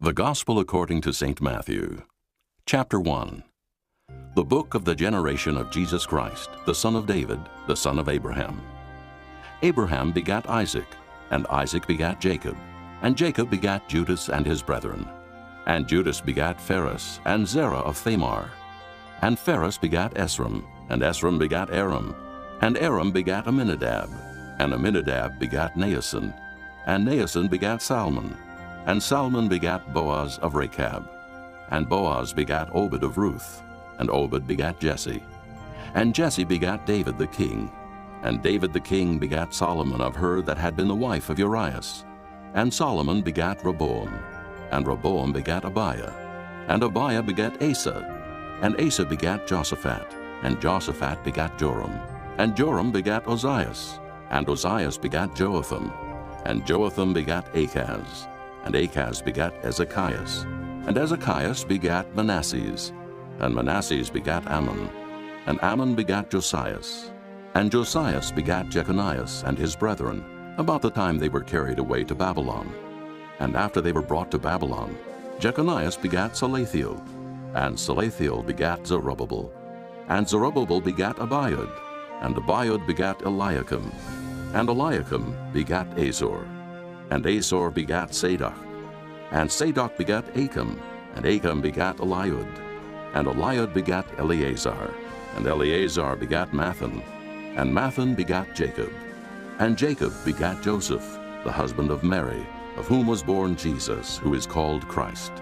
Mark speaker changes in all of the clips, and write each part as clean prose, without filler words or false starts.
Speaker 1: The Gospel according to St. Matthew. Chapter 1. The book of the generation of Jesus Christ, the son of David, the son of Abraham. Abraham begat Isaac, and Isaac begat Jacob, and Jacob begat Judas and his brethren. And Judas begat Phares, and Zerah of Thamar. And Phares begat Esrom, and Esrom begat Aram, and Aram begat Amminadab, and Amminadab begat Naasson, and Naasson begat Salmon, and Salmon begat Boaz of Rechab, and Boaz begat Obed of Ruth, and Obed begat Jesse. And Jesse begat David the king, and David the king begat Solomon of her that had been the wife of Urias. And Solomon begat Rehoboam, and Rehoboam begat Abiah, and Abiah begat Asa, and Asa begat Joshaphat, and Joshaphat begat Joram, and Joram begat Ozias, and Ozias begat Joatham, and Joatham begat Achaz, and Achaz begat Ezekias, and Ezekias begat Manasses, and Manasses begat Ammon, and Ammon begat Josias, and Josias begat Jeconias and his brethren, about the time they were carried away to Babylon. And after they were brought to Babylon, Jeconias begat Salathiel, and Salathiel begat Zerubbabel, and Zerubbabel begat Abiud, and Abiud begat Eliakim, and Eliakim begat Azor, and Azor begat Sadoc, and Sadoc begat Achim, and Achim begat Eliud, and Eliud begat Eleazar, and Eleazar begat Mathan, and Mathan begat Jacob, and Jacob begat Joseph, the husband of Mary, of whom was born Jesus, who is called Christ.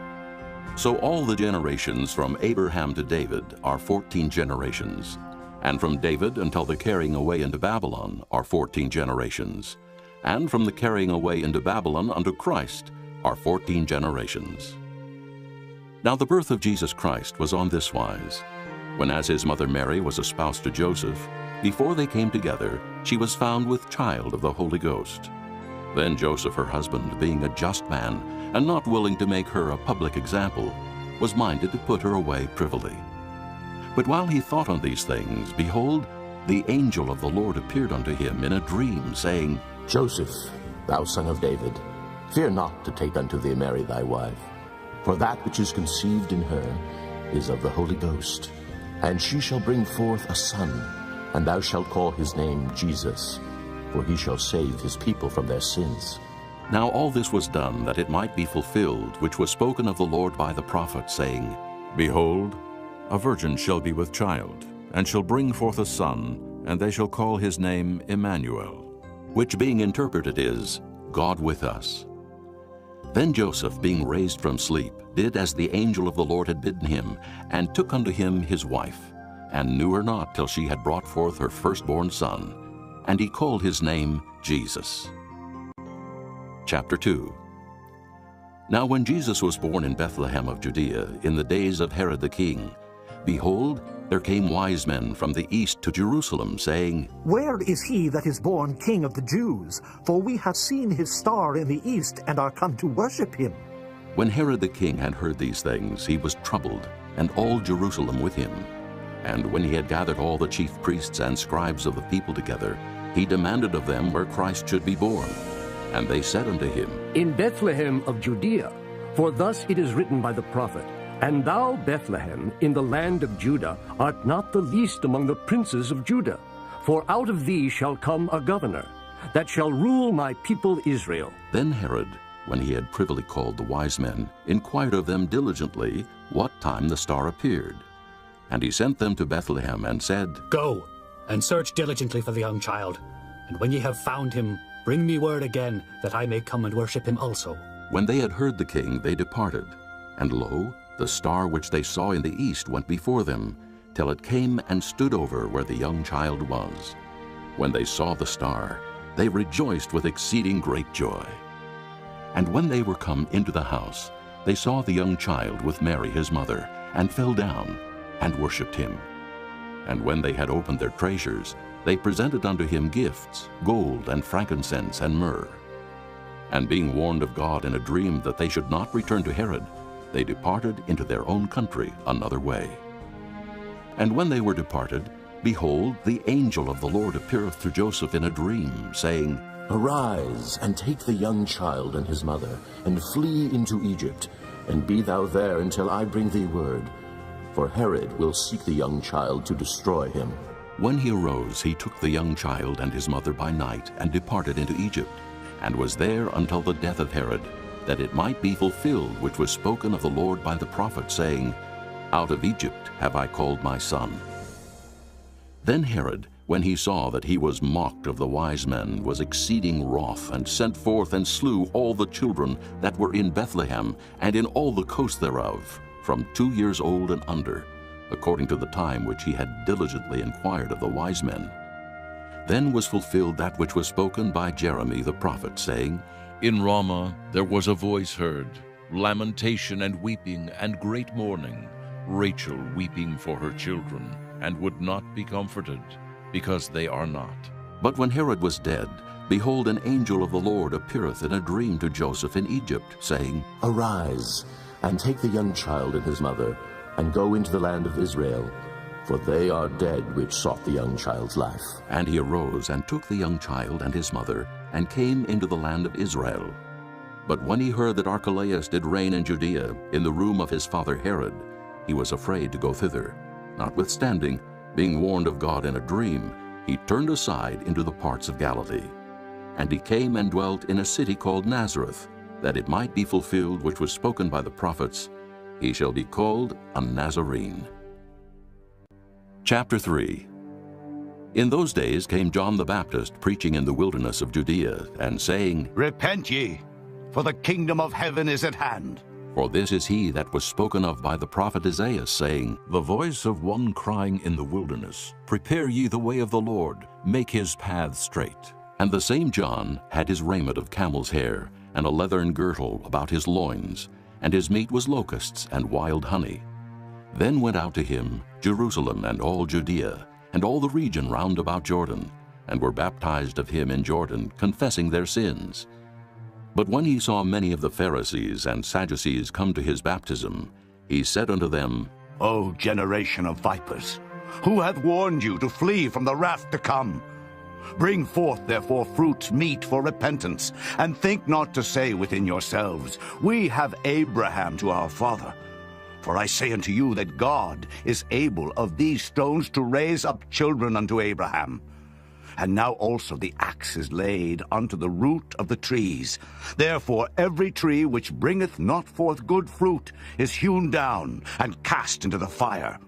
Speaker 1: So all the generations from Abraham to David are 14 generations, and from David until the carrying away into Babylon are 14 generations, and from the carrying away into Babylon unto Christ are 14 generations. Now the birth of Jesus Christ was on this wise. When as his mother Mary was espoused to Joseph, before they came together, she was found with child of the Holy Ghost. Then Joseph her husband, being a just man, and not willing to make her a public example, was minded to put her away privily. But while he thought on these things, behold, the angel of the Lord appeared unto him in a dream, saying,
Speaker 2: Joseph, thou son of David, fear not to take unto thee Mary thy wife, for that which is conceived in her is of the Holy Ghost. And she shall bring forth a son, and thou shalt call his name Jesus, for he shall save his people from their sins.
Speaker 1: Now all this was done that it might be fulfilled, which was spoken of the Lord by the prophet, saying, Behold, a virgin shall be with child, and shall bring forth a son, and they shall call his name Emmanuel, which being interpreted is, God with us. Then Joseph, being raised from sleep, did as the angel of the Lord had bidden him, and took unto him his wife, and knew her not till she had brought forth her firstborn son, and he called his name Jesus. Chapter 2. Now when Jesus was born in Bethlehem of Judea, in the days of Herod the king, behold, there came wise men from the east to Jerusalem, saying,
Speaker 3: Where is he that is born King of the Jews? For we have seen his star in the east, and are come to worship him.
Speaker 1: When Herod the king had heard these things, he was troubled, and all Jerusalem with him. And when he had gathered all the chief priests and scribes of the people together, he demanded of them where Christ should be born. And they said unto him,
Speaker 4: In Bethlehem of Judea, for thus it is written by the prophet, And thou, Bethlehem, in the land of Judah, art not the least among the princes of Judah. For out of thee shall come a governor, that shall rule my people Israel.
Speaker 1: Then Herod, when he had privily called the wise men, inquired of them diligently what time the star appeared. And he sent them to Bethlehem, and said,
Speaker 5: Go, and search diligently for the young child, and when ye have found him, bring me word again, that I may come and worship him also.
Speaker 1: When they had heard the king, they departed. And lo, the star which they saw in the east went before them, till it came and stood over where the young child was. When they saw the star, they rejoiced with exceeding great joy. And when they were come into the house, they saw the young child with Mary his mother, and fell down, and worshipped him. And when they had opened their treasures, they presented unto him gifts, gold, and frankincense, and myrrh. And being warned of God in a dream that they should not return to Herod, they departed into their own country another way. And when they were departed, behold, the angel of the Lord appeareth to Joseph in a dream, saying,
Speaker 2: Arise, and take the young child and his mother, and flee into Egypt, and be thou there until I bring thee word. For Herod will seek the young child to destroy him.
Speaker 1: When he arose, he took the young child and his mother by night, and departed into Egypt, and was there until the death of Herod, that it might be fulfilled which was spoken of the Lord by the prophet, saying, Out of Egypt have I called my son. Then Herod, when he saw that he was mocked of the wise men, was exceeding wroth, and sent forth and slew all the children that were in Bethlehem, and in all the coast thereof, from 2 years old and under, according to the time which he had diligently inquired of the wise men. Then was fulfilled that which was spoken by Jeremy the prophet, saying,
Speaker 6: In Ramah there was a voice heard, lamentation and weeping and great mourning, Rachel weeping for her children, and would not be comforted, because they are not.
Speaker 1: But when Herod was dead, behold, an angel of the Lord appeareth in a dream to Joseph in Egypt, saying,
Speaker 2: Arise, and take the young child and his mother, and go into the land of Israel, for they are dead which sought the young child's life.
Speaker 1: And he arose and took the young child and his mother, and came into the land of Israel. But when he heard that Archelaus did reign in Judea, in the room of his father Herod, he was afraid to go thither. Notwithstanding, being warned of God in a dream, he turned aside into the parts of Galilee. And he came and dwelt in a city called Nazareth, that it might be fulfilled which was spoken by the prophets, He shall be called a Nazarene. Chapter 3. In those days came John the Baptist preaching in the wilderness of Judea, and saying,
Speaker 7: Repent ye, for the kingdom of heaven is at hand.
Speaker 1: For this is he that was spoken of by the prophet Isaiah, saying, The voice of one crying in the wilderness, Prepare ye the way of the Lord, make his paths straight. And the same John had his raiment of camel's hair, and a leathern girdle about his loins, and his meat was locusts and wild honey. Then went out to him Jerusalem and all Judea, and all the region round about Jordan, and were baptized of him in Jordan, confessing their sins. But when he saw many of the Pharisees and Sadducees come to his baptism, he said unto them,
Speaker 7: O generation of vipers, who hath warned you to flee from the wrath to come? Bring forth therefore fruit meet for repentance, and think not to say within yourselves, We have Abraham to our father. For I say unto you that God is able of these stones to raise up children unto Abraham. And now also the axe is laid unto the root of the trees. Therefore every tree which bringeth not forth good fruit is hewn down and cast into the fire.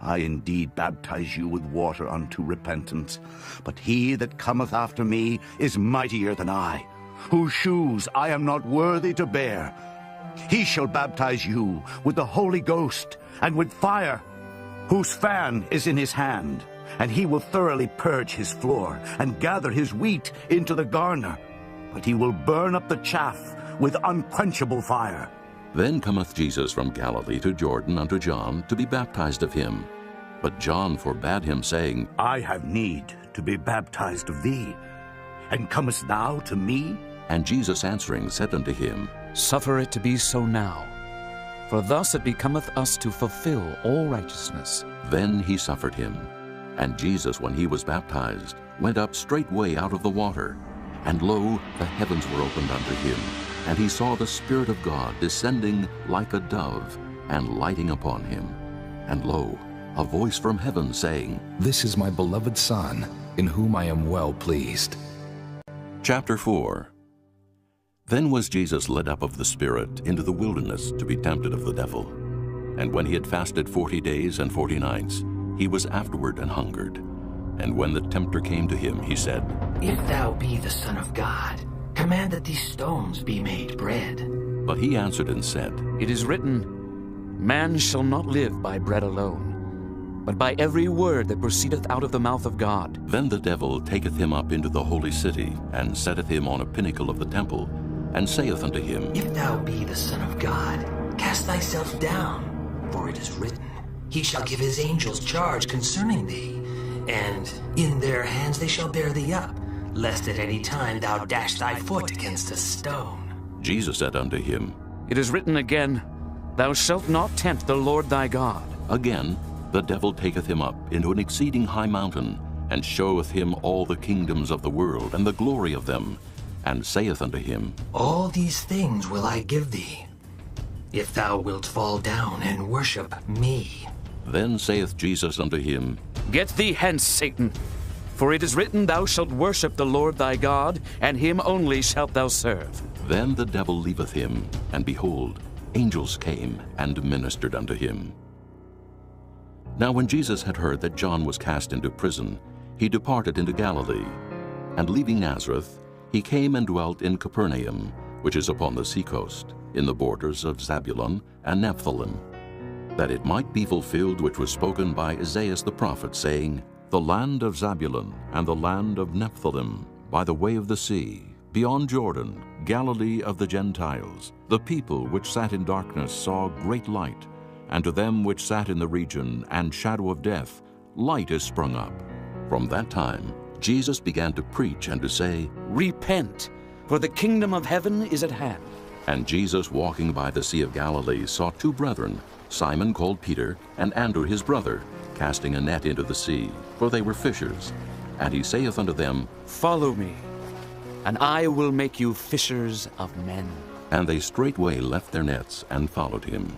Speaker 7: I indeed baptize you with water unto repentance, but he that cometh after me is mightier than I, whose shoes I am not worthy to bear. He shall baptize you with the Holy Ghost and with fire, whose fan is in his hand. And he will thoroughly purge his floor, and gather his wheat into the garner. But he will burn up the chaff with unquenchable fire.
Speaker 1: Then cometh Jesus from Galilee to Jordan unto John to be baptized of him. But John forbade him, saying,
Speaker 7: I have need to be baptized of thee, and comest thou to me?
Speaker 1: And Jesus answering said unto him,
Speaker 8: Suffer it to be so now, for thus it becometh us to fulfill all righteousness.
Speaker 1: Then he suffered him. And Jesus, when he was baptized, went up straightway out of the water. And lo, the heavens were opened unto him, and he saw the Spirit of God descending like a dove, and lighting upon him. And lo, a voice from heaven saying,
Speaker 9: This is my beloved Son, in whom I am well pleased.
Speaker 1: Chapter 4. Then was Jesus led up of the Spirit into the wilderness to be tempted of the devil. And when he had fasted 40 days and 40 nights, he was afterward and hungered. And when the tempter came to him, he said,
Speaker 10: If thou be the Son of God, command that these stones be made bread.
Speaker 1: But he answered and said,
Speaker 8: It is written, Man shall not live by bread alone, but by every word that proceedeth out of the mouth of God.
Speaker 1: Then the devil taketh him up into the holy city, and setteth him on a pinnacle of the temple, and saith unto him,
Speaker 10: If thou be the Son of God, cast thyself down, for it is written, He shall give his angels charge concerning thee, and in their hands they shall bear thee up, lest at any time thou dash thy foot against a stone.
Speaker 1: Jesus said unto him,
Speaker 8: It is written again, Thou shalt not tempt the Lord thy God.
Speaker 1: Again, the devil taketh him up into an exceeding high mountain, and showeth him all the kingdoms of the world, and the glory of them, and saith unto him,
Speaker 10: All these things will I give thee, if thou wilt fall down and worship me.
Speaker 1: Then saith Jesus unto him,
Speaker 8: Get thee hence, Satan. For it is written, Thou shalt worship the Lord thy God, and him only shalt thou serve.
Speaker 1: Then the devil leaveth him, and behold, angels came and ministered unto him. Now when Jesus had heard that John was cast into prison, he departed into Galilee. And leaving Nazareth, he came and dwelt in Capernaum, which is upon the seacoast, in the borders of Zabulon and Nephthalim, that it might be fulfilled which was spoken by Isaiah the prophet, saying, The land of Zabulon and the land of Nephthalim, by the way of the sea, beyond Jordan, Galilee of the Gentiles, the people which sat in darkness saw great light, and to them which sat in the region and shadow of death, light is sprung up. From that time Jesus began to preach and to say,
Speaker 8: Repent, for the kingdom of heaven is at hand.
Speaker 1: And Jesus, walking by the Sea of Galilee, saw two brethren, Simon called Peter, and Andrew his brother, casting a net into the sea, for they were fishers. And he saith unto them,
Speaker 8: Follow me, and I will make you fishers of men.
Speaker 1: And they straightway left their nets and followed him.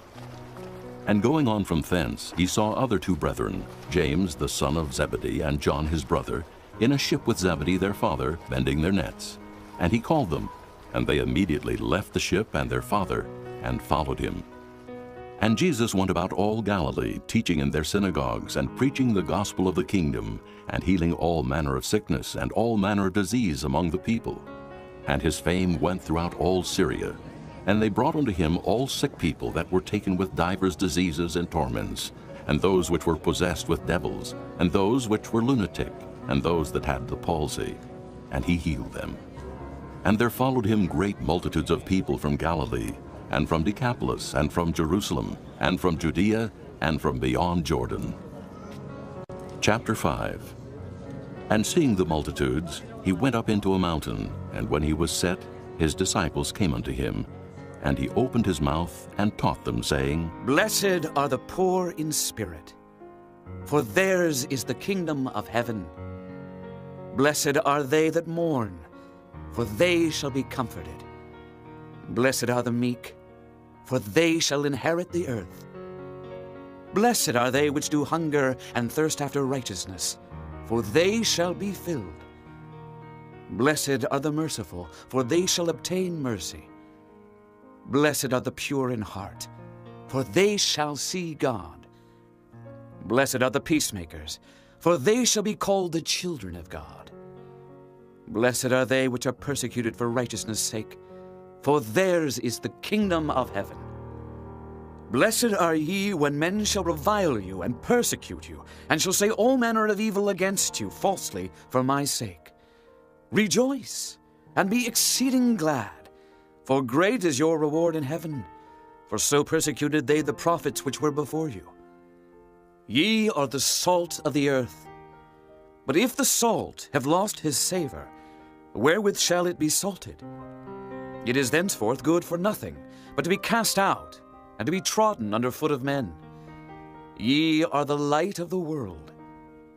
Speaker 1: And going on from thence, he saw other two brethren, James the son of Zebedee, and John his brother, in a ship with Zebedee their father, mending their nets. And he called them, and they immediately left the ship and their father, and followed him. And Jesus went about all Galilee, teaching in their synagogues, and preaching the gospel of the kingdom, and healing all manner of sickness and all manner of disease among the people. And his fame went throughout all Syria. And they brought unto him all sick people that were taken with divers diseases and torments, and those which were possessed with devils, and those which were lunatic, and those that had the palsy. And he healed them. And there followed him great multitudes of people from Galilee, and from Decapolis, and from Jerusalem, and from Judea, and from beyond Jordan. Chapter 5. And seeing the multitudes, he went up into a mountain, and when he was set, his disciples came unto him. And he opened his mouth and taught them, saying,
Speaker 8: Blessed are the poor in spirit, for theirs is the kingdom of heaven. Blessed are they that mourn, for they shall be comforted. Blessed are the meek, for they shall inherit the earth. Blessed are they which do hunger and thirst after righteousness, for they shall be filled. Blessed are the merciful, for they shall obtain mercy. Blessed are the pure in heart, for they shall see God. Blessed are the peacemakers, for they shall be called the children of God. Blessed are they which are persecuted for righteousness' sake, for theirs is the kingdom of heaven. Blessed are ye when men shall revile you and persecute you, and shall say all manner of evil against you falsely for my sake. Rejoice, and be exceeding glad, for great is your reward in heaven, for so persecuted they the prophets which were before you. Ye are the salt of the earth. But if the salt have lost his savor, wherewith shall it be salted? It is thenceforth good for nothing, but to be cast out, and to be trodden under foot of men. Ye are the light of the world.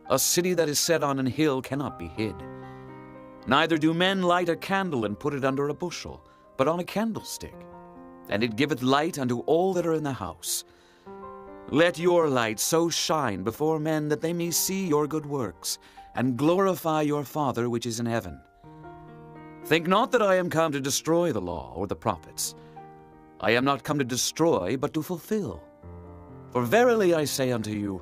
Speaker 8: A city that is set on an hill cannot be hid. Neither do men light a candle and put it under a bushel, but on a candlestick, and it giveth light unto all that are in the house. Let your light so shine before men that they may see your good works, and glorify your Father which is in heaven. Think not that I am come to destroy the law or the prophets. I am not come to destroy, but to fulfill. For verily I say unto you,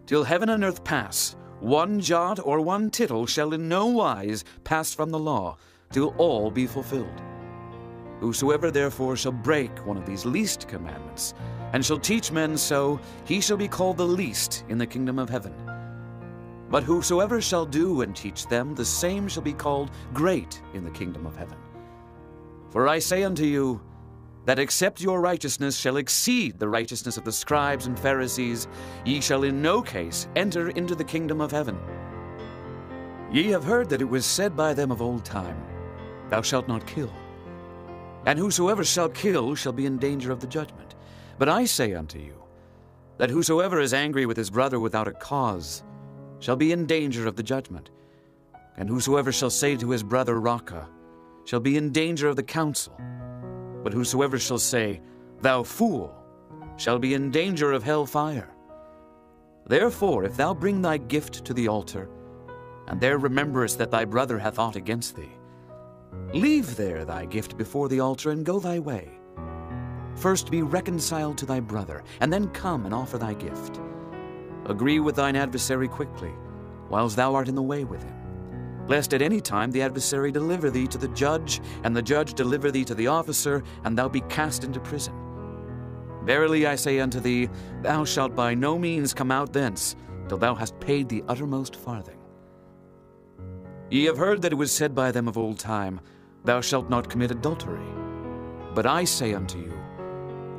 Speaker 8: till heaven and earth pass, one jot or one tittle shall in no wise pass from the law, till all be fulfilled. Whosoever therefore shall break one of these least commandments, and shall teach men so, he shall be called the least in the kingdom of heaven. But whosoever shall do and teach them, the same shall be called great in the kingdom of heaven. For I say unto you, that except your righteousness shall exceed the righteousness of the scribes and Pharisees, ye shall in no case enter into the kingdom of heaven. Ye have heard that it was said by them of old time, Thou shalt not kill. And whosoever shall kill shall be in danger of the judgment. But I say unto you, that whosoever is angry with his brother without a cause shall be in danger of the judgment. And whosoever shall say to his brother, Raca, shall be in danger of the council. But whosoever shall say, thou fool, shall be in danger of hell fire. Therefore, if thou bring thy gift to the altar, and there rememberest that thy brother hath aught against thee, leave there thy gift before the altar, and go thy way. First be reconciled to thy brother, and then come and offer thy gift. Agree with thine adversary quickly, whiles thou art in the way with him, lest at any time the adversary deliver thee to the judge, and the judge deliver thee to the officer, and thou be cast into prison. Verily I say unto thee, thou shalt by no means come out thence, till thou hast paid the uttermost farthing. Ye have heard that it was said by them of old time, Thou shalt not commit adultery. But I say unto you,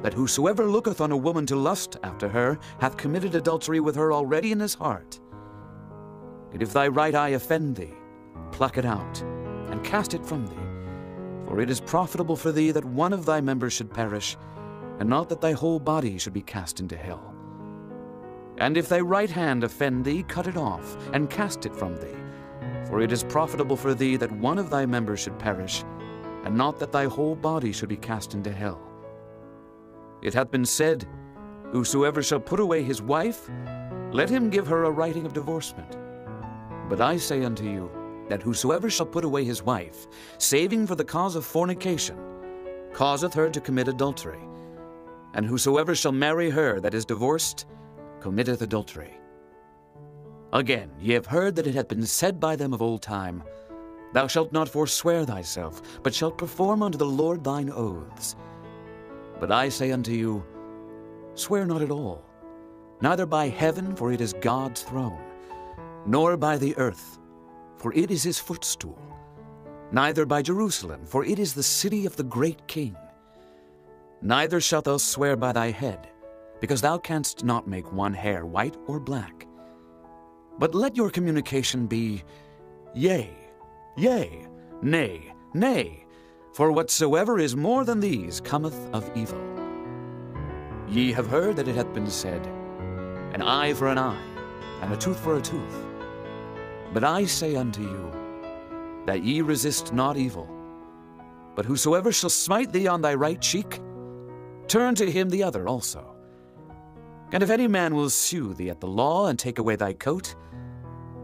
Speaker 8: that whosoever looketh on a woman to lust after her hath committed adultery with her already in his heart. And if thy right eye offend thee, pluck it out, and cast it from thee. For it is profitable for thee that one of thy members should perish, and not that thy whole body should be cast into hell. And if thy right hand offend thee, cut it off, and cast it from thee. For it is profitable for thee that one of thy members should perish, and not that thy whole body should be cast into hell. It hath been said, Whosoever shall put away his wife, let him give her a writing of divorcement. But I say unto you, that whosoever shall put away his wife, saving for the cause of fornication, causeth her to commit adultery. And whosoever shall marry her that is divorced, committeth adultery. Again, ye have heard that it hath been said by them of old time, Thou shalt not forswear thyself, but shalt perform unto the Lord thine oaths. But I say unto you, Swear not at all, neither by heaven, for it is God's throne, nor by the earth, for it is his footstool, neither by Jerusalem, for it is the city of the great King. Neither shalt thou swear by thy head, because thou canst not make one hair white or black. But let your communication be, Yea, yea, nay, nay, for whatsoever is more than these cometh of evil. Ye have heard that it hath been said, An eye for an eye, and a tooth for a tooth. But I say unto you, that ye resist not evil. But whosoever shall smite thee on thy right cheek, turn to him the other also. And if any man will sue thee at the law, and take away thy coat,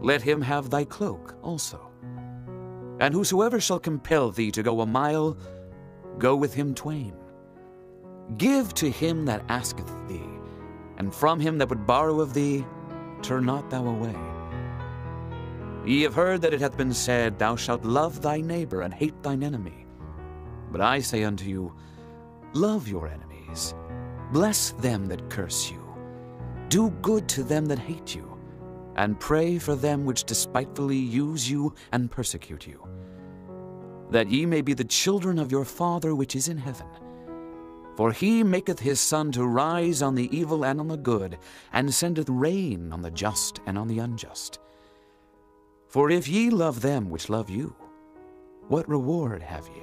Speaker 8: let him have thy cloak also. And whosoever shall compel thee to go a mile, go with him twain. Give to him that asketh thee, and from him that would borrow of thee, turn not thou away. Ye have heard that it hath been said, Thou shalt love thy neighbor, and hate thine enemy. But I say unto you, Love your enemies, bless them that curse you, do good to them that hate you, and pray for them which despitefully use you and persecute you, that ye may be the children of your Father which is in heaven. For he maketh his sun to rise on the evil and on the good, and sendeth rain on the just and on the unjust. For if ye love them which love you, what reward have ye?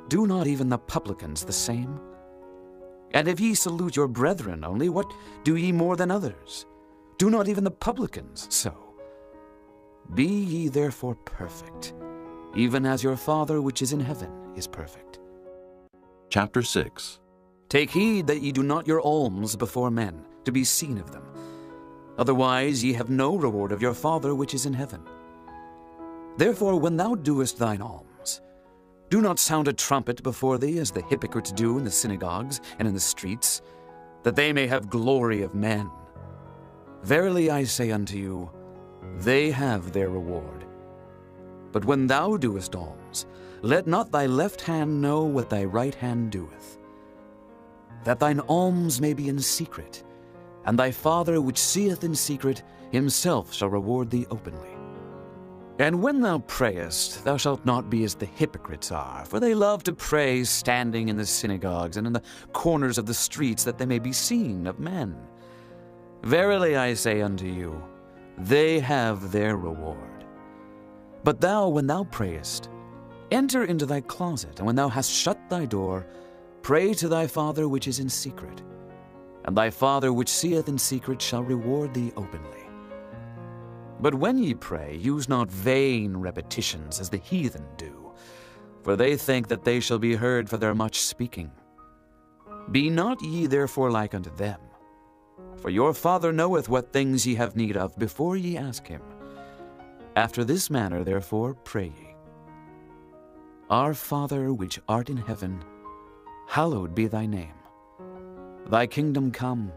Speaker 8: Do not even the publicans the same? And if ye salute your brethren only, what do ye more than others? Do not even the publicans so? Be ye therefore perfect, even as your Father which is in heaven is perfect.
Speaker 1: Chapter 6.
Speaker 8: Take heed that ye do not your alms before men, to be seen of them. Otherwise ye have no reward of your Father which is in heaven. Therefore when thou doest thine alms, do not sound a trumpet before thee, as the hypocrites do in the synagogues and in the streets, that they may have glory of men. Verily I say unto you, they have their reward. But when thou doest alms, let not thy left hand know what thy right hand doeth, that thine alms may be in secret, and thy Father which seeth in secret himself shall reward thee openly. And when thou prayest, thou shalt not be as the hypocrites are, for they love to pray standing in the synagogues and in the corners of the streets, that they may be seen of men. Verily I say unto you, they have their reward. But thou, when thou prayest, enter into thy closet, and when thou hast shut thy door, pray to thy Father which is in secret, and thy Father which seeth in secret shall reward thee openly. But when ye pray, use not vain repetitions as the heathen do, for they think that they shall be heard for their much speaking. Be not ye therefore like unto them. For your Father knoweth what things ye have need of before ye ask him. After this manner therefore pray ye. Our Father which art in heaven, hallowed be thy name. Thy kingdom come,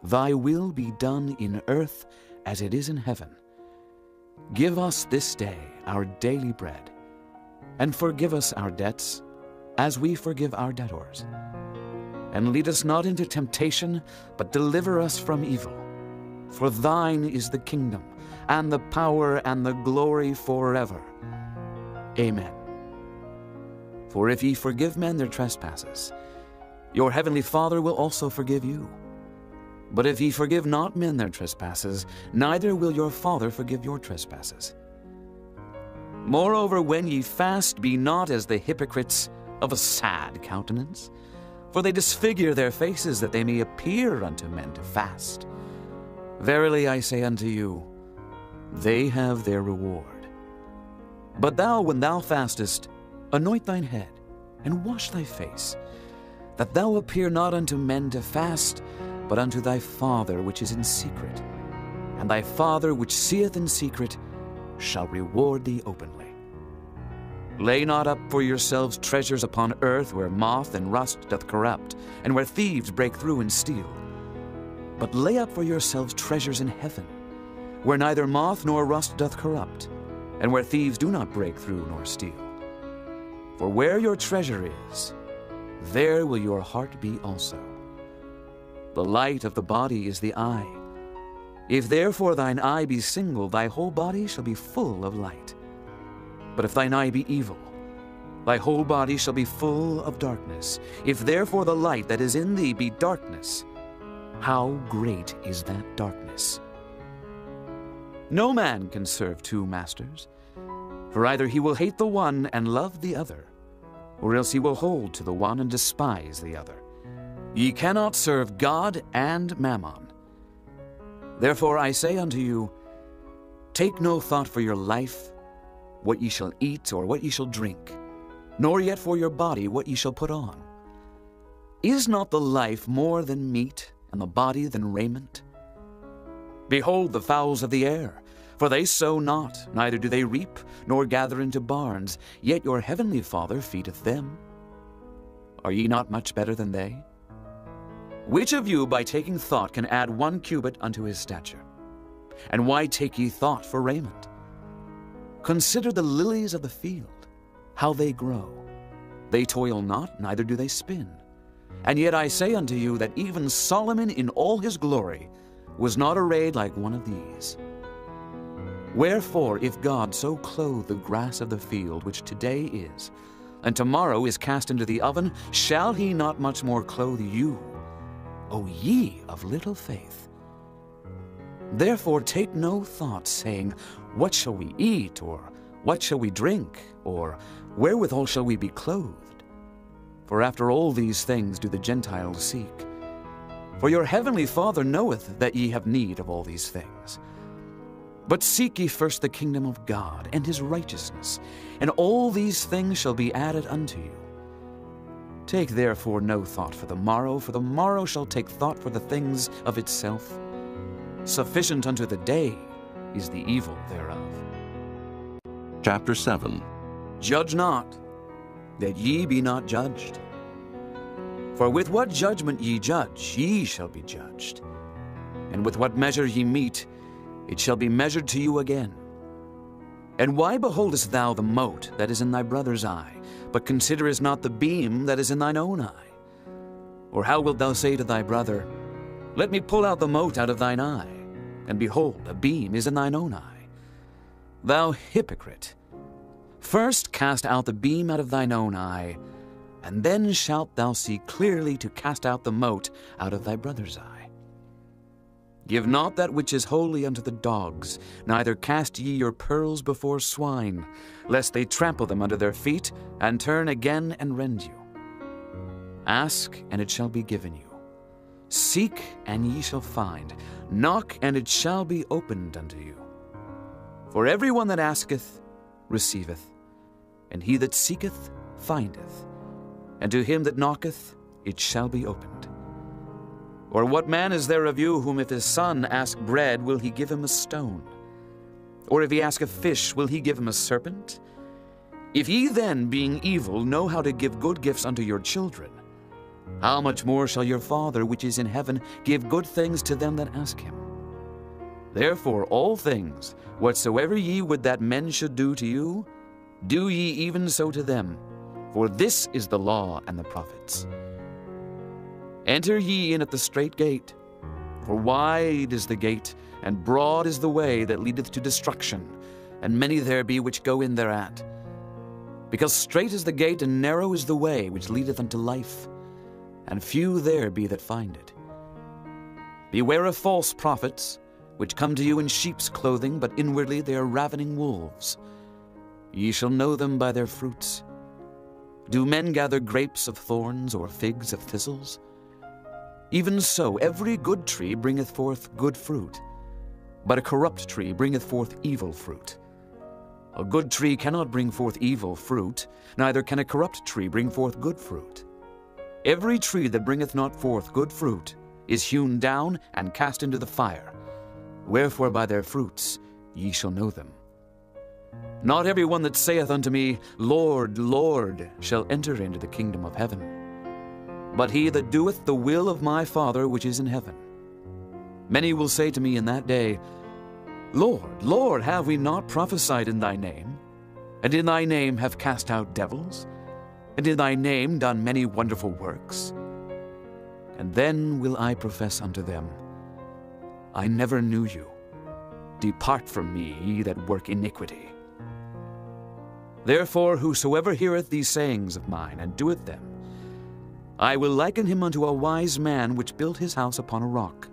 Speaker 8: thy will be done in earth as it is in heaven. Give us this day our daily bread, and forgive us our debts, as we forgive our debtors. And lead us not into temptation, but deliver us from evil. For thine is the kingdom, and the power, and the glory forever. Amen. For if ye forgive men their trespasses, your heavenly Father will also forgive you. But if ye forgive not men their trespasses, neither will your Father forgive your trespasses. Moreover, when ye fast, be not as the hypocrites of a sad countenance, for they disfigure their faces, that they may appear unto men to fast. Verily I say unto you, they have their reward. But thou, when thou fastest, anoint thine head, and wash thy face, that thou appear not unto men to fast, but unto thy Father which is in secret. And thy Father which seeth in secret shall reward thee openly. Lay not up for yourselves treasures upon earth, where moth and rust doth corrupt, and where thieves break through and steal. But lay up for yourselves treasures in heaven, where neither moth nor rust doth corrupt, and where thieves do not break through nor steal. For where your treasure is, there will your heart be also. The light of the body is the eye. If therefore thine eye be single, thy whole body shall be full of light. But if thine eye be evil, thy whole body shall be full of darkness. If therefore the light that is in thee be darkness, how great is that darkness? No man can serve two masters, for either he will hate the one and love the other, or else he will hold to the one and despise the other. Ye cannot serve God and Mammon. Therefore I say unto you, take no thought for your life, what ye shall eat or what ye shall drink, nor yet for your body what ye shall put on. Is not the life more than meat, and the body than raiment? Behold the fowls of the air, for they sow not, neither do they reap, nor gather into barns, yet your heavenly Father feedeth them. Are ye not much better than they? Which of you by taking thought can add 1 cubit unto his stature? And why take ye thought for raiment? Consider the lilies of the field, how they grow. They toil not, neither do they spin. And yet I say unto you that even Solomon in all his glory was not arrayed like one of these. Wherefore, if God so clothe the grass of the field, which today is, and tomorrow is cast into the oven, shall he not much more clothe you, O ye of little faith? Therefore take no thought, saying, what shall we eat, or what shall we drink, or wherewithal shall we be clothed? For after all these things do the Gentiles seek. For your heavenly Father knoweth that ye have need of all these things. But seek ye first the kingdom of God and his righteousness, and all these things shall be added unto you. Take therefore no thought for the morrow shall take thought for the things of itself. Sufficient unto the day is the evil thereof.
Speaker 1: Chapter 7.
Speaker 8: Judge not, that ye be not judged. For with what judgment ye judge, ye shall be judged. And with what measure ye mete, it shall be measured to you again. And why beholdest thou the mote that is in thy brother's eye, but considerest not the beam that is in thine own eye? Or how wilt thou say to thy brother, let me pull out the mote out of thine eye, and behold, a beam is in thine own eye? Thou hypocrite, first cast out the beam out of thine own eye, and then shalt thou see clearly to cast out the mote out of thy brother's eye. Give not that which is holy unto the dogs, neither cast ye your pearls before swine, lest they trample them under their feet, and turn again and rend you. Ask, and it shall be given you. Seek, and ye shall find. Knock, and it shall be opened unto you. For every one that asketh, receiveth, and he that seeketh, findeth, and to him that knocketh, it shall be opened. Or what man is there of you whom if his son ask bread, will he give him a stone? Or if he ask a fish, will he give him a serpent? If ye then, being evil, know how to give good gifts unto your children, how much more shall your Father which is in heaven give good things to them that ask him? Therefore all things, whatsoever ye would that men should do to you, do ye even so to them. For this is the law and the prophets. Enter ye in at the strait gate, for wide is the gate, and broad is the way that leadeth to destruction, and many there be which go in thereat. Because strait is the gate, and narrow is the way which leadeth unto life, and few there be that find it. Beware of false prophets, which come to you in sheep's clothing, but inwardly they are ravening wolves. Ye shall know them by their fruits. Do men gather grapes of thorns, or figs of thistles? Even so, every good tree bringeth forth good fruit, but a corrupt tree bringeth forth evil fruit. A good tree cannot bring forth evil fruit, neither can a corrupt tree bring forth good fruit. Every tree that bringeth not forth good fruit is hewn down and cast into the fire. Wherefore by their fruits ye shall know them. Not every one that saith unto me, Lord, Lord, shall enter into the kingdom of heaven, but he that doeth the will of my Father which is in heaven. Many will say to me in that day, Lord, Lord, have we not prophesied in thy name? And in thy name have cast out devils? And in thy name done many wonderful works? And then will I profess unto them, I never knew you. Depart from me, ye that work iniquity. Therefore whosoever heareth these sayings of mine, and doeth them, I will liken him unto a wise man which built his house upon a rock.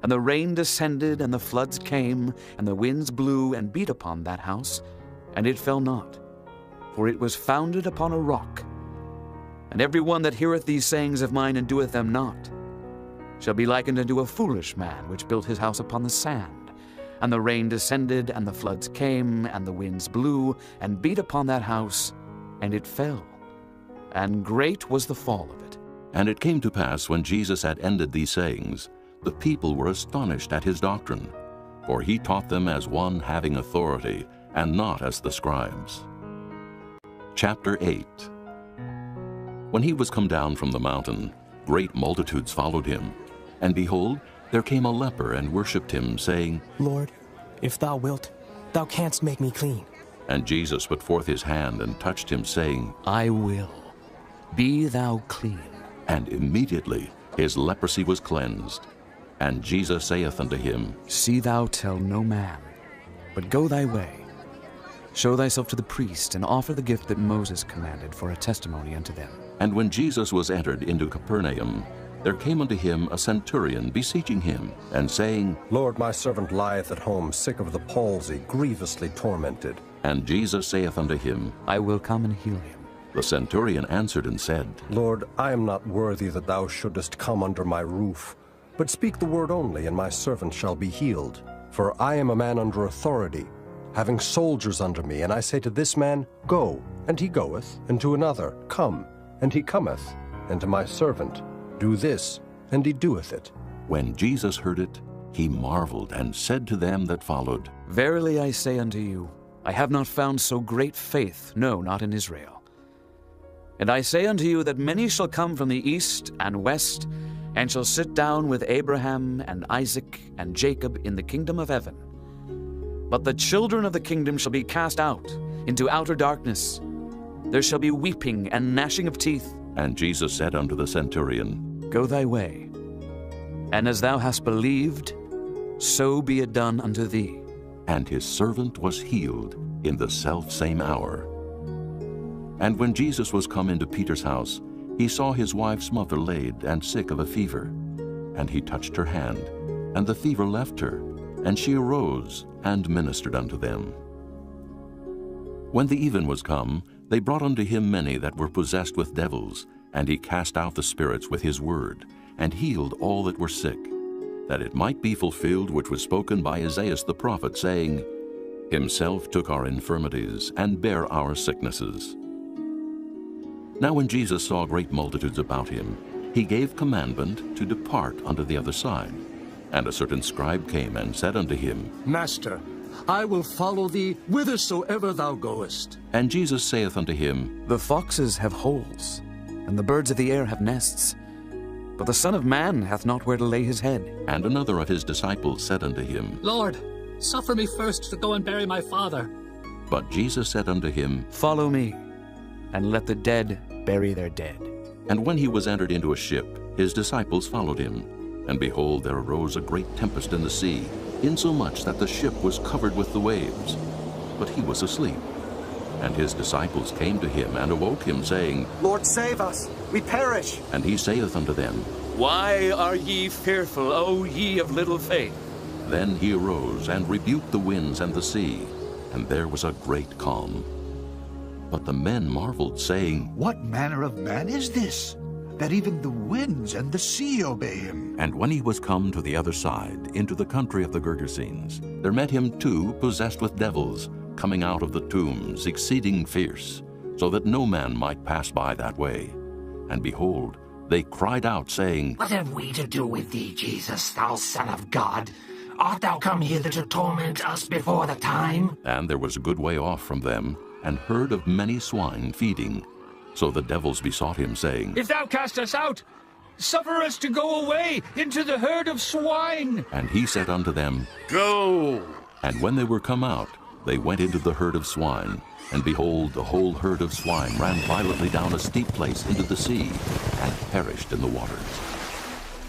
Speaker 8: And the rain descended, and the floods came, and the winds blew and beat upon that house, and it fell not, for it was founded upon a rock. And every one that heareth these sayings of mine, and doeth them not, shall be likened unto a foolish man which built his house upon the sand. And the rain descended, and the floods came, and the winds blew, and beat upon that house, and it fell. And great was the fall of it.
Speaker 1: And it came to pass, when Jesus had ended these sayings, the people were astonished at his doctrine, for he taught them as one having authority, and not as the scribes. Chapter 8. When he was come down from the mountain, great multitudes followed him. And behold, there came a leper and worshipped him, saying,
Speaker 11: Lord, if thou wilt, thou canst make me clean.
Speaker 1: And Jesus put forth his hand and touched him, saying,
Speaker 8: I will. Be thou clean.
Speaker 1: And immediately his leprosy was cleansed. And Jesus saith unto him,
Speaker 8: See thou tell no man, but go thy way. Show thyself to the priest, and offer the gift that Moses commanded for a testimony unto them.
Speaker 1: And when Jesus was entered into Capernaum, there came unto him a centurion, beseeching him, and saying,
Speaker 12: Lord, my servant lieth at home, sick of the palsy, grievously tormented.
Speaker 1: And Jesus saith unto him,
Speaker 8: I will come and heal him.
Speaker 1: The centurion answered and said,
Speaker 12: Lord, I am not worthy that thou shouldest come under my roof, but speak the word only, and my servant shall be healed. For I am a man under authority, having soldiers under me, and I say to this man, Go, and he goeth, and to another, Come, and he cometh, and to my servant, Do this, and he doeth it.
Speaker 1: When Jesus heard it, he marveled, and said to them that followed,
Speaker 8: Verily I say unto you, I have not found so great faith, no, not in Israel. And I say unto you that many shall come from the east and west, and shall sit down with Abraham and Isaac and Jacob in the kingdom of heaven. But the children of the kingdom shall be cast out into outer darkness. There shall be weeping and gnashing of teeth.
Speaker 1: And Jesus said unto the centurion,
Speaker 8: Go thy way, and as thou hast believed, so be it done unto thee.
Speaker 1: And his servant was healed in the selfsame hour. And when Jesus was come into Peter's house, he saw his wife's mother laid and sick of a fever. And he touched her hand, and the fever left her, and she arose and ministered unto them. When the even was come, they brought unto him many that were possessed with devils, and he cast out the spirits with his word, and healed all that were sick, that it might be fulfilled which was spoken by Isaiah the prophet, saying, Himself took our infirmities, and bare our sicknesses. Now when Jesus saw great multitudes about him, he gave commandment to depart unto the other side. And a certain scribe came and said unto him,
Speaker 4: Master, I will follow thee whithersoever thou goest.
Speaker 1: And Jesus saith unto him,
Speaker 8: The foxes have holes, and the birds of the air have nests, but the Son of Man hath not where to lay his head.
Speaker 1: And another of his disciples said unto him,
Speaker 5: Lord, suffer me first to go and bury my father.
Speaker 1: But Jesus said unto him,
Speaker 8: Follow me, and let the dead bury their dead.
Speaker 1: And when he was entered into a ship, his disciples followed him. And behold, there arose a great tempest in the sea, insomuch that the ship was covered with the waves. But he was asleep. And his disciples came to him and awoke him, saying,
Speaker 11: Lord, save us, we perish.
Speaker 1: And he saith unto them,
Speaker 8: Why are ye fearful, O ye of little faith?
Speaker 1: Then he arose and rebuked the winds and the sea, and there was a great calm. But the men marveled, saying,
Speaker 13: What manner of man is this, that even the winds and the sea obey him?
Speaker 1: And when he was come to the other side, into the country of the Gergesenes, there met him two possessed with devils, coming out of the tombs, exceeding fierce, so that no man might pass by that way. And behold, they cried out, saying,
Speaker 10: What have we to do with thee, Jesus, thou Son of God? Art thou come hither to torment us before the time?
Speaker 1: And there was a good way off from them, and herd of many swine feeding. So the devils besought him, saying,
Speaker 14: If thou cast us out, suffer us to go away into the herd of swine.
Speaker 1: And he said unto them,
Speaker 14: Go.
Speaker 1: And when they were come out, they went into the herd of swine. And behold, the whole herd of swine ran violently down a steep place into the sea, and perished in the waters.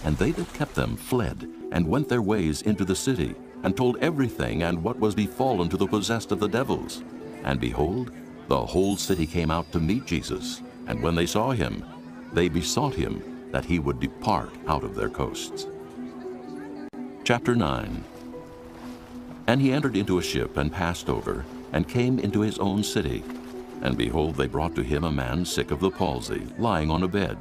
Speaker 1: And they that kept them fled, and went their ways into the city, and told everything and what was befallen to the possessed of the devils. And behold, the whole city came out to meet Jesus, and when they saw him, they besought him that he would depart out of their coasts. Chapter 9. And he entered into a ship, and passed over, and came into his own city. And behold, they brought to him a man sick of the palsy, lying on a bed.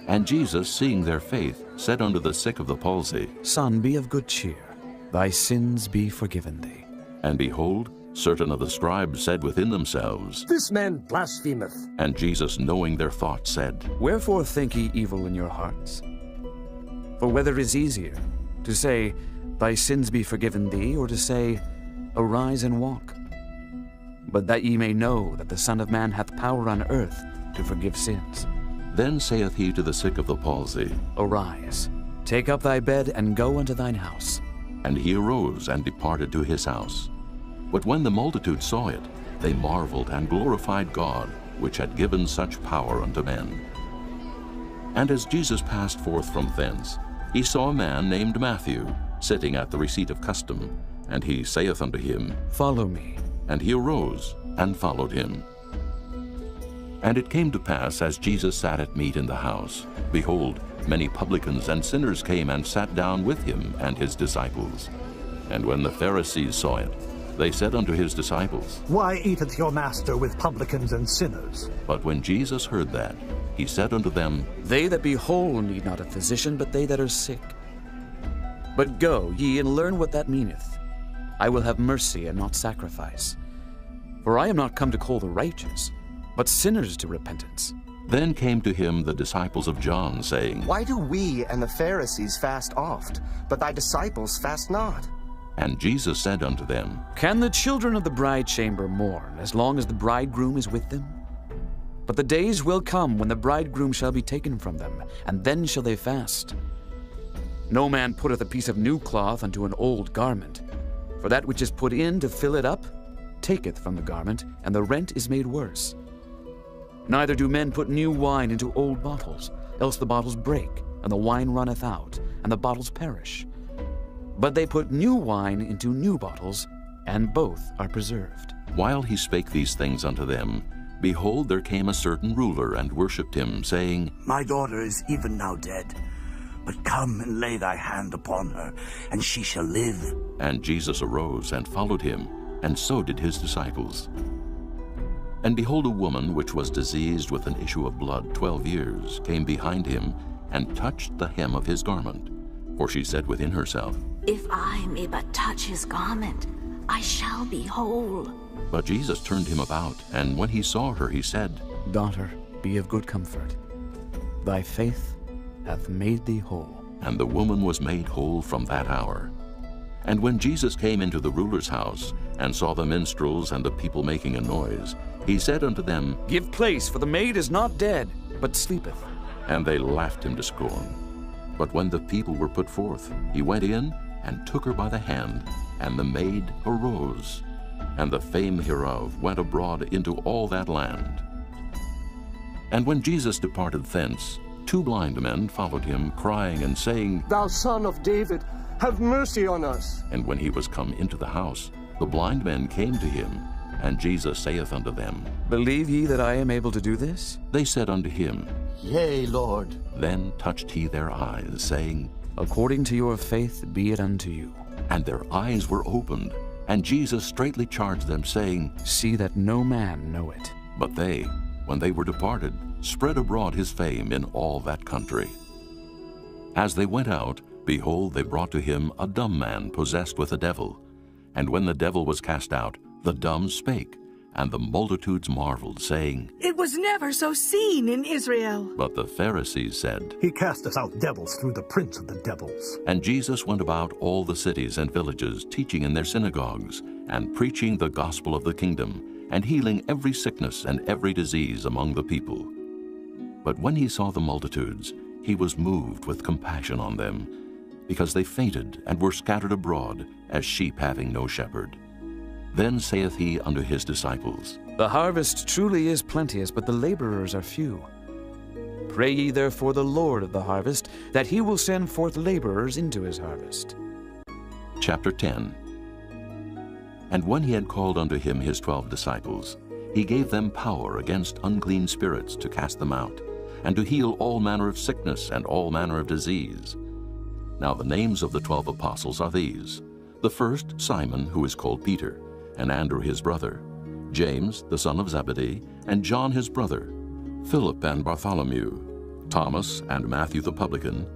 Speaker 1: And Jesus, seeing their faith, said unto the sick of the palsy,
Speaker 8: Son, be of good cheer, thy sins be forgiven thee.
Speaker 1: And behold, certain of the scribes said within themselves,
Speaker 4: This man blasphemeth.
Speaker 1: And Jesus, knowing their thoughts, said,
Speaker 8: Wherefore think ye evil in your hearts? For whether is easier, to say, Thy sins be forgiven thee, or to say, Arise and walk? But that ye may know that the Son of Man hath power on earth to forgive sins.
Speaker 1: Then saith he to the sick of the palsy,
Speaker 8: Arise, take up thy bed, and go unto thine house.
Speaker 1: And he arose and departed to his house. But when the multitude saw it, they marveled and glorified God, which had given such power unto men. And as Jesus passed forth from thence, he saw a man named Matthew, sitting at the receipt of custom. And he saith unto him,
Speaker 8: Follow me.
Speaker 1: And he arose and followed him. And it came to pass, as Jesus sat at meat in the house, behold, many publicans and sinners came and sat down with him and his disciples. And when the Pharisees saw it, they said unto his disciples,
Speaker 3: Why eateth your master with publicans and sinners?
Speaker 1: But when Jesus heard that, he said unto them,
Speaker 8: They that be whole need not a physician, but they that are sick. But go ye and learn what that meaneth. I will have mercy and not sacrifice. For I am not come to call the righteous, but sinners to repentance.
Speaker 1: Then came to him the disciples of John, saying,
Speaker 11: Why do we and the Pharisees fast oft, but thy disciples fast not?
Speaker 1: And Jesus said unto them,
Speaker 8: Can the children of the bride chamber mourn as long as the bridegroom is with them? But the days will come when the bridegroom shall be taken from them, and then shall they fast. No man putteth a piece of new cloth unto an old garment, for that which is put in to fill it up taketh from the garment, and the rent is made worse. Neither do men put new wine into old bottles, else the bottles break, and the wine runneth out, and the bottles perish. But they put new wine into new bottles, and both are preserved.
Speaker 1: While he spake these things unto them, behold, there came a certain ruler and worshipped him, saying,
Speaker 15: My daughter is even now dead, but come and lay thy hand upon her, and she shall live.
Speaker 1: And Jesus arose and followed him, and so did his disciples. And behold, a woman which was diseased with an issue of blood 12 years came behind him, and touched the hem of his garment. For she said within herself,
Speaker 16: If I may but touch his garment, I shall be whole.
Speaker 1: But Jesus turned him about, and when he saw her, he said,
Speaker 8: Daughter, be of good comfort. Thy faith hath made thee whole.
Speaker 1: And the woman was made whole from that hour. And when Jesus came into the ruler's house, and saw the minstrels and the people making a noise, he said unto them,
Speaker 8: Give place, for the maid is not dead, but sleepeth.
Speaker 1: And they laughed him to scorn. But when the people were put forth, he went in, and took her by the hand, and the maid arose. And the fame hereof went abroad into all that land. And when Jesus departed thence, 2 blind men followed him, crying and saying,
Speaker 12: Thou Son of David, have mercy on us.
Speaker 1: And when he was come into the house, the blind men came to him, and Jesus saith unto them,
Speaker 8: Believe ye that I am able to do this?
Speaker 1: They said unto him,
Speaker 2: Yea, Lord.
Speaker 1: Then touched he their eyes, saying,
Speaker 8: According to your faith be it unto you.
Speaker 1: And their eyes were opened, and Jesus straitly charged them, saying,
Speaker 8: See that no man know it.
Speaker 1: But they, when they were departed, spread abroad his fame in all that country. As they went out, behold, they brought to him a dumb man possessed with a devil. And when the devil was cast out, the dumb spake, and the multitudes marveled, saying,
Speaker 17: It was never so seen in Israel.
Speaker 1: But the Pharisees said,
Speaker 3: He casteth out devils through the prince of the devils.
Speaker 1: And Jesus went about all the cities and villages, teaching in their synagogues, and preaching the gospel of the kingdom, and healing every sickness and every disease among the people. But when he saw the multitudes, he was moved with compassion on them, because they fainted and were scattered abroad, as sheep having no shepherd. Then saith he unto his disciples,
Speaker 8: The harvest truly is plenteous, but the laborers are few. Pray ye therefore the Lord of the harvest, that he will send forth laborers into his harvest.
Speaker 1: Chapter 10. And when he had called unto him his 12 disciples, he gave them power against unclean spirits to cast them out, and to heal all manner of sickness and all manner of disease. Now the names of the 12 apostles are these: the first, Simon, who is called Peter, and Andrew his brother, James the son of Zebedee, and John his brother, Philip and Bartholomew, Thomas and Matthew the publican,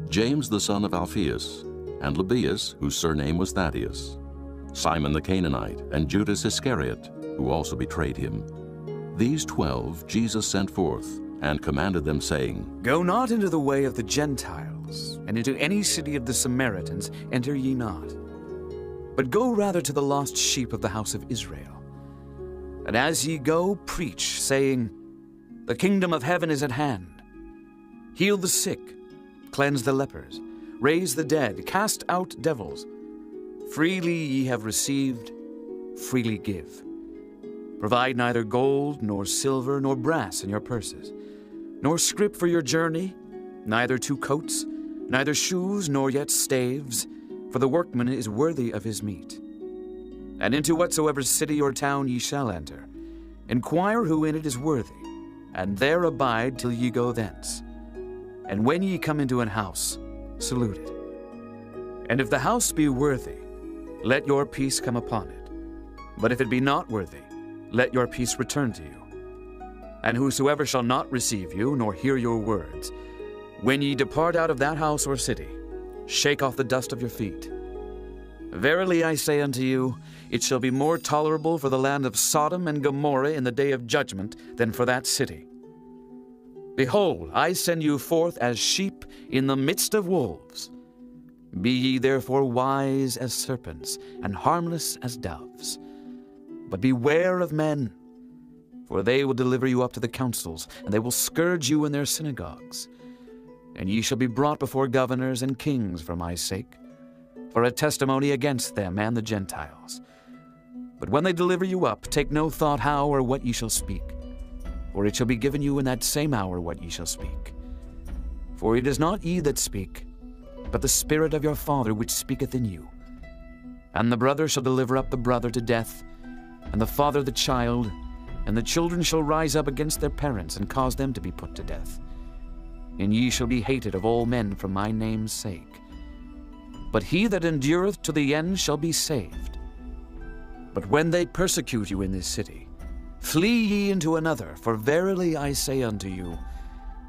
Speaker 1: James the son of Alphaeus, and Lebbaeus, whose surname was Thaddeus, Simon the Canaanite, and Judas Iscariot, who also betrayed him. These 12 Jesus sent forth, and commanded them, saying,
Speaker 8: Go not into the way of the Gentiles, and into any city of the Samaritans enter ye not, but go rather to the lost sheep of the house of Israel. And as ye go, preach, saying, The kingdom of heaven is at hand. Heal the sick, cleanse the lepers, raise the dead, cast out devils. Freely ye have received, freely give. Provide neither gold, nor silver, nor brass in your purses, nor scrip for your journey, neither 2 coats, neither shoes, nor yet staves, for the workman is worthy of his meat. And into whatsoever city or town ye shall enter, inquire who in it is worthy, and there abide till ye go thence. And when ye come into an house, salute it. And if the house be worthy, let your peace come upon it. But if it be not worthy, let your peace return to you. And whosoever shall not receive you, nor hear your words, when ye depart out of that house or city, shake off the dust of your feet. Verily I say unto you, it shall be more tolerable for the land of Sodom and Gomorrah in the day of judgment than for that city. Behold, I send you forth as sheep in the midst of wolves. Be ye therefore wise as serpents, and harmless as doves. But beware of men, for they will deliver you up to the councils, and they will scourge you in their synagogues. And ye shall be brought before governors and kings for my sake, for a testimony against them and the Gentiles. But when they deliver you up, take no thought how or what ye shall speak, for it shall be given you in that same hour what ye shall speak. For it is not ye that speak, but the Spirit of your Father which speaketh in you. And the brother shall deliver up the brother to death, and the father the child, and the children shall rise up against their parents, and cause them to be put to death. And ye shall be hated of all men for my name's sake. But he that endureth to the end shall be saved. But when they persecute you in this city, flee ye into another, for verily I say unto you,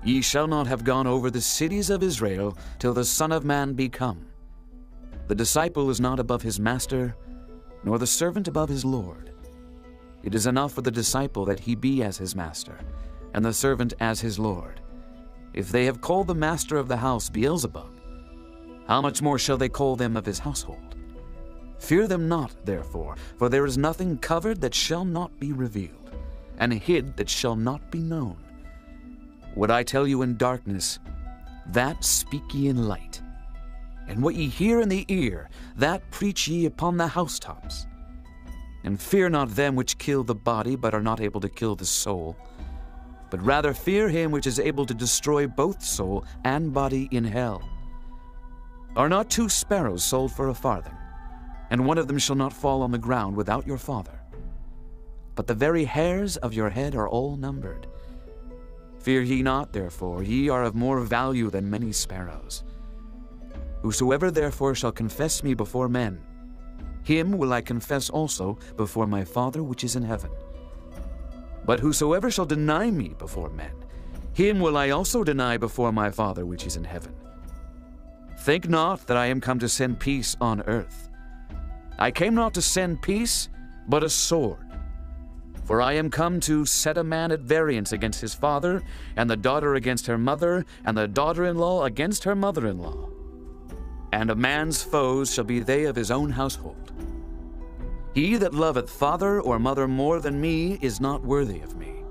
Speaker 8: ye shall not have gone over the cities of Israel till the Son of Man be come. The disciple is not above his master, nor the servant above his Lord. It is enough for the disciple that he be as his master, and the servant as his lord. If they have called the master of the house Beelzebub, how much more shall they call them of his household? Fear them not, therefore, for there is nothing covered that shall not be revealed, and hid that shall not be known. What I tell you in darkness, that speak ye in light. And what ye hear in the ear, that preach ye upon the housetops. And fear not them which kill the body, but are not able to kill the soul, but rather fear him which is able to destroy both soul and body in hell. Are not 2 sparrows sold for a farthing, and one of them shall not fall on the ground without your Father? But the very hairs of your head are all numbered. Fear ye not, therefore, ye are of more value than many sparrows. Whosoever therefore shall confess me before men, him will I confess also before my Father which is in heaven. But whosoever shall deny me before men, him will I also deny before my Father which is in heaven. Think not that I am come to send peace on earth. I came not to send peace, but a sword. For I am come to set a man at variance against his father, and the daughter against her mother, and the daughter-in-law against her mother-in-law. And a man's foes shall be they of his own household. He that loveth father or mother more than me is not worthy of me.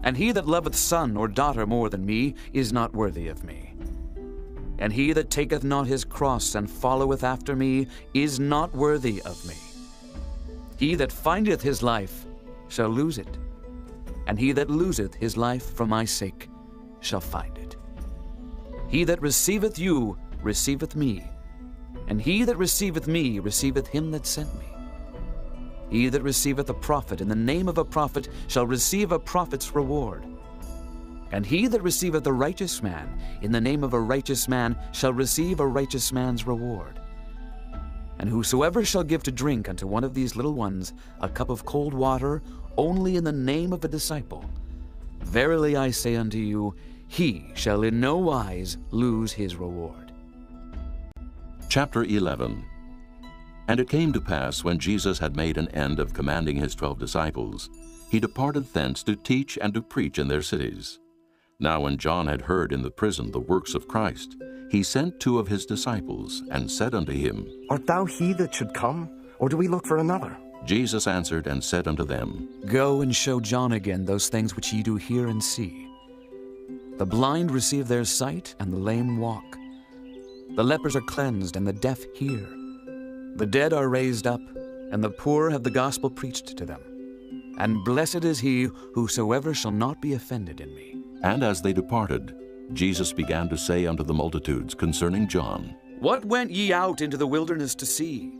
Speaker 8: And he that loveth son or daughter more than me is not worthy of me. And he that taketh not his cross and followeth after me is not worthy of me. He that findeth his life shall lose it, and he that loseth his life for my sake shall find it. He that receiveth you receiveth me, and he that receiveth me receiveth him that sent me. He that receiveth a prophet in the name of a prophet shall receive a prophet's reward. And he that receiveth a righteous man in the name of a righteous man shall receive a righteous man's reward. And whosoever shall give to drink unto one of these little ones a cup of cold water only in the name of a disciple, verily I say unto you, he shall in no wise lose his reward.
Speaker 1: Chapter 11. And it came to pass, when Jesus had made an end of commanding his 12 disciples, he departed thence to teach and to preach in their cities. Now when John had heard in the prison the works of Christ, he sent 2 of his disciples, and said unto him,
Speaker 11: Art thou he that should come, or do we look for another?
Speaker 1: Jesus answered and said unto them,
Speaker 8: Go and show John again those things which ye do hear and see. The blind receive their sight, and the lame walk. The lepers are cleansed, and the deaf hear. The dead are raised up, and the poor have the gospel preached to them. And blessed is he whosoever shall not be offended in me.
Speaker 1: And as they departed, Jesus began to say unto the multitudes concerning John,
Speaker 8: What went ye out into the wilderness to see?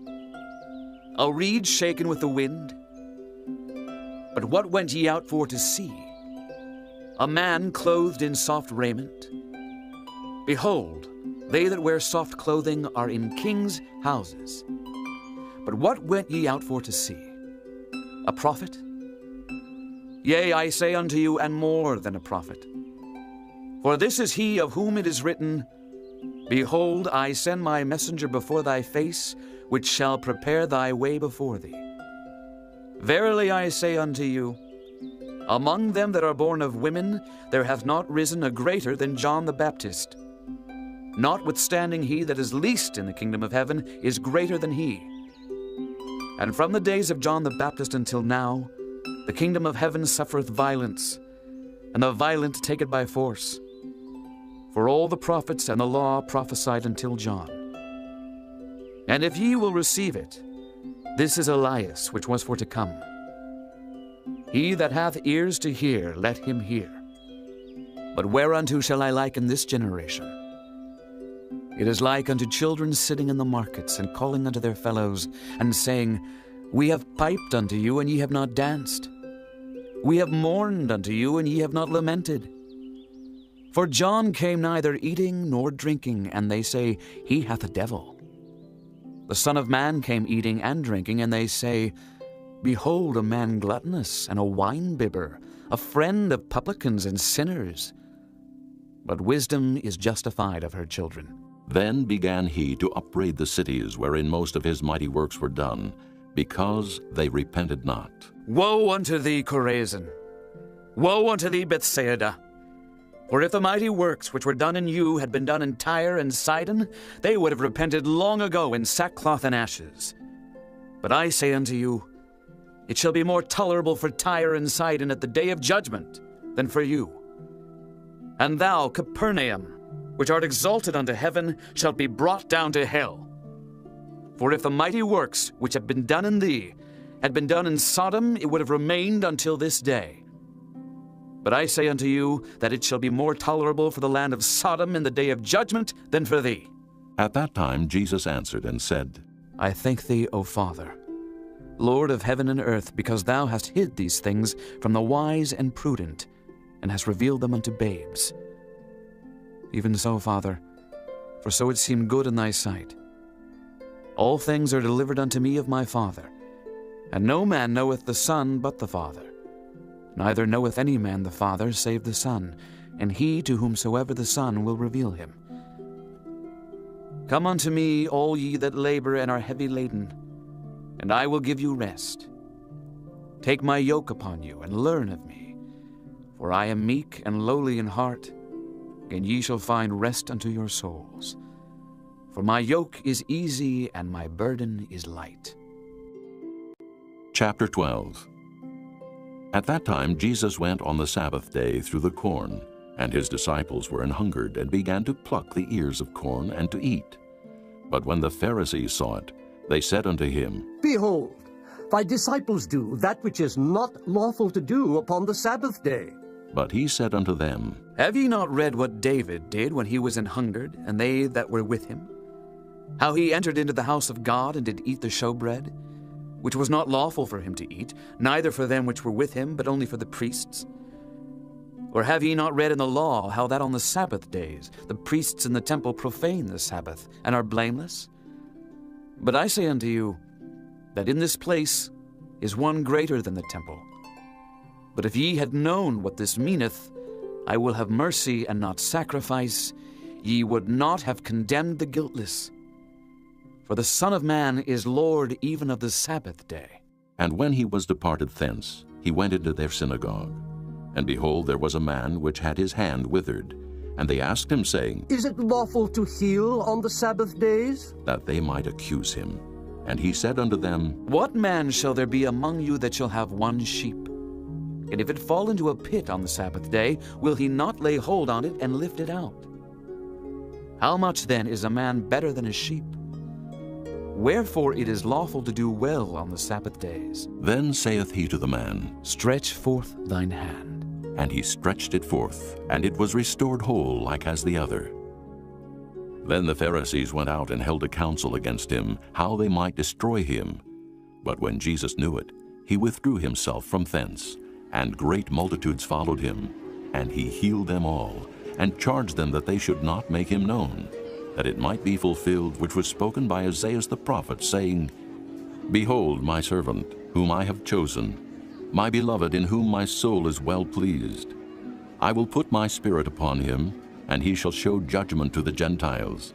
Speaker 8: A reed shaken with the wind? But what went ye out for to see? A man clothed in soft raiment? Behold, they that wear soft clothing are in kings' houses. But what went ye out for to see? A prophet? Yea, I say unto you, and more than a prophet. For this is he of whom it is written, Behold, I send my messenger before thy face, which shall prepare thy way before thee. Verily I say unto you, among them that are born of women there hath not risen a greater than John the Baptist. Notwithstanding he that is least in the kingdom of heaven is greater than he. And from the days of John the Baptist until now, the kingdom of heaven suffereth violence, and the violent take it by force. For all the prophets and the law prophesied until John. And if ye will receive it, this is Elias which was for to come. He that hath ears to hear, let him hear. But whereunto shall I liken this generation? It is like unto children sitting in the markets, and calling unto their fellows, and saying, We have piped unto you, and ye have not danced. We have mourned unto you, and ye have not lamented. For John came neither eating nor drinking, and they say, He hath a devil. The Son of Man came eating and drinking, and they say, Behold, a man gluttonous, and a wine-bibber, a friend of publicans and sinners. But wisdom is justified of her children.
Speaker 1: Then began he to upbraid the cities wherein most of his mighty works were done, because they repented not.
Speaker 8: Woe unto thee, Chorazin! Woe unto thee, Bethsaida! For if the mighty works which were done in you had been done in Tyre and Sidon, they would have repented long ago in sackcloth and ashes. But I say unto you, it shall be more tolerable for Tyre and Sidon at the day of judgment than for you. And thou, Capernaum, which art exalted unto heaven, shalt be brought down to hell. For if the mighty works which have been done in thee had been done in Sodom, it would have remained until this day. But I say unto you that it shall be more tolerable for the land of Sodom in the day of judgment than for thee.
Speaker 1: At that time Jesus answered and said,
Speaker 8: I thank thee, O Father, Lord of heaven and earth, because thou hast hid these things from the wise and prudent, and hast revealed them unto babes. Even so, Father, for so it seemed good in thy sight. All things are delivered unto me of my Father, and no man knoweth the Son but the Father. Neither knoweth any man the Father save the Son, and he to whomsoever the Son will reveal him. Come unto me, all ye that labor and are heavy laden, and I will give you rest. Take my yoke upon you, and learn of me, for I am meek and lowly in heart, and ye shall find rest unto your souls. For my yoke is easy, and my burden is light.
Speaker 1: Chapter 12. At that time Jesus went on the Sabbath day through the corn, and his disciples were an hungered, and began to pluck the ears of corn and to eat. But when the Pharisees saw it, they said unto him,
Speaker 4: Behold, thy disciples do that which is not lawful to do upon the Sabbath day.
Speaker 1: But he said unto them,
Speaker 8: Have ye not read what David did when he was an hungered, and they that were with him? How he entered into the house of God, and did eat the showbread, which was not lawful for him to eat, neither for them which were with him, but only for the priests? Or have ye not read in the law how that on the Sabbath days the priests in the temple profane the Sabbath, and are blameless? But I say unto you, that in this place is one greater than the temple. But if ye had known what this meaneth, I will have mercy and not sacrifice, ye would not have condemned the guiltless. For the Son of Man is Lord even of the Sabbath day.
Speaker 1: And when he was departed thence, he went into their synagogue. And behold, there was a man which had his hand withered. And they asked him, saying,
Speaker 4: Is it lawful to heal on the Sabbath days?
Speaker 1: That they might accuse him. And he said unto them,
Speaker 8: What man shall there be among you that shall have one sheep? And if it fall into a pit on the Sabbath day, will he not lay hold on it and lift it out? How much then is a man better than a sheep? Wherefore it is lawful to do well on the Sabbath days.
Speaker 1: Then saith he to the man,
Speaker 8: Stretch forth thine hand.
Speaker 1: And he stretched it forth, and it was restored whole like as the other. Then the Pharisees went out and held a council against him, how they might destroy him. But when Jesus knew it, he withdrew himself from thence, and great multitudes followed him. And he healed them all, and charged them that they should not make him known, that it might be fulfilled which was spoken by Isaiah the prophet, saying, Behold my servant, whom I have chosen, my beloved, in whom my soul is well pleased. I will put my spirit upon him, and he shall show judgment to the Gentiles.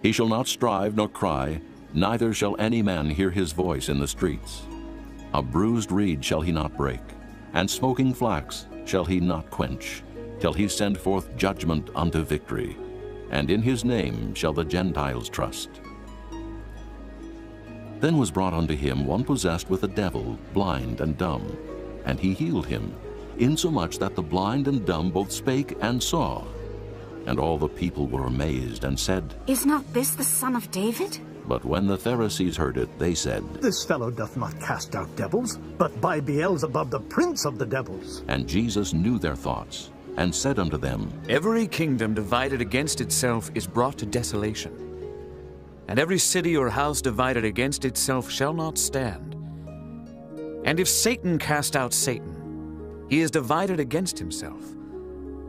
Speaker 1: He shall not strive nor cry, neither shall any man hear his voice in the streets. A bruised reed shall he not break, and smoking flax shall he not quench, till he send forth judgment unto victory. And in his name shall the Gentiles trust. Then was brought unto him one possessed with a devil, blind and dumb, and he healed him, insomuch that the blind and dumb both spake and saw. And all the people were amazed, and said,
Speaker 16: Is not this the Son of David?
Speaker 1: But when the Pharisees heard it, they said,
Speaker 3: This fellow doth not cast out devils, but by Beelzebub the prince of the devils.
Speaker 1: And Jesus knew their thoughts, and said unto them,
Speaker 8: Every kingdom divided against itself is brought to desolation, and every city or house divided against itself shall not stand. And if Satan cast out Satan, he is divided against himself.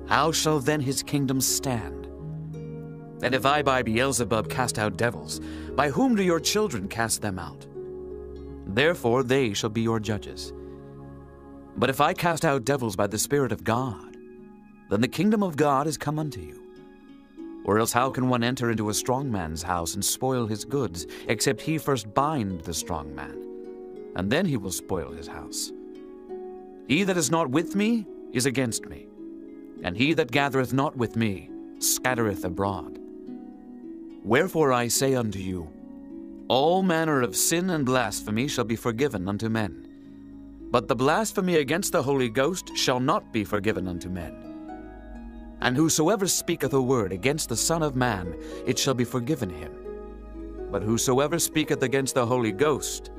Speaker 8: How shall then his kingdom stand? And if I by Beelzebub cast out devils, by whom do your children cast them out? Therefore they shall be your judges. But if I cast out devils by the Spirit of God, then the kingdom of God is come unto you. Or else how can one enter into a strong man's house and spoil his goods, except he first bind the strong man, and then he will spoil his house? He that is not with me is against me, and he that gathereth not with me scattereth abroad. Wherefore I say unto you, all manner of sin and blasphemy shall be forgiven unto men, but the blasphemy against the Holy Ghost shall not be forgiven unto men. And whosoever speaketh a word against the Son of Man, it shall be forgiven him. But whosoever speaketh against the Holy Ghost,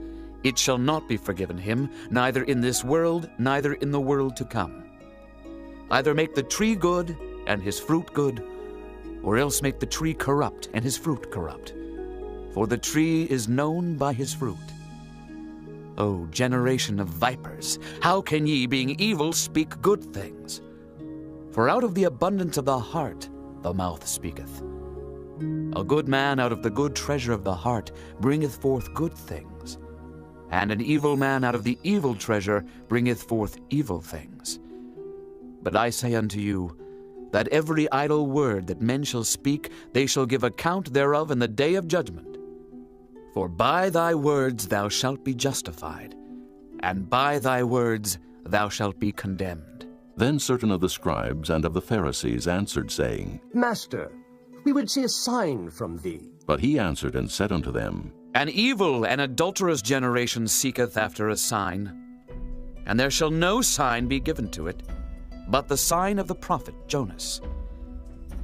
Speaker 8: it shall not be forgiven him, neither in this world, neither in the world to come. Either make the tree good, and his fruit good, or else make the tree corrupt, and his fruit corrupt. For the tree is known by his fruit. O generation of vipers, how can ye, being evil, speak good things? For out of the abundance of the heart the mouth speaketh. A good man out of the good treasure of the heart bringeth forth good things, and an evil man out of the evil treasure bringeth forth evil things. But I say unto you, that every idle word that men shall speak, they shall give account thereof in the day of judgment. For by thy words thou shalt be justified, and by thy words thou shalt be condemned.
Speaker 1: Then certain of the scribes and of the Pharisees answered, saying,
Speaker 4: Master, we would see a sign from thee.
Speaker 1: But he answered and said unto them,
Speaker 8: An evil and adulterous generation seeketh after a sign, and there shall no sign be given to it, but the sign of the prophet Jonas.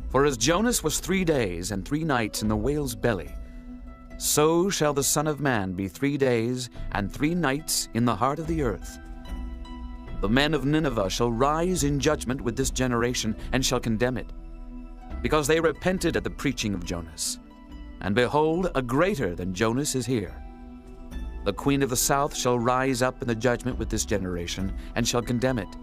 Speaker 8: For as Jonas was 3 days and 3 nights in the whale's belly, so shall the Son of Man be 3 days and 3 nights in the heart of the earth. The men of Nineveh shall rise in judgment with this generation, and shall condemn it, because they repented at the preaching of Jonas. And behold, a greater than Jonas is here. The queen of the south shall rise up in the judgment with this generation, and shall condemn it.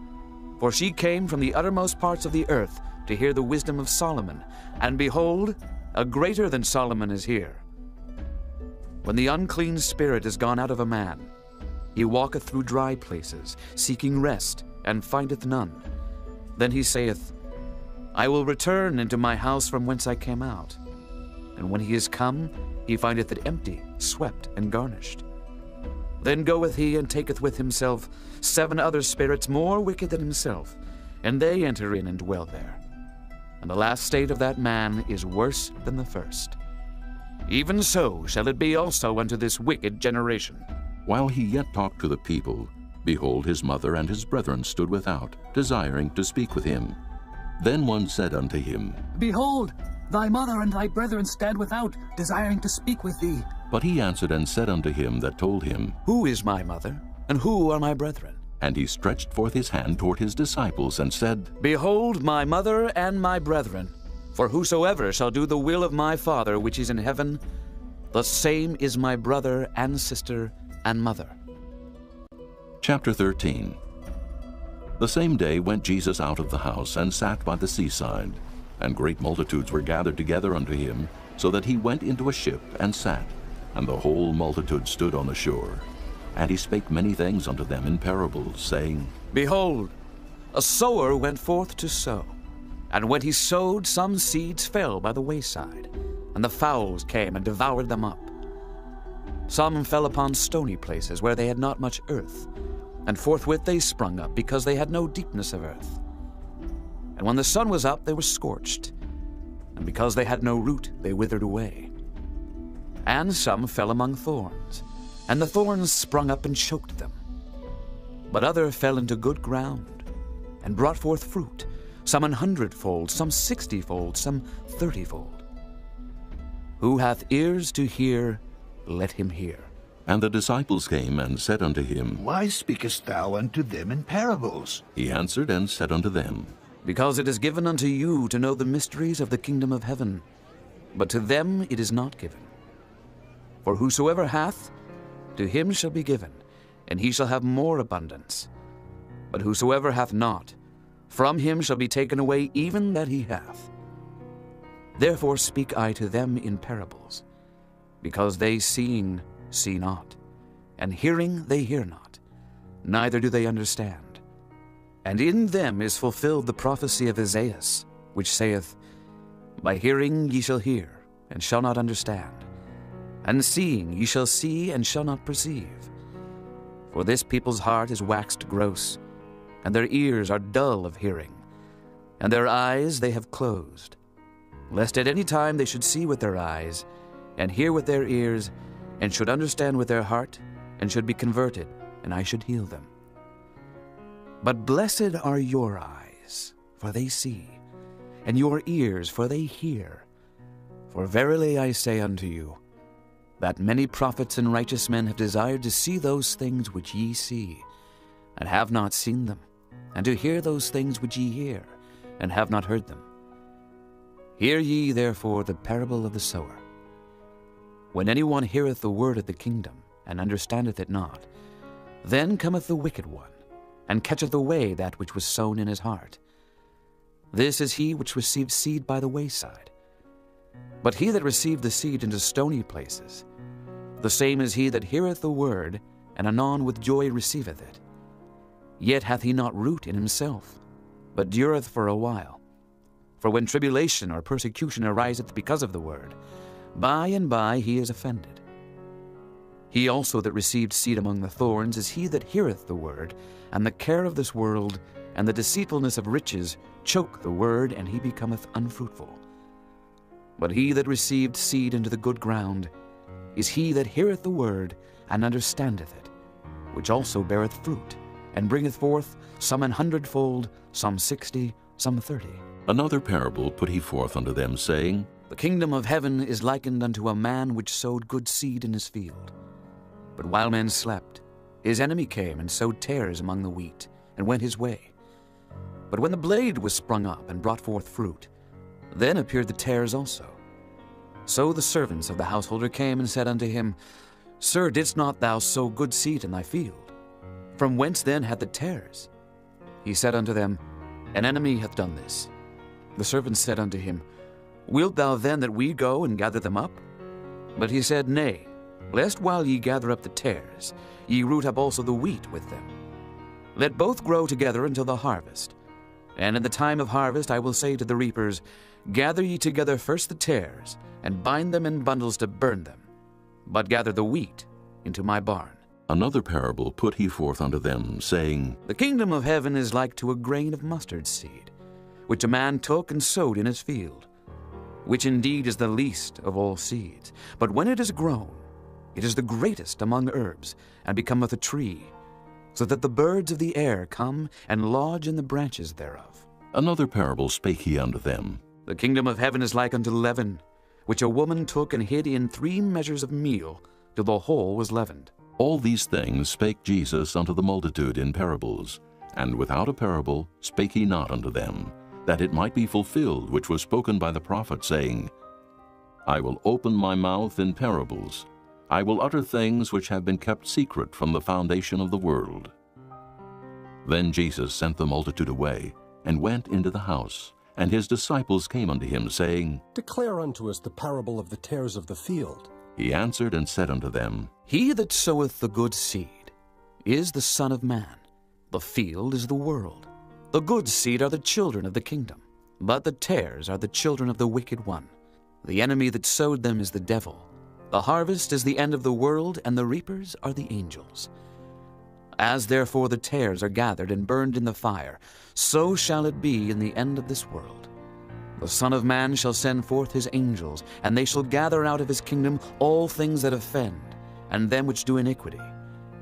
Speaker 8: For she came from the uttermost parts of the earth to hear the wisdom of Solomon, and behold, a greater than Solomon is here. When the unclean spirit is gone out of a man, he walketh through dry places, seeking rest, and findeth none. Then he saith, I will return into my house from whence I came out. And when he is come, he findeth it empty, swept, and garnished. Then goeth he and taketh with himself 7 other spirits more wicked than himself, and they enter in and dwell there. And the last state of that man is worse than the first. Even so shall it be also unto this wicked generation.
Speaker 1: While he yet talked to the people, behold, his mother and his brethren stood without, desiring to speak with him. Then one said unto him,
Speaker 5: Behold, thy mother and thy brethren stand without, desiring to speak with thee.
Speaker 1: But he answered and said unto him that told him,
Speaker 8: Who is my mother, and who are my brethren?
Speaker 1: And he stretched forth his hand toward his disciples, and said,
Speaker 8: Behold my mother and my brethren. For whosoever shall do the will of my Father which is in heaven, the same is my brother and sister and mother.
Speaker 1: Chapter 13. The same day went Jesus out of the house, and sat by the seaside. And great multitudes were gathered together unto him, so that he went into a ship, and sat. And the whole multitude stood on the shore. And he spake many things unto them in parables, saying,
Speaker 8: Behold, a sower went forth to sow. And when he sowed, some seeds fell by the wayside, and the fowls came and devoured them up. Some fell upon stony places, where they had not much earth, and forthwith they sprung up, because they had no deepness of earth. And when the sun was up, they were scorched, and because they had no root, they withered away. And some fell among thorns, and the thorns sprung up and choked them. But other fell into good ground, and brought forth fruit, some 100-fold, some 60-fold, some 30-fold. Who hath ears to hear, let him hear.
Speaker 1: And the disciples came and said unto him,
Speaker 13: Why speakest thou unto them in parables?
Speaker 1: He answered and said unto them,
Speaker 8: Because it is given unto you to know the mysteries of the kingdom of heaven, but to them it is not given. For whosoever hath, to him shall be given, and he shall have more abundance. But whosoever hath not, from him shall be taken away even that he hath. Therefore speak I to them in parables, because they seeing see not, and hearing they hear not, neither do they understand. And in them is fulfilled the prophecy of Isaiah, which saith, By hearing ye shall hear, and shall not understand, and seeing ye shall see, and shall not perceive. For this people's heart is waxed gross, and their ears are dull of hearing, and their eyes they have closed, lest at any time they should see with their eyes, and hear with their ears, and should understand with their heart, and should be converted, and I should heal them. But blessed are your eyes, for they see, and your ears, for they hear. For verily I say unto you, that many prophets and righteous men have desired to see those things which ye see, and have not seen them, and to hear those things which ye hear, and have not heard them. Hear ye therefore the parable of the sower. When any one heareth the word of the kingdom, and understandeth it not, then cometh the wicked one, and catcheth away that which was sown in his heart. This is he which received seed by the wayside. But he that received the seed into stony places, the same is he that heareth the word, and anon with joy receiveth it. Yet hath he not root in himself, but dureth for a while. For when tribulation or persecution ariseth because of the word, by and by he is offended. He also that received seed among the thorns is he that heareth the word, and the care of this world, and the deceitfulness of riches choke the word, and he becometh unfruitful. But he that received seed into the good ground is he that heareth the word, and understandeth it, which also beareth fruit, and bringeth forth some 100-fold, some 60, some 30.
Speaker 1: Another parable put he forth unto them, saying,
Speaker 8: The kingdom of heaven is likened unto a man which sowed good seed in his field. But while men slept, his enemy came and sowed tares among the wheat, and went his way. But when the blade was sprung up and brought forth fruit, then appeared the tares also. So the servants of the householder came and said unto him, Sir, didst not thou sow good seed in thy field? From whence then had the tares? He said unto them, An enemy hath done this. The servants said unto him, Wilt thou then that we go and gather them up? But he said, Nay, lest while ye gather up the tares, ye root up also the wheat with them. Let both grow together until the harvest. And in the time of harvest I will say to the reapers, Gather ye together first the tares, and bind them in bundles to burn them, but gather the wheat into my barn.
Speaker 1: Another parable put he forth unto them, saying,
Speaker 8: The kingdom of heaven is like to a grain of mustard seed, which a man took and sowed in his field, which indeed is the least of all seeds. But when it is grown, it is the greatest among herbs, and becometh a tree, so that the birds of the air come and lodge in the branches thereof.
Speaker 1: Another parable spake he unto them,
Speaker 8: The kingdom of heaven is like unto leaven, which a woman took and hid in 3 measures of meal, till the whole was leavened.
Speaker 1: All these things spake Jesus unto the multitude in parables, and without a parable spake he not unto them, that it might be fulfilled which was spoken by the prophet, saying, I will open my mouth in parables. I will utter things which have been kept secret from the foundation of the world. Then Jesus sent the multitude away, and went into the house. And his disciples came unto him, saying,
Speaker 12: Declare unto us the parable of the tares of the field.
Speaker 1: He answered and said unto them,
Speaker 8: He that soweth the good seed is the Son of Man. The field is the world. The good seed are the children of the kingdom, but the tares are the children of the wicked one. The enemy that sowed them is the devil. The harvest is the end of the world, and the reapers are the angels. As therefore the tares are gathered and burned in the fire, so shall it be in the end of this world. The Son of Man shall send forth his angels, and they shall gather out of his kingdom all things that offend, and them which do iniquity,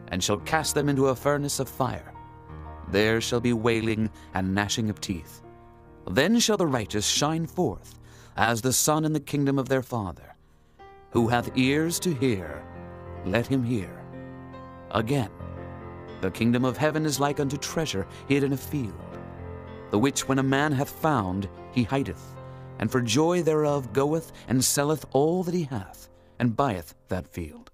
Speaker 8: and shall cast them into a furnace of fire. There shall be wailing and gnashing of teeth. Then shall the righteous shine forth, as the sun in the kingdom of their Father. Who hath ears to hear, let him hear. Again, the kingdom of heaven is like unto treasure hid in a field, the which when a man hath found, he hideth, and for joy thereof goeth and selleth all that he hath, and buyeth that field.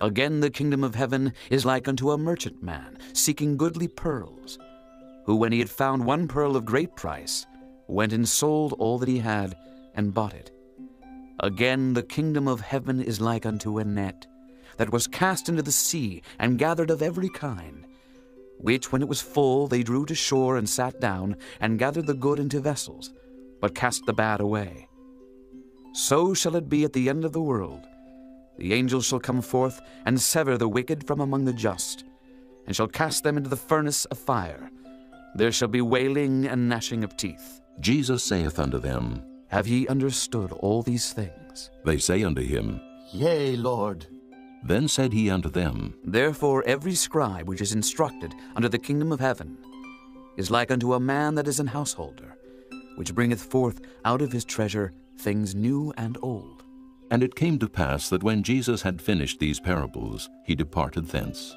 Speaker 8: Again, the kingdom of heaven is like unto a merchantman seeking goodly pearls, who when he had found one pearl of great price, went and sold all that he had, and bought it. Again, the kingdom of heaven is like unto a net, that was cast into the sea, and gathered of every kind, which when it was full they drew to shore, and sat down, and gathered the good into vessels, but cast the bad away. So shall it be at the end of the world. The angels shall come forth, and sever the wicked from among the just, and shall cast them into the furnace of fire. There shall be wailing and gnashing of teeth.
Speaker 1: Jesus saith unto them,
Speaker 8: Have ye understood all these things?
Speaker 1: They say unto him,
Speaker 2: Yea, Lord.
Speaker 1: Then said he unto them,
Speaker 8: Therefore every scribe which is instructed unto the kingdom of heaven is like unto a man that is an householder, which bringeth forth out of his treasure things new and old.
Speaker 1: And it came to pass that when Jesus had finished these parables, he departed thence.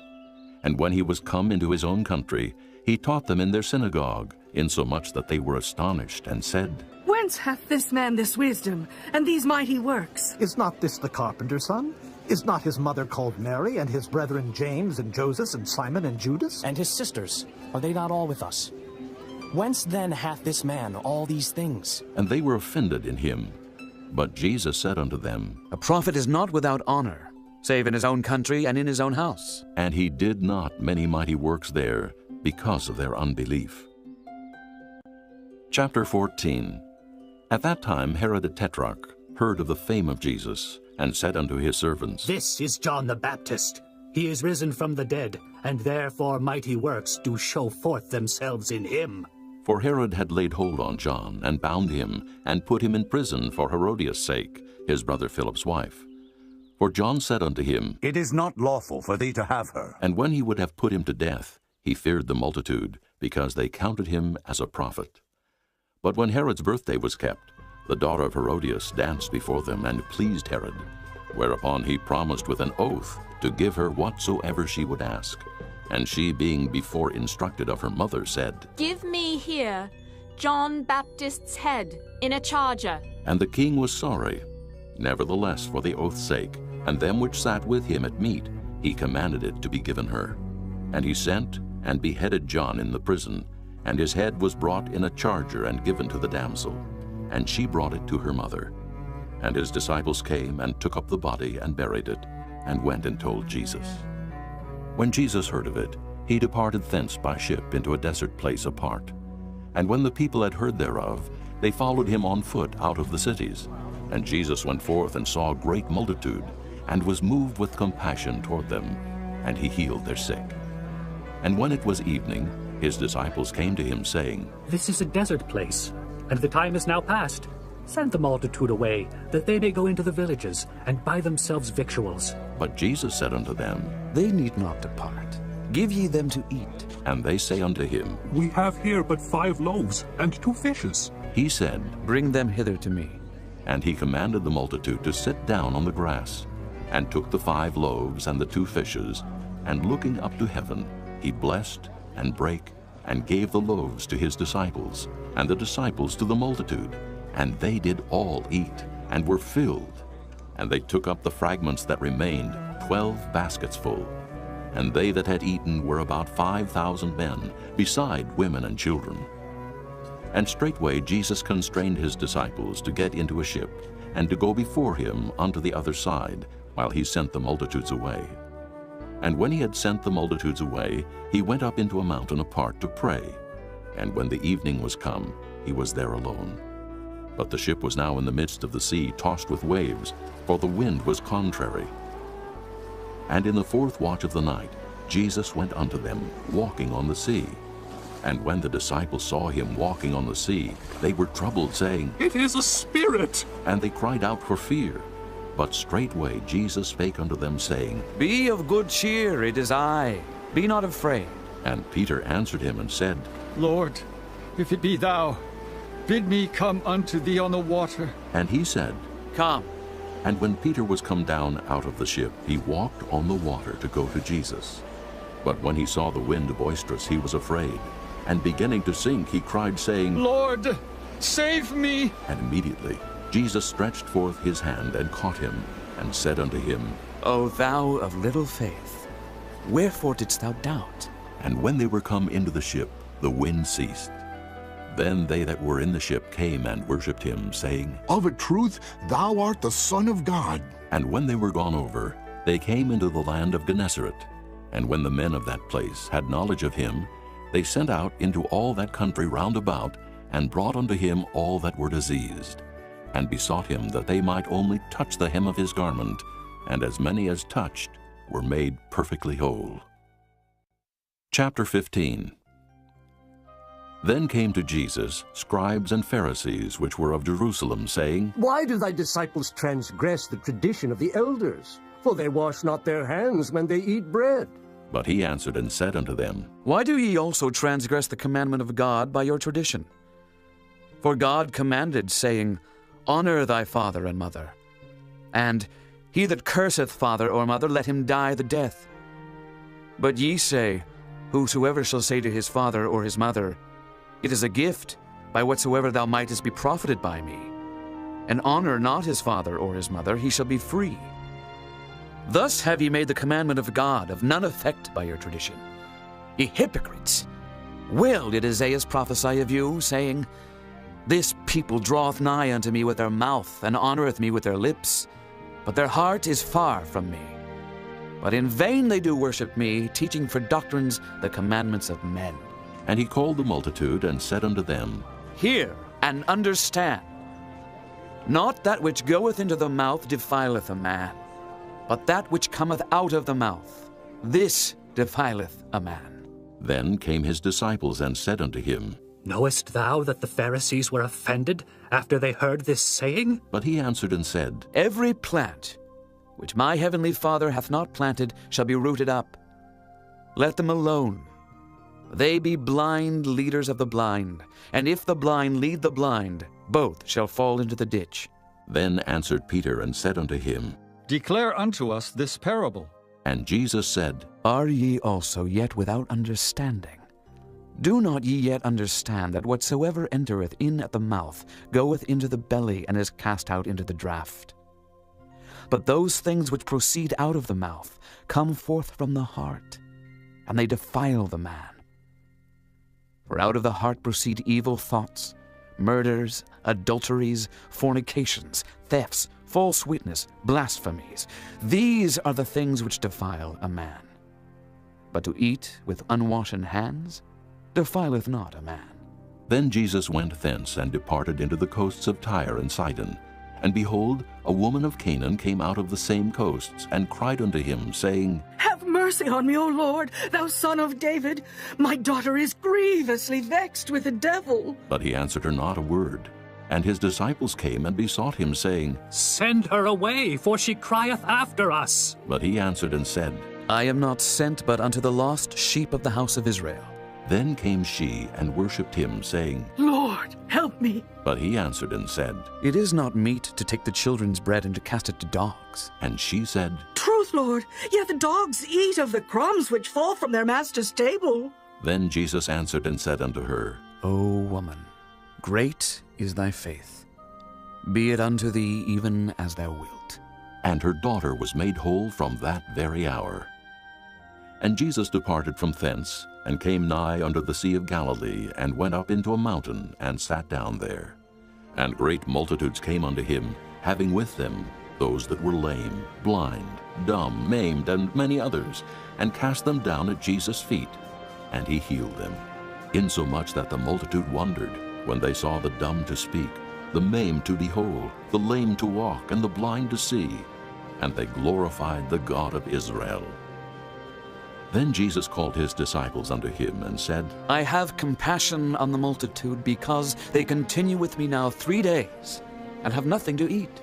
Speaker 1: And when he was come into his own country, he taught them in their synagogue, insomuch that they were astonished, and said,
Speaker 17: Whence hath this man this wisdom, and these mighty works?
Speaker 3: Is not this the carpenter's son? Is not his mother called Mary, and his brethren James, and Joseph, and Simon, and Judas?
Speaker 18: And his sisters, are they not all with us? Whence then hath this man all these things?
Speaker 1: And they were offended in him. But Jesus said unto them,
Speaker 8: A prophet is not without honor, save in his own country and in his own house.
Speaker 1: And he did not many mighty works there, because of their unbelief. Chapter 14. At that time Herod the Tetrarch heard of the fame of Jesus, and said unto his servants,
Speaker 5: This is John the Baptist. He is risen from the dead, and therefore mighty works do show forth themselves in him.
Speaker 1: For Herod had laid hold on John, and bound him, and put him in prison for Herodias' sake, his brother Philip's wife. For John said unto him,
Speaker 7: It is not lawful for thee to have her.
Speaker 1: And when he would have put him to death, he feared the multitude, because they counted him as a prophet. But when Herod's birthday was kept, the daughter of Herodias danced before them, and pleased Herod. Whereupon he promised with an oath to give her whatsoever she would ask. And she, being before instructed of her mother, said,
Speaker 19: Give me here John Baptist's head in a charger.
Speaker 1: And the king was sorry. Nevertheless, for the oath's sake, and them which sat with him at meat, he commanded it to be given her. And he sent and beheaded John in the prison, and his head was brought in a charger and given to the damsel. And she brought it to her mother. And his disciples came and took up the body and buried it, and went and told Jesus. When Jesus heard of it, he departed thence by ship into a desert place apart. And when the people had heard thereof, they followed him on foot out of the cities. And Jesus went forth and saw a great multitude, and was moved with compassion toward them, and he healed their sick. And when it was evening, his disciples came to him, saying,
Speaker 5: This is a desert place, and the time is now past. Send the multitude away, that they may go into the villages, and buy themselves victuals.
Speaker 1: But Jesus said unto them,
Speaker 8: They need not depart. Give ye them to eat.
Speaker 1: And they say unto him,
Speaker 20: We have here but 5 loaves and 2 fishes.
Speaker 1: He said,
Speaker 8: Bring them hither to me.
Speaker 1: And he commanded the multitude to sit down on the grass, and took the 5 loaves and the 2 fishes, and looking up to heaven, he blessed, and brake, and gave the loaves to his disciples, and the disciples to the multitude. And they did all eat, and were filled. And they took up the fragments that remained, 12 baskets full. And they that had eaten were about 5,000 men, beside women and children. And straightway Jesus constrained his disciples to get into a ship, and to go before him unto the other side, while he sent the multitudes away. And when he had sent the multitudes away, he went up into a mountain apart to pray. And when the evening was come, he was there alone. But the ship was now in the midst of the sea, tossed with waves, for the wind was contrary. And in the 4th watch of the night, Jesus went unto them, walking on the sea. And when the disciples saw him walking on the sea, they were troubled, saying,
Speaker 20: It is a spirit!
Speaker 1: And they cried out for fear. But straightway Jesus spake unto them, saying,
Speaker 8: Be of good cheer, it is I. Be not afraid.
Speaker 1: And Peter answered him and said,
Speaker 14: Lord, if it be thou, bid me come unto thee on the water.
Speaker 1: And he said,
Speaker 8: Come.
Speaker 1: And when Peter was come down out of the ship, he walked on the water to go to Jesus. But when he saw the wind boisterous, he was afraid. And beginning to sink, he cried, saying,
Speaker 14: Lord, save me!
Speaker 1: And immediately Jesus stretched forth his hand and caught him, and said unto him,
Speaker 8: O thou of little faith, wherefore didst thou doubt?
Speaker 1: And when they were come into the ship, the wind ceased. Then they that were in the ship came and worshipped him, saying,
Speaker 13: Of a truth, thou art the Son of God.
Speaker 1: And when they were gone over, they came into the land of Gennesaret. And when the men of that place had knowledge of him, they sent out into all that country round about, and brought unto him all that were diseased, and besought him that they might only touch the hem of his garment, and as many as touched were made perfectly whole. Chapter 15. Then came to Jesus scribes and Pharisees which were of Jerusalem, saying,
Speaker 4: Why do thy disciples transgress the tradition of the elders? For they wash not their hands when they eat bread.
Speaker 1: But he answered and said unto them,
Speaker 8: Why do ye also transgress the commandment of God by your tradition? For God commanded, saying, Honor thy father and mother. And, He that curseth father or mother, let him die the death. But ye say, Whosoever shall say to his father or his mother, It is a gift, by whatsoever thou mightest be profited by me, and honor not his father or his mother, he shall be free. Thus have ye made the commandment of God of none effect by your tradition. Ye hypocrites! Well did Isaiah prophesy of you, saying, This people draweth nigh unto me with their mouth, and honoureth me with their lips, but their heart is far from me. But in vain they do worship me, teaching for doctrines the commandments of men.
Speaker 1: And he called the multitude, and said unto them,
Speaker 8: Hear and understand. Not that which goeth into the mouth defileth a man, but that which cometh out of the mouth, this defileth a man.
Speaker 1: Then came his disciples, and said unto him,
Speaker 5: Knowest thou that the Pharisees were offended after they heard this saying?
Speaker 1: But he answered and said,
Speaker 8: Every plant which my heavenly Father hath not planted shall be rooted up. Let them alone. They be blind leaders of the blind, and if the blind lead the blind, both shall fall into the ditch.
Speaker 1: Then answered Peter and said unto him,
Speaker 21: Declare unto us this parable.
Speaker 1: And Jesus said,
Speaker 8: Are ye also yet without understanding? Do not ye yet understand that whatsoever entereth in at the mouth goeth into the belly, and is cast out into the draught? But those things which proceed out of the mouth come forth from the heart, and they defile the man. For out of the heart proceed evil thoughts, murders, adulteries, fornications, thefts, false witness, blasphemies. These are the things which defile a man. But to eat with unwashen hands defileth not a man.
Speaker 1: Then Jesus went thence, and departed into the coasts of Tyre and Sidon. And behold, a woman of Canaan came out of the same coasts, and cried unto him, saying,
Speaker 17: Have mercy on me, O Lord, thou son of David. My daughter is grievously vexed with the devil.
Speaker 1: But he answered her not a word. And his disciples came and besought him, saying,
Speaker 5: Send her away, for she crieth after us.
Speaker 1: But he answered and said,
Speaker 8: I am not sent but unto the lost sheep of the house of Israel.
Speaker 1: Then came she and worshipped him, saying,
Speaker 17: Lord, help me.
Speaker 1: But he answered and said,
Speaker 8: It is not meet to take the children's bread and to cast it to dogs.
Speaker 1: And she said,
Speaker 17: Truth, Lord, yet the dogs eat of the crumbs which fall from their master's table.
Speaker 1: Then Jesus answered and said unto her,
Speaker 8: O woman, great is thy faith. Be it unto thee even as thou wilt.
Speaker 1: And her daughter was made whole from that very hour. And Jesus departed from thence, and came nigh unto the Sea of Galilee, and went up into a mountain, and sat down there. And great multitudes came unto him, having with them those that were lame, blind, dumb, maimed, and many others, and cast them down at Jesus' feet. And he healed them, insomuch that the multitude wondered, when they saw the dumb to speak, the maimed to behold, the lame to walk, and the blind to see. And they glorified the God of Israel. Then Jesus called his disciples unto him, and said,
Speaker 8: I have compassion on the multitude, because they continue with me now 3 days, and have nothing to eat.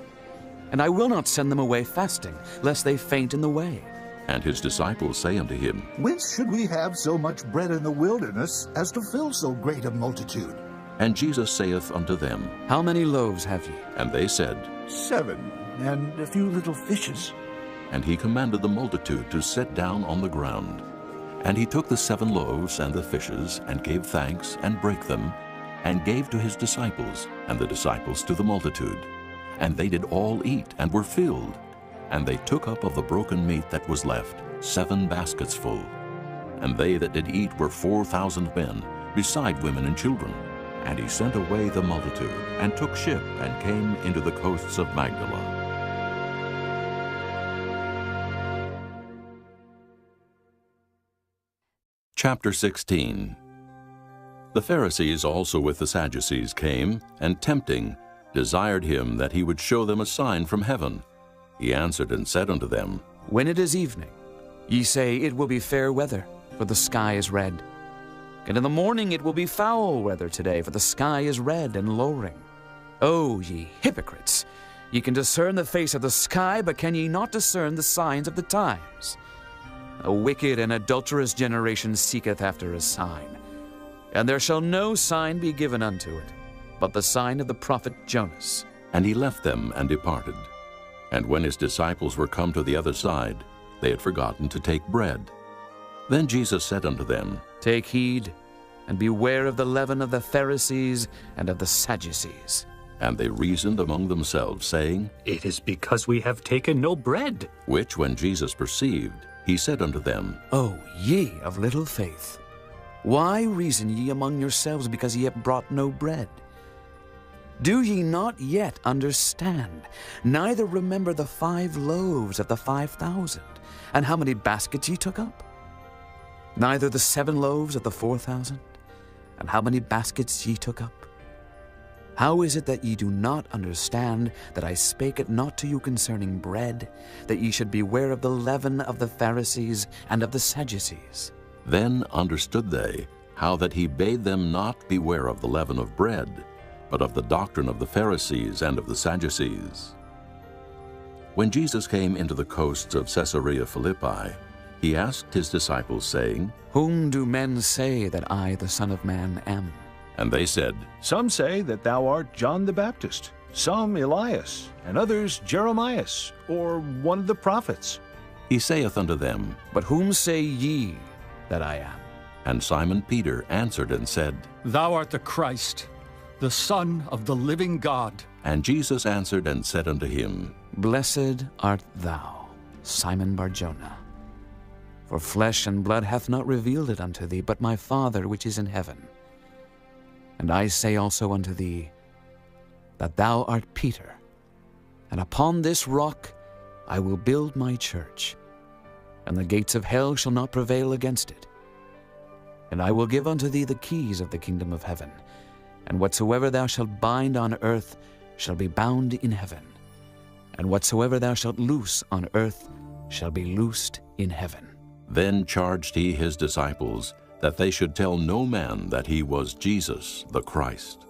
Speaker 8: And I will not send them away fasting, lest they faint in the way.
Speaker 1: And his disciples say unto him,
Speaker 13: Whence should we have so much bread in the wilderness, as to fill so great a multitude?
Speaker 1: And Jesus saith unto them,
Speaker 8: How many loaves have ye?
Speaker 1: And they said,
Speaker 13: 7, and a few little fishes.
Speaker 1: And he commanded the multitude to sit down on the ground. And he took the 7 loaves and the fishes, and gave thanks, and brake them, and gave to his disciples, and the disciples to the multitude. And they did all eat, and were filled. And they took up of the broken meat that was left 7 baskets full. And they that did eat were 4,000 men, beside women and children. And he sent away the multitude, and took ship, and came into the coasts of Magdala. Chapter 16. The Pharisees also with the Sadducees came, and tempting, desired him that he would show them a sign from heaven. He answered and said unto them,
Speaker 8: When it is evening, ye say, It will be fair weather, for the sky is red. And in the morning it will be foul weather today, for the sky is red and lowering. O ye hypocrites! Ye can discern the face of the sky, but can ye not discern the signs of the times? A wicked and adulterous generation seeketh after a sign, and there shall no sign be given unto it, but the sign of the prophet Jonas.
Speaker 1: And he left them and departed. And when his disciples were come to the other side, they had forgotten to take bread. Then Jesus said unto them,
Speaker 8: Take heed, and beware of the leaven of the Pharisees and of the Sadducees.
Speaker 1: And they reasoned among themselves, saying,
Speaker 5: It is because we have taken no bread.
Speaker 1: Which when Jesus perceived, he said unto them,
Speaker 8: O ye of little faith, why reason ye among yourselves, because ye have brought no bread? Do ye not yet understand, neither remember the 5 loaves of the 5,000, and how many baskets ye took up? Neither the 7 loaves of the 4,000, and how many baskets ye took up? How is it that ye do not understand that I spake it not to you concerning bread, that ye should beware of the leaven of the Pharisees and of the Sadducees?
Speaker 1: Then understood they how that he bade them not beware of the leaven of bread, but of the doctrine of the Pharisees and of the Sadducees. When Jesus came into the coasts of Caesarea Philippi, he asked his disciples, saying,
Speaker 8: Whom do men say that I, the Son of Man, am?
Speaker 1: And they said,
Speaker 14: Some say that thou art John the Baptist, some Elias, and others Jeremias, or one of the prophets.
Speaker 1: He saith unto them,
Speaker 8: But whom say ye that I am?
Speaker 1: And Simon Peter answered and said,
Speaker 21: Thou art the Christ, the Son of the living God.
Speaker 1: And Jesus answered and said unto him,
Speaker 8: Blessed art thou, Simon Bar-Jonah, for flesh and blood hath not revealed it unto thee, but my Father which is in heaven. And I say also unto thee, that thou art Peter, and upon this rock I will build my church, and the gates of hell shall not prevail against it. And I will give unto thee the keys of the kingdom of heaven, and whatsoever thou shalt bind on earth shall be bound in heaven, and whatsoever thou shalt loose on earth shall be loosed in heaven.
Speaker 1: Then charged he his disciples that they should tell no man that he was Jesus the Christ.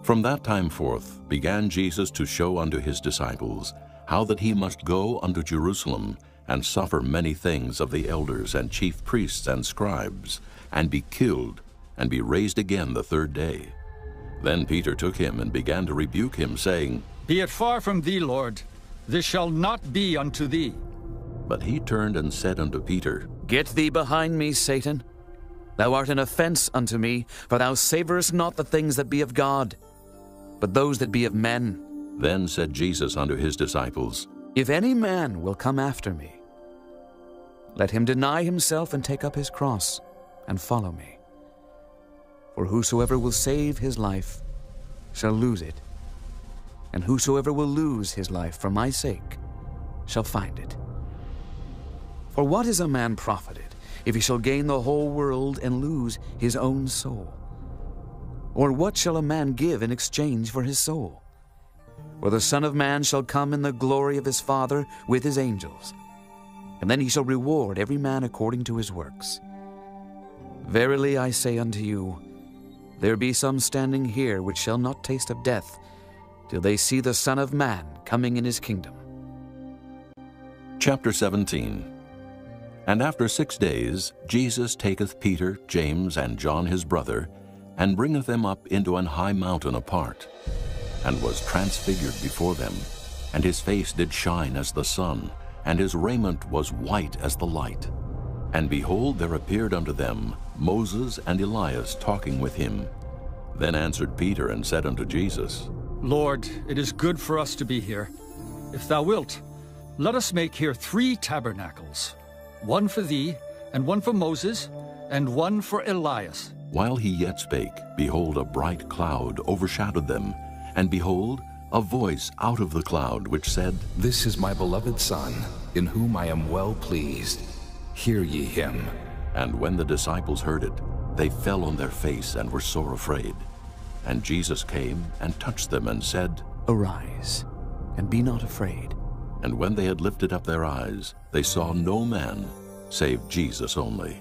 Speaker 1: From that time forth began Jesus to show unto his disciples how that he must go unto Jerusalem and suffer many things of the elders and chief priests and scribes, and be killed, and be raised again the 3rd day. Then Peter took him and began to rebuke him, saying,
Speaker 21: Be it far from thee, Lord, this shall not be unto thee.
Speaker 1: But he turned and said unto Peter,
Speaker 8: Get thee behind me, Satan. Thou art an offense unto me, for thou savorest not the things that be of God, but those that be of men.
Speaker 1: Then said Jesus unto his disciples,
Speaker 8: If any man will come after me, let him deny himself and take up his cross and follow me. For whosoever will save his life shall lose it, and whosoever will lose his life for my sake shall find it. For what is a man profited, if he shall gain the whole world and lose his own soul? Or what shall a man give in exchange for his soul? For the Son of Man shall come in the glory of his Father with his angels, and then he shall reward every man according to his works. Verily I say unto you, there be some standing here which shall not taste of death, till they see the Son of Man coming in his kingdom.
Speaker 1: Chapter 17. And after 6 days Jesus taketh Peter, James, and John his brother, and bringeth them up into an high mountain apart, and was transfigured before them, and his face did shine as the sun, and his raiment was white as the light. And behold, there appeared unto them Moses and Elias talking with him. Then answered Peter and said unto Jesus,
Speaker 21: Lord, it is good for us to be here. If thou wilt, let us make here 3 tabernacles, one for thee, and one for Moses, and one for Elias.
Speaker 1: While he yet spake, behold, a bright cloud overshadowed them, and behold, a voice out of the cloud which said,
Speaker 9: This is my beloved Son, in whom I am well pleased. Hear ye him.
Speaker 1: And when the disciples heard it, they fell on their face and were sore afraid. And Jesus came and touched them and said,
Speaker 8: Arise, and be not afraid.
Speaker 1: And when they had lifted up their eyes, they saw no man, save Jesus only.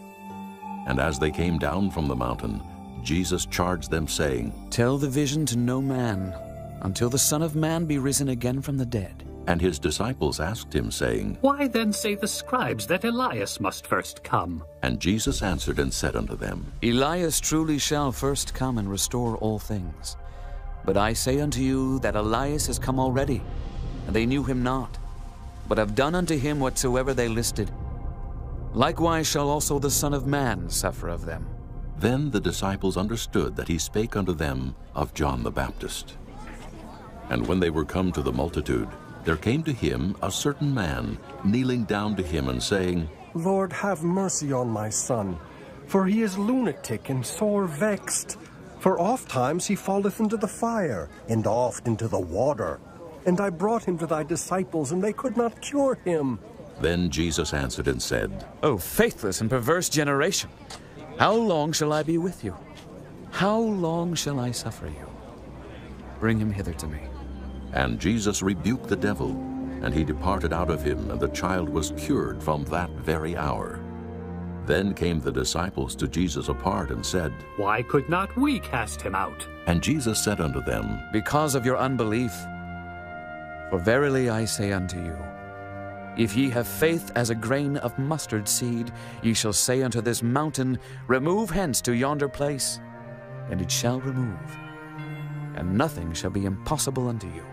Speaker 1: And as they came down from the mountain, Jesus charged them, saying,
Speaker 8: Tell the vision to no man, until the Son of Man be risen again from the dead.
Speaker 1: And his disciples asked him, saying,
Speaker 5: Why then say the scribes that Elias must first come?
Speaker 1: And Jesus answered and said unto them,
Speaker 8: Elias truly shall first come and restore all things. But I say unto you that Elias is come already, and they knew him not, but have done unto him whatsoever they listed. Likewise shall also the Son of Man suffer of them.
Speaker 1: Then the disciples understood that he spake unto them of John the Baptist. And when they were come to the multitude, there came to him a certain man, kneeling down to him and saying,
Speaker 12: Lord, have mercy on my son, for he is lunatic and sore vexed. For oft times he falleth into the fire, and oft into the water. And I brought him to thy disciples, and they could not cure him.
Speaker 1: Then Jesus answered and said,
Speaker 8: O faithless and perverse generation, how long shall I be with you? How long shall I suffer you? Bring him hither to me.
Speaker 1: And Jesus rebuked the devil, and he departed out of him, and the child was cured from that very hour. Then came the disciples to Jesus apart and said,
Speaker 5: Why could not we cast him out?
Speaker 1: And Jesus said unto them,
Speaker 8: Because of your unbelief. For verily I say unto you, if ye have faith as a grain of mustard seed, ye shall say unto this mountain, Remove hence to yonder place, and it shall remove. And nothing shall be impossible unto you.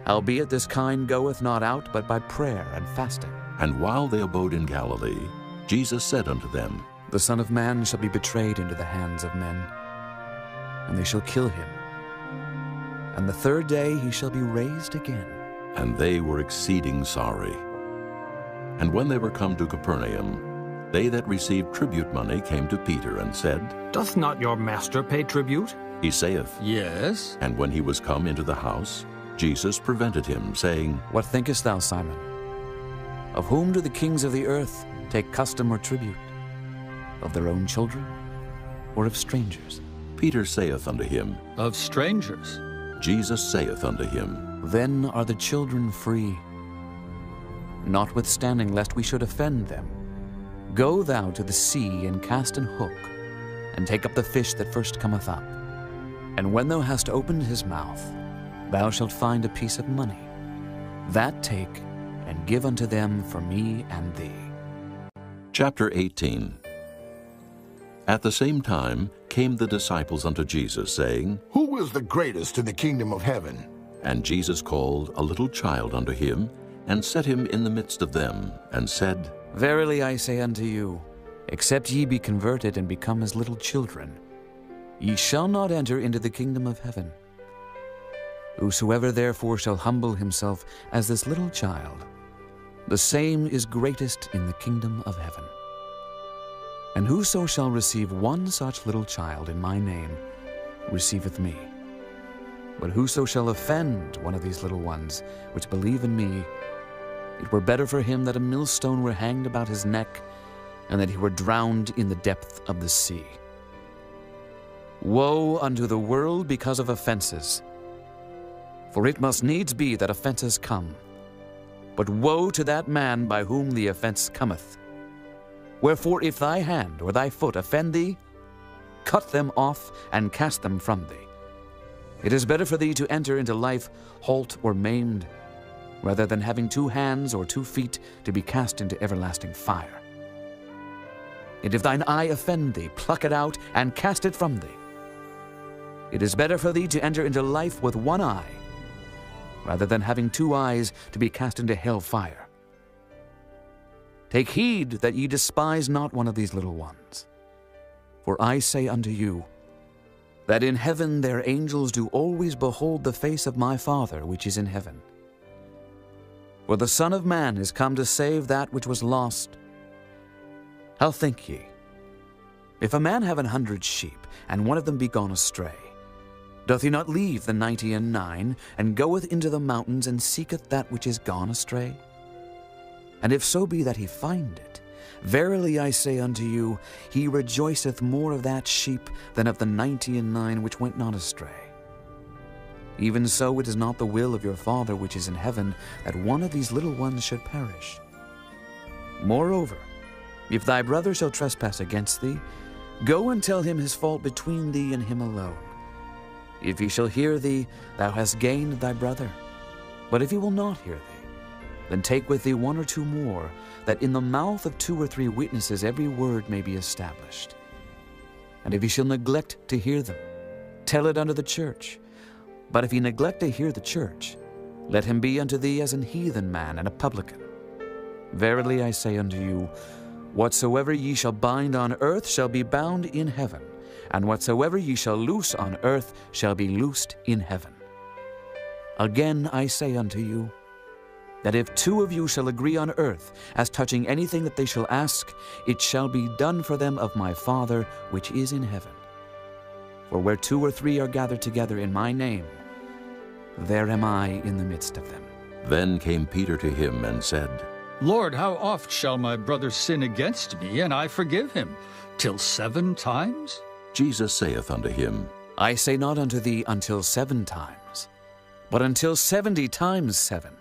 Speaker 8: Howbeit this kind goeth not out but by prayer and fasting.
Speaker 1: And while they abode in Galilee, Jesus said unto them,
Speaker 8: The Son of Man shall be betrayed into the hands of men, and they shall kill him. And the third day he shall be raised again.
Speaker 1: And they were exceeding sorry. And when they were come to Capernaum, they that received tribute money came to Peter and said,
Speaker 20: Doth not your master pay tribute?
Speaker 1: He saith,
Speaker 21: Yes.
Speaker 1: And when he was come into the house, Jesus prevented him, saying,
Speaker 8: What thinkest thou, Simon? Of whom do the kings of the earth take custom or tribute? Of their own children, or of strangers?
Speaker 1: Peter saith unto him,
Speaker 21: Of strangers.
Speaker 1: Jesus saith unto him,
Speaker 8: Then are the children free. Notwithstanding, lest we should offend them, go thou to the sea and cast an hook, and take up the fish that first cometh up. And when thou hast opened his mouth, thou shalt find a piece of money. That take, and give unto them for me and thee.
Speaker 1: Chapter 18. At the same time came the disciples unto Jesus, saying,
Speaker 6: Who is the greatest in the kingdom of heaven?
Speaker 1: And Jesus called a little child unto him, and set him in the midst of them, and said,
Speaker 8: Verily I say unto you, except ye be converted and become as little children, ye shall not enter into the kingdom of heaven. Whosoever therefore shall humble himself as this little child, the same is greatest in the kingdom of heaven. And whoso shall receive one such little child in my name receiveth me. But whoso shall offend one of these little ones which believe in me, it were better for him that a millstone were hanged about his neck, and that he were drowned in the depth of the sea. Woe unto the world because of offenses! For it must needs be that offenses come. But woe to that man by whom the offense cometh. Wherefore if thy hand or thy foot offend thee, cut them off and cast them from thee. It is better for thee to enter into life halt or maimed, rather than having 2 hands or 2 feet to be cast into everlasting fire. And if thine eye offend thee, pluck it out and cast it from thee. It is better for thee to enter into life with 1 eye, rather than having 2 eyes to be cast into hell fire. Take heed that ye despise not one of these little ones. For I say unto you, that in heaven their angels do always behold the face of my Father which is in heaven. For the Son of Man is come to save that which was lost. How think ye? If a man have 100 sheep, and one of them be gone astray, doth he not leave the 99, and goeth into the mountains, and seeketh that which is gone astray? And if so be that he find it, verily I say unto you, he rejoiceth more of that sheep than of the 99 which went not astray. Even so it is not the will of your Father which is in heaven that one of these little ones should perish. Moreover, If thy brother shall trespass against thee, go and tell him his fault between thee and him alone. If he shall hear thee, thou hast gained thy brother. But if he will not hear thee, then take with thee 1 or 2 more, that in the mouth of 2 or 3 witnesses every word may be established. And if he shall neglect to hear them, tell it unto the church. But if he neglect to hear the church, let him be unto thee as an heathen man and a publican. Verily I say unto you, whatsoever ye shall bind on earth shall be bound in heaven, and whatsoever ye shall loose on earth shall be loosed in heaven. Again I say unto you, that if 2 of you shall agree on earth as touching anything that they shall ask, it shall be done for them of my Father which is in heaven. For where 2 or 3 are gathered together in my name, there am I in the midst of them.
Speaker 1: Then came Peter to him and said,
Speaker 21: Lord, how oft shall my brother sin against me, and I forgive him? Till 7 times?
Speaker 1: Jesus saith unto him,
Speaker 8: I say not unto thee until 7 times, but until 70 times 7.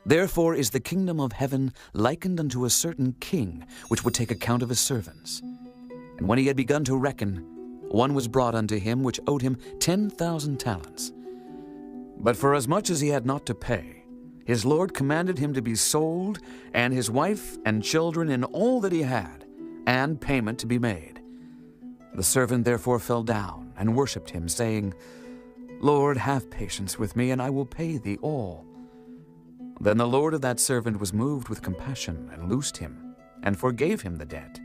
Speaker 8: Therefore is the kingdom of heaven likened unto a certain king, which would take account of his servants. And when he had begun to reckon, one was brought unto him which owed him 10,000 talents. But for as much as he had not to pay, his Lord commanded him to be sold, and his wife and children and all that he had, and payment to be made. The servant therefore fell down and worshipped him, saying, Lord, have patience with me, and I will pay thee all. Then the Lord of that servant was moved with compassion, and loosed him, and forgave him the debt.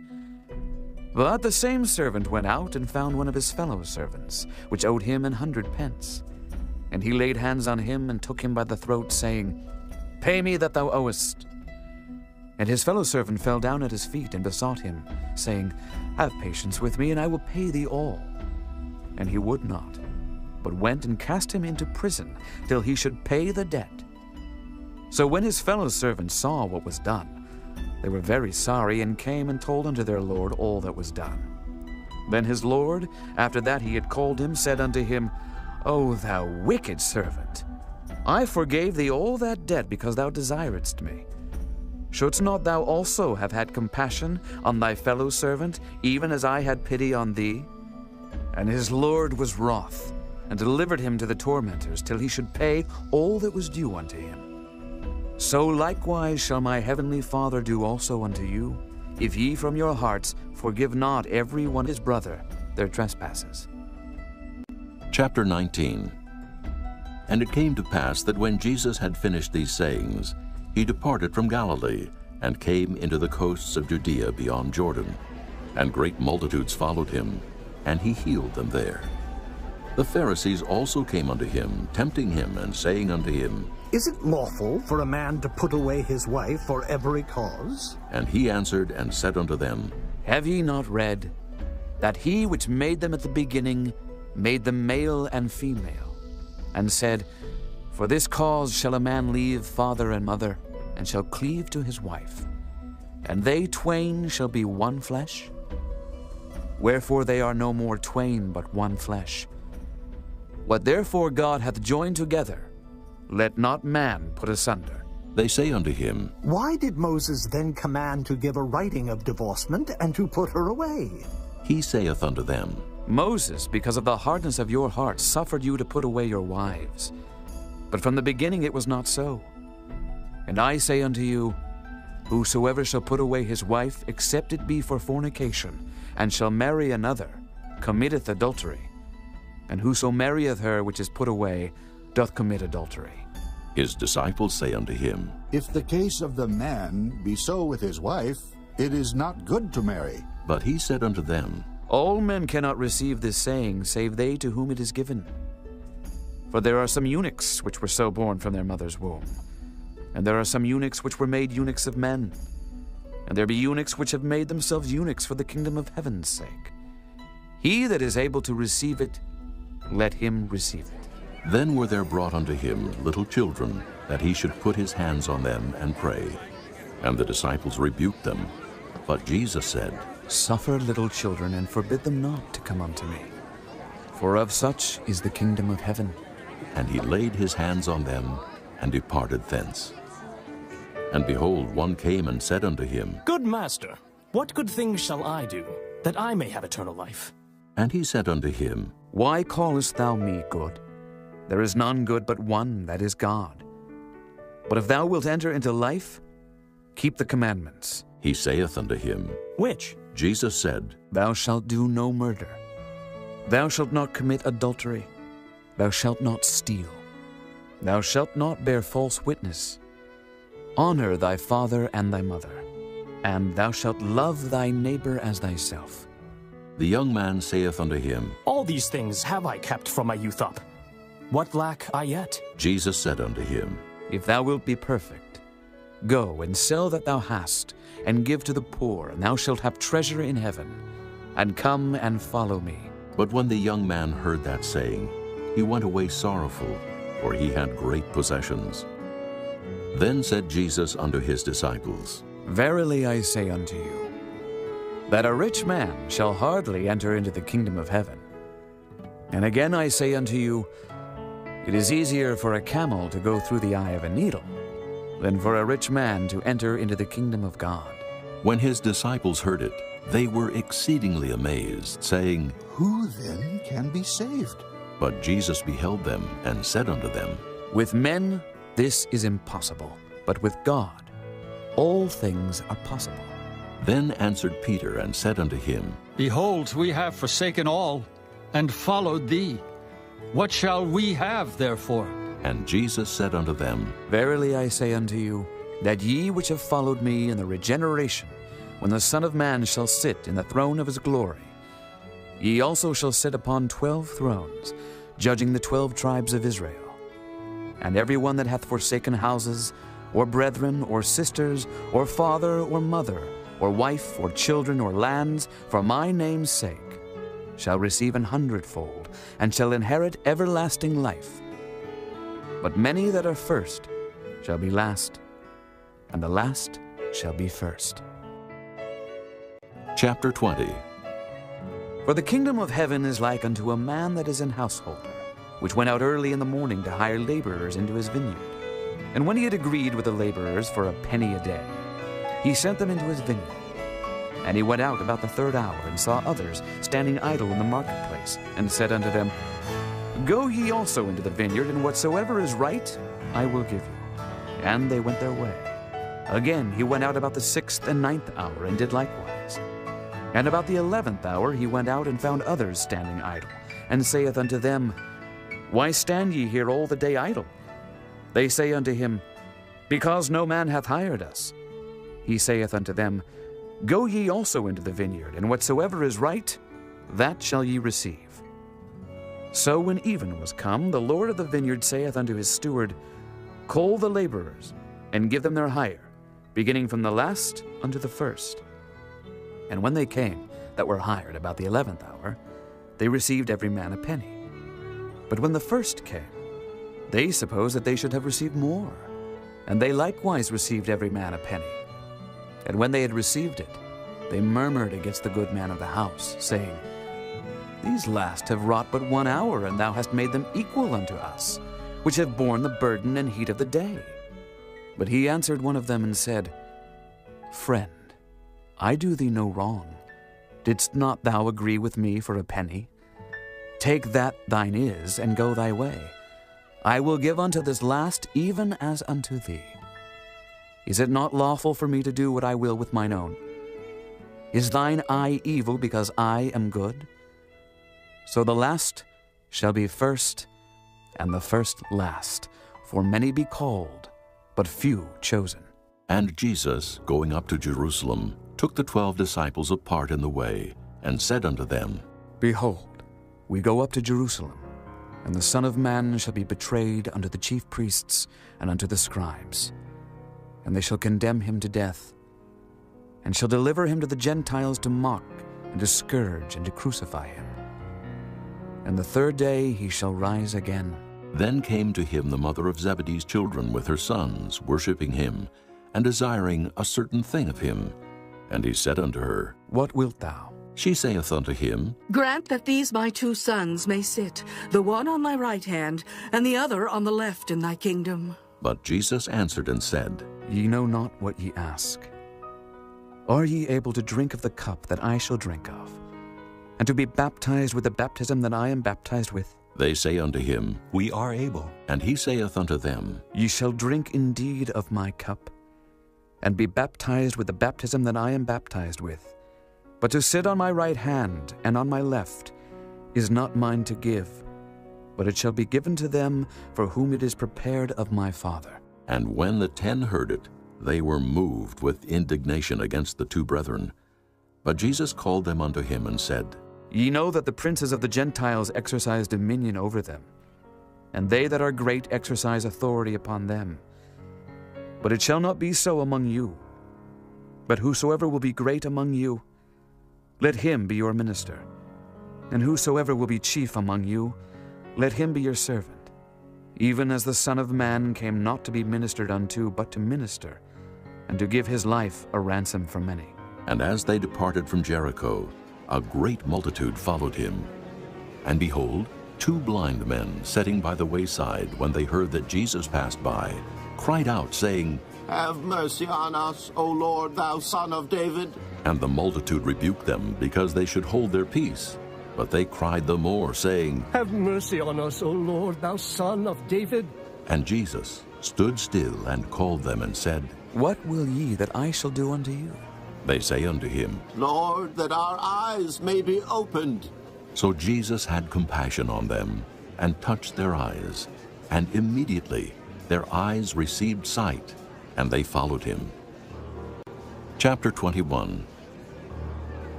Speaker 8: But the same servant went out and found one of his fellow servants, which owed him 100 pence. And he laid hands on him, and took him by the throat, saying, Pay me that thou owest. And his fellow servant fell down at his feet, and besought him, saying, Have patience with me, and I will pay thee all. And he would not, but went and cast him into prison, till he should pay the debt. So when his fellow servants saw what was done, they were very sorry, and came and told unto their Lord all that was done. Then his Lord, after that he had called him, said unto him, O thou wicked servant, I forgave thee all that debt, because thou desiredst me. Shouldst not thou also have had compassion on thy fellow servant, even as I had pity on thee? And his Lord was wroth, and delivered him to the tormentors, till he should pay all that was due unto him. So likewise shall my heavenly Father do also unto you, if ye from your hearts forgive not every one his brother their trespasses.
Speaker 1: Chapter 19. And it came to pass that when Jesus had finished these sayings, he departed from Galilee, and came into the coasts of Judea beyond Jordan. And great multitudes followed him, and he healed them there. The Pharisees also came unto him, tempting him, and saying unto him,
Speaker 3: Is it lawful for a man to put away his wife for every cause?
Speaker 1: And he answered and said unto them,
Speaker 8: Have ye not read, that he which made them at the beginning made them male and female, and said, For this cause shall a man leave father and mother, and shall cleave to his wife, and they twain shall be one flesh? Wherefore they are no more twain, but one flesh. What therefore God hath joined together, let not man put asunder.
Speaker 1: They say unto him,
Speaker 3: Why did Moses then command to give a writing of divorcement, and to put her away?
Speaker 1: He saith unto them,
Speaker 8: Moses, because of the hardness of your hearts, suffered you to put away your wives. But from the beginning it was not so. And I say unto you, Whosoever shall put away his wife, except it be for fornication, and shall marry another, committeth adultery. And whoso marrieth her which is put away, doth commit adultery.
Speaker 1: His disciples say unto him,
Speaker 6: If the case of the man be so with his wife, it is not good to marry.
Speaker 1: But he said unto them,
Speaker 8: All men cannot receive this saying, save they to whom it is given. For there are some eunuchs which were so born from their mother's womb, and there are some eunuchs which were made eunuchs of men, and there be eunuchs which have made themselves eunuchs for the kingdom of heaven's sake. He that is able to receive it, let him receive it.
Speaker 1: Then were there brought unto him little children, that he should put his hands on them and pray. And the disciples rebuked them. But Jesus said,
Speaker 8: Suffer little children, and forbid them not to come unto me, for of such is the kingdom of heaven.
Speaker 1: And he laid his hands on them, and departed thence. And behold, one came and said unto him,
Speaker 18: Good master, what good things shall I do, that I may have eternal life?
Speaker 1: And he said unto him,
Speaker 8: Why callest thou me good? There is none good but one, that is God. But if thou wilt enter into life, keep the commandments.
Speaker 1: He saith unto him,
Speaker 18: Which?
Speaker 1: Jesus said,
Speaker 8: Thou shalt do no murder. Thou shalt not commit adultery. Thou shalt not steal. Thou shalt not bear false witness. Honor thy father and thy mother. And thou shalt love thy neighbor as thyself.
Speaker 1: The young man saith unto him,
Speaker 18: All these things have I kept from my youth up. What lack I yet?
Speaker 1: Jesus said unto him,
Speaker 8: If thou wilt be perfect, go and sell that thou hast, and give to the poor, and thou shalt have treasure in heaven. And come and follow me.
Speaker 1: But when the young man heard that saying, he went away sorrowful, for he had great possessions. Then said Jesus unto his disciples,
Speaker 8: Verily I say unto you, that a rich man shall hardly enter into the kingdom of heaven. And again I say unto you, it is easier for a camel to go through the eye of a needle than for a rich man to enter into the kingdom of God.
Speaker 1: When his disciples heard it, they were exceedingly amazed, saying,
Speaker 6: Who then can be saved?
Speaker 1: But Jesus beheld them, and said unto them,
Speaker 8: With men this is impossible, but with God all things are possible.
Speaker 1: Then answered Peter, and said unto him,
Speaker 21: Behold, we have forsaken all, and followed thee. What shall we have, therefore?
Speaker 1: And Jesus said unto them,
Speaker 8: Verily I say unto you, that ye which have followed me in the regeneration, when the Son of Man shall sit in the throne of his glory, ye also shall sit upon 12 thrones, judging the 12 tribes of Israel. And every one that hath forsaken houses, or brethren, or sisters, or father, or mother, or wife, or children, or lands, for my name's sake, shall receive 100-fold, and shall inherit everlasting life. But many that are first shall be last, and the last shall be first.
Speaker 1: Chapter 20.
Speaker 8: For the kingdom of heaven is like unto a man that is an householder, which went out early in the morning to hire laborers into his vineyard. And when he had agreed with the laborers for a penny a day, he sent them into his vineyard. And he went out about the 3rd hour, and saw others standing idle in the marketplace, and said unto them, Go ye also into the vineyard, and whatsoever is right I will give you. And they went their way. Again he went out about the 6th and 9th hour, and did likewise. And about the 11th hour he went out, and found others standing idle, and saith unto them, Why stand ye here all the day idle? They say unto him, Because no man hath hired us. He saith unto them, Go ye also into the vineyard, and whatsoever is right, that shall ye receive. So when even was come, the Lord of the vineyard saith unto his steward, Call the laborers, and give them their hire, beginning from the last unto the first. And when they came, that were hired about the 11th hour, they received every man a penny. But when the first came, they supposed that they should have received more, and they likewise received every man a penny. And when they had received it, they murmured against the good man of the house, saying, These last have wrought but 1 hour, and thou hast made them equal unto us, which have borne the burden and heat of the day. But he answered one of them and said, Friend, I do thee no wrong. Didst not thou agree with me for a penny? Take that thine is, and go thy way. I will give unto this last even as unto thee. Is it not lawful for me to do what I will with mine own? Is thine eye evil because I am good? So the last shall be first, and the first last. For many be called, but few chosen.
Speaker 1: And Jesus, going up to Jerusalem, took the 12 disciples apart in the way, and said unto them,
Speaker 8: Behold, we go up to Jerusalem, and the Son of Man shall be betrayed unto the chief priests and unto the scribes. And they shall condemn him to death, and shall deliver him to the Gentiles to mock, and to scourge, and to crucify him. And the 3rd day he shall rise again.
Speaker 1: Then came to him the mother of Zebedee's children with her sons, worshipping him, and desiring a certain thing of him. And he said unto her,
Speaker 8: What wilt thou?
Speaker 1: She saith unto him,
Speaker 17: Grant that these my 2 sons may sit, the one on thy right hand, and the other on the left in thy kingdom.
Speaker 1: But Jesus answered and said,
Speaker 8: Ye know not what ye ask. Are ye able to drink of the cup that I shall drink of, and to be baptized with the baptism that I am baptized with?
Speaker 1: They say unto him,
Speaker 10: We are able.
Speaker 1: And he saith unto them,
Speaker 8: Ye shall drink indeed of my cup, and be baptized with the baptism that I am baptized with. But to sit on my right hand and on my left is not mine to give, but it shall be given to them for whom it is prepared of my Father.
Speaker 1: And when the 10 heard it, they were moved with indignation against the 2 brethren. But Jesus called them unto him and said,
Speaker 8: Ye know that the princes of the Gentiles exercise dominion over them, and they that are great exercise authority upon them. But it shall not be so among you. But whosoever will be great among you, let him be your minister. And whosoever will be chief among you, let him be your servant. Even as the Son of Man came not to be ministered unto, but to minister, and to give his life a ransom for many.
Speaker 1: And as they departed from Jericho, a great multitude followed him. And behold, 2 blind men sitting by the wayside, when they heard that Jesus passed by, cried out, saying,
Speaker 2: Have mercy on us, O Lord, thou Son of David.
Speaker 1: And the multitude rebuked them, because they should hold their peace. But they cried the more, saying,
Speaker 4: Have mercy on us, O Lord, thou Son of David.
Speaker 1: And Jesus stood still and called them and said,
Speaker 8: What will ye that I shall do unto you?
Speaker 1: They say unto him,
Speaker 2: Lord, that our eyes may be opened.
Speaker 1: So Jesus had compassion on them, and touched their eyes. And immediately their eyes received sight, and they followed him. Chapter 21.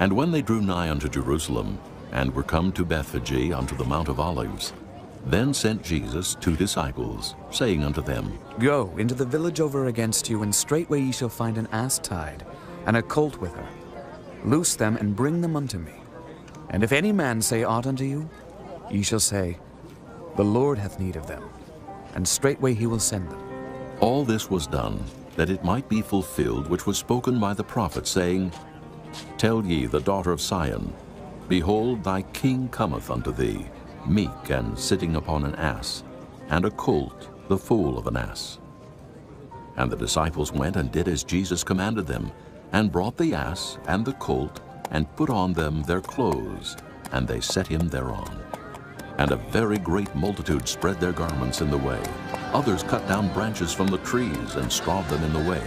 Speaker 1: And when they drew nigh unto Jerusalem, and were come to Bethphage unto the Mount of Olives, then sent Jesus 2 disciples, saying unto them,
Speaker 8: Go into the village over against you, and straightway ye shall find an ass tied, and a colt with her. Loose them, and bring them unto me. And if any man say aught unto you, ye shall say, The Lord hath need of them, and straightway he will send them.
Speaker 1: All this was done, that it might be fulfilled which was spoken by the prophet, saying, Tell ye the daughter of Sion, Behold, thy king cometh unto thee, meek and sitting upon an ass, and a colt, the foal of an ass. And the disciples went and did as Jesus commanded them, and brought the ass and the colt, and put on them their clothes, and they set him thereon. And a very great multitude spread their garments in the way. Others cut down branches from the trees, and strawed them in the way.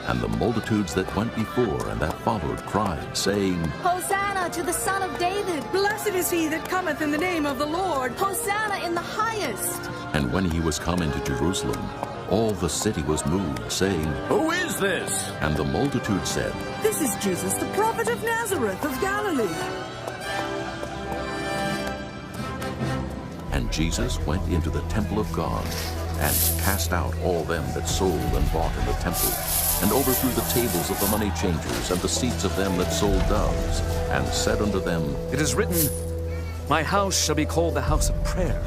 Speaker 1: And the multitudes that went before and that followed cried, saying,
Speaker 16: Hosanna to the Son of David!
Speaker 17: Blessed is he that cometh in the name of the Lord!
Speaker 16: Hosanna in the highest!
Speaker 1: And when he was come into Jerusalem, all the city was moved, saying,
Speaker 4: Who is this?
Speaker 1: And the multitude said,
Speaker 17: This is Jesus, the prophet of Nazareth of Galilee.
Speaker 1: And Jesus went into the temple of God, and cast out all them that sold and bought in the temple, and overthrew the tables of the money changers, and the seats of them that sold doves, and said unto them,
Speaker 8: It is written, My house shall be called the house of prayer,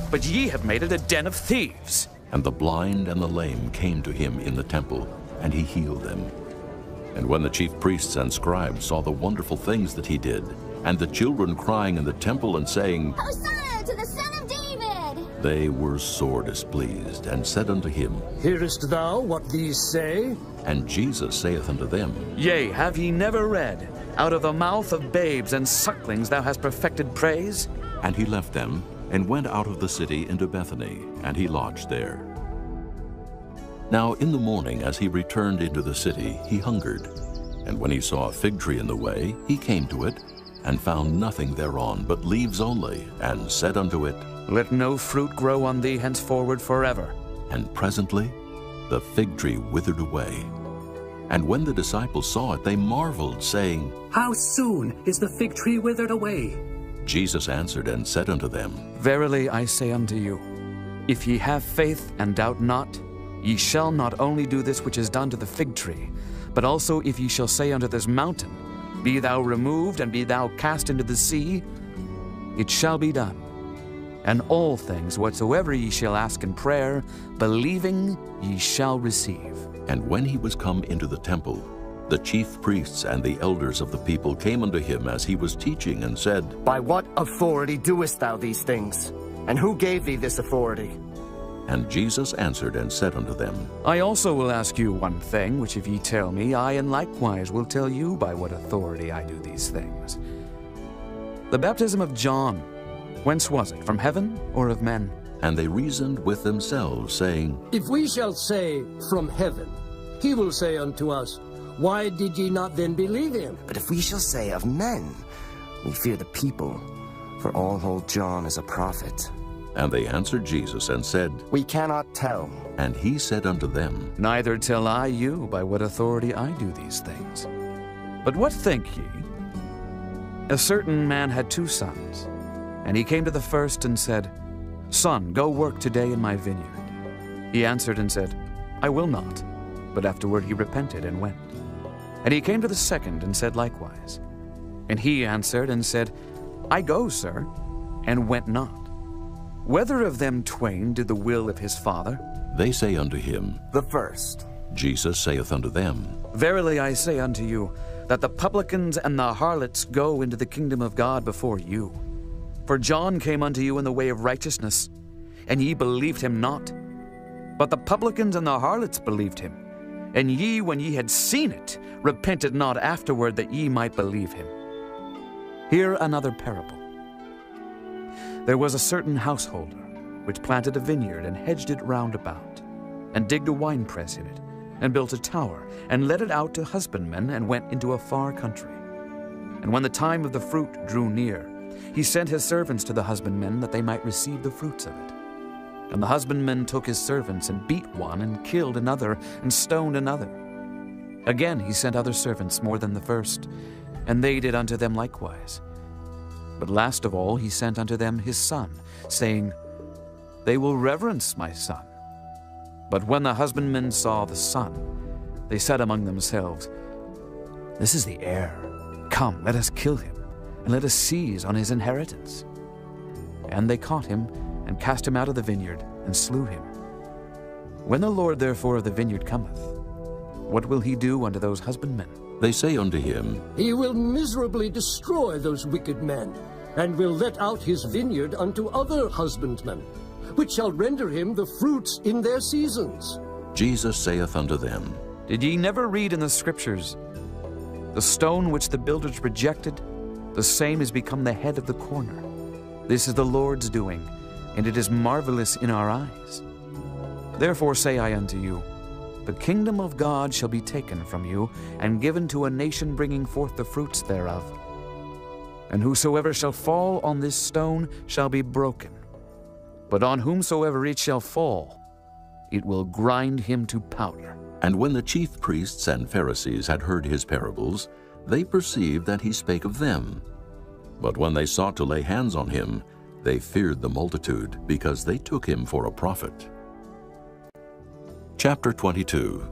Speaker 8: but ye have made it a den of thieves.
Speaker 1: And the blind and the lame came to him in the temple, and he healed them. And when the chief priests and scribes saw the wonderful things that he did, and the children crying in the temple and saying,
Speaker 16: Hosanna to the Son of David!
Speaker 1: They were sore displeased, and said unto him,
Speaker 4: Hearest thou what these say?
Speaker 1: And Jesus saith unto them,
Speaker 8: Yea, have ye never read, Out of the mouth of babes and sucklings thou hast perfected praise?
Speaker 1: And he left them, and went out of the city into Bethany, and he lodged there. Now in the morning, as he returned into the city, he hungered. And when he saw a fig tree in the way, he came to it, and found nothing thereon but leaves only, and said unto it,
Speaker 8: Let no fruit grow on thee henceforward forever.
Speaker 1: And presently the fig tree withered away. And when the disciples saw it, they marveled, saying,
Speaker 5: How soon is the fig tree withered away?
Speaker 1: Jesus answered and said unto them,
Speaker 8: Verily I say unto you, if ye have faith and doubt not, ye shall not only do this which is done to the fig tree, but also if ye shall say unto this mountain, Be thou removed, and be thou cast into the sea, it shall be done. And all things whatsoever ye shall ask in prayer, believing, ye shall receive.
Speaker 1: And when he was come into the temple, the chief priests and the elders of the people came unto him as he was teaching, and said,
Speaker 11: By what authority doest thou these things? And who gave thee this authority?
Speaker 1: And Jesus answered and said unto them,
Speaker 8: I also will ask you one thing, which if ye tell me, I in likewise will tell you by what authority I do these things. The baptism of John, whence was it, from heaven or of men?
Speaker 1: And they reasoned with themselves, saying,
Speaker 4: If we shall say, from heaven, he will say unto us, Why did ye not then believe him?
Speaker 11: But if we shall say of men, we fear the people, for all hold John as a prophet.
Speaker 1: And they answered Jesus and said,
Speaker 11: We cannot tell.
Speaker 1: And he said unto them,
Speaker 8: Neither tell I you by what authority I do these things. But what think ye? A certain man had 2 sons, and he came to the first and said, Son, go work today in my vineyard. He answered and said, I will not. But afterward he repented and went. And he came to the second and said likewise. And he answered and said, I go, sir, and went not. Whether of them twain did the will of his father?
Speaker 1: They say unto him,
Speaker 11: The first.
Speaker 1: Jesus saith unto them,
Speaker 8: Verily I say unto you, that the publicans and the harlots go into the kingdom of God before you. For John came unto you in the way of righteousness, and ye believed him not. But the publicans and the harlots believed him. And ye, when ye had seen it, repented not afterward that ye might believe him. Hear another parable. There was a certain householder, which planted a vineyard, and hedged it round about, and digged a winepress in it, and built a tower, and let it out to husbandmen, and went into a far country. And when the time of the fruit drew near, he sent his servants to the husbandmen, that they might receive the fruits of it. And the husbandmen took his servants, and beat one, and killed another, and stoned another. Again he sent other servants more than the first, and they did unto them likewise. But last of all he sent unto them his son, saying, They will reverence my son. But when the husbandmen saw the son, they said among themselves, This is the heir. Come, let us kill him, and let us seize on his inheritance. And they caught him, and cast him out of the vineyard, and slew him. When the Lord therefore of the vineyard cometh, what will he do unto those husbandmen?
Speaker 1: They say unto him,
Speaker 4: He will miserably destroy those wicked men, and will let out his vineyard unto other husbandmen, which shall render him the fruits in their seasons.
Speaker 1: Jesus saith unto them,
Speaker 8: Did ye never read in the Scriptures, The stone which the builders rejected, the same is become the head of the corner. This is the Lord's doing, and it is marvelous in our eyes. Therefore say I unto you, The kingdom of God shall be taken from you, and given to a nation bringing forth the fruits thereof. And whosoever shall fall on this stone shall be broken. But on whomsoever it shall fall, it will grind him to powder.
Speaker 1: And when the chief priests and Pharisees had heard his parables, they perceived that he spake of them. But when they sought to lay hands on him, they feared the multitude, because they took him for a prophet. Chapter 22.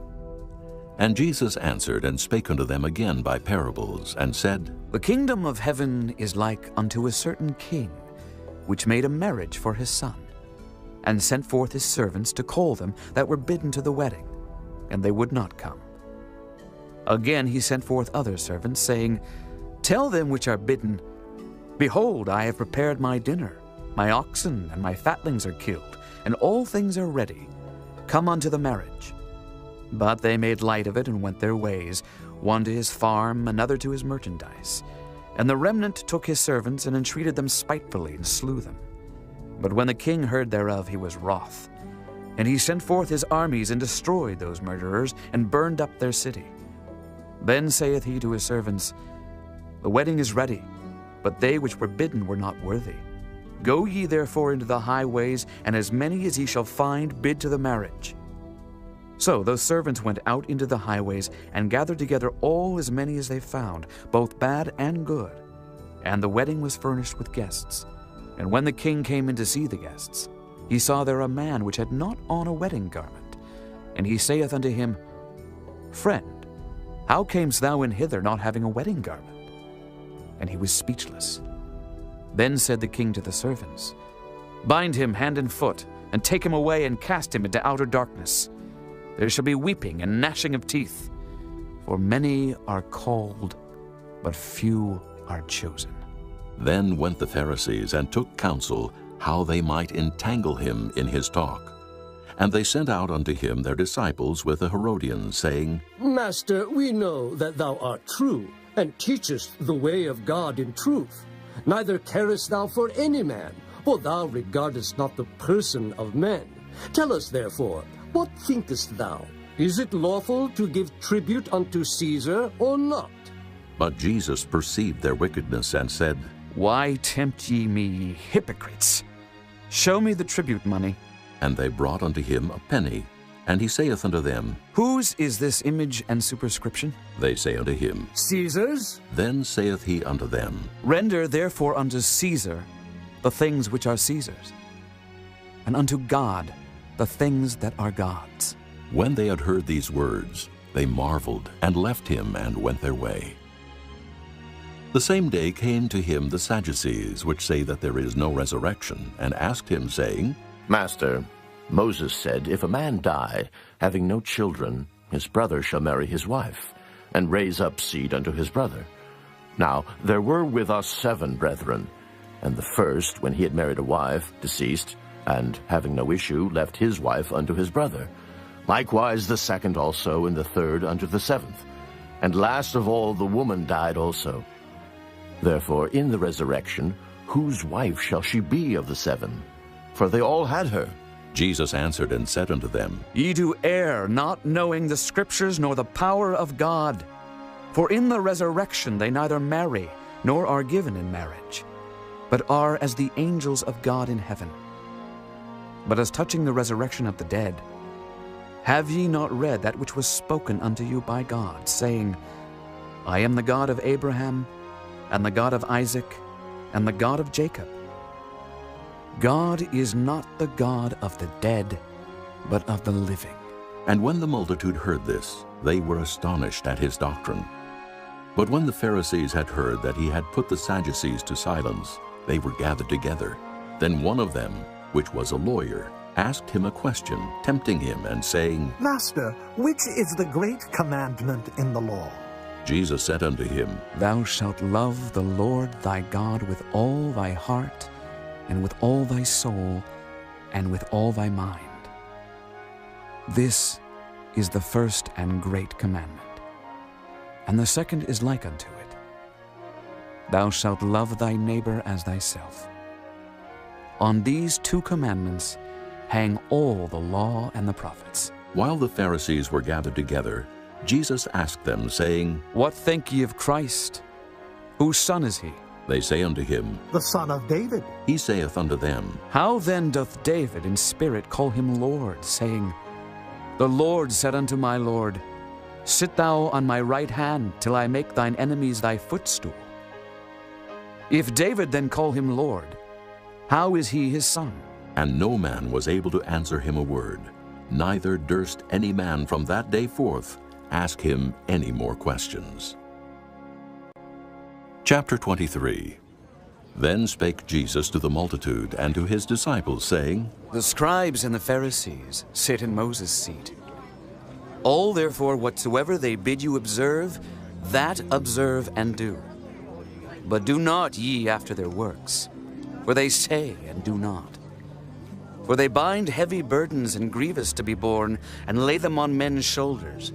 Speaker 1: And Jesus answered and spake unto them again by parables, and said,
Speaker 8: The kingdom of heaven is like unto a certain king, which made a marriage for his son, and sent forth his servants to call them that were bidden to the wedding, and they would not come. Again he sent forth other servants, saying, Tell them which are bidden, Behold, I have prepared my dinner. My oxen and my fatlings are killed, and all things are ready. Come unto the marriage. But they made light of it and went their ways, one to his farm, another to his merchandise. And the remnant took his servants and entreated them spitefully and slew them. But when the king heard thereof, he was wroth. And he sent forth his armies and destroyed those murderers and burned up their city. Then saith he to his servants, The wedding is ready, but they which were bidden were not worthy. Go ye therefore into the highways, and as many as ye shall find, bid to the marriage. So those servants went out into the highways, and gathered together all as many as they found, both bad and good. And the wedding was furnished with guests. And when the king came in to see the guests, he saw there a man which had not on a wedding garment. And he saith unto him, Friend, how camest thou in hither not having a wedding garment? And he was speechless. Then said the king to the servants, Bind him hand and foot, and take him away, and cast him into outer darkness. There shall be weeping and gnashing of teeth, for many are called, but few are chosen.
Speaker 1: Then went the Pharisees and took counsel how they might entangle him in his talk. And they sent out unto him their disciples with the Herodians, saying,
Speaker 4: Master, we know that thou art true, and teachest the way of God in truth. Neither carest thou for any man, for thou regardest not the person of men. Tell us therefore, what thinkest thou? Is it lawful to give tribute unto Caesar, or not?
Speaker 1: But Jesus perceived their wickedness, and said,
Speaker 8: Why tempt ye me, hypocrites? Show me the tribute money.
Speaker 1: And they brought unto him a penny. And he saith unto them,
Speaker 8: Whose is this image and superscription?
Speaker 1: They say unto him,
Speaker 4: Caesar's.
Speaker 1: Then saith he unto them,
Speaker 8: Render therefore unto Caesar the things which are Caesar's, and unto God the things that are God's.
Speaker 1: When they had heard these words, they marveled, and left him, and went their way. The same day came to him the Sadducees, which say that there is no resurrection, and asked him, saying,
Speaker 2: Master, Moses said, if a man die, having no children, his brother shall marry his wife, and raise up seed unto his brother. Now there were with us 7 brethren, and the first, when he had married a wife, deceased, and having no issue, left his wife unto his brother. Likewise the second also, and the third unto the 7th. And last of all the woman died also. Therefore in the resurrection, whose wife shall she be of the 7? For they all had her.
Speaker 1: Jesus answered and said unto them,
Speaker 8: Ye do err, not knowing the Scriptures nor the power of God. For in the resurrection they neither marry, nor are given in marriage, but are as the angels of God in heaven. But as touching the resurrection of the dead, have ye not read that which was spoken unto you by God, saying, I am the God of Abraham, and the God of Isaac, and the God of Jacob? God is not the God of the dead, but of the living.
Speaker 1: And when the multitude heard this, they were astonished at his doctrine. But when the Pharisees had heard that he had put the Sadducees to silence, they were gathered together. Then one of them, which was a lawyer, asked him a question, tempting him, and saying,
Speaker 3: Master, which is the great commandment in the law?
Speaker 1: Jesus said unto him,
Speaker 8: Thou shalt love the Lord thy God with all thy heart, and with all thy soul, and with all thy mind. This is the first and great commandment. And the second is like unto it. Thou shalt love thy neighbor as thyself. On these 2 commandments hang all the law and the prophets.
Speaker 1: While the Pharisees were gathered together, Jesus asked them, saying,
Speaker 8: What think ye of Christ? Whose son is he?
Speaker 1: They say unto him,
Speaker 3: The son of David.
Speaker 1: He saith unto them,
Speaker 8: How then doth David in spirit call him Lord, saying, The Lord said unto my Lord, Sit thou on my right hand, till I make thine enemies thy footstool. If David then call him Lord, how is he his son?
Speaker 1: And no man was able to answer him a word, neither durst any man from that day forth ask him any more questions. Chapter 23. Then spake Jesus to the multitude and to his disciples, saying,
Speaker 8: The scribes and the Pharisees sit in Moses' seat. All therefore whatsoever they bid you observe, that observe and do. But do not ye after their works, for they say and do not. For they bind heavy burdens and grievous to be borne, and lay them on men's shoulders.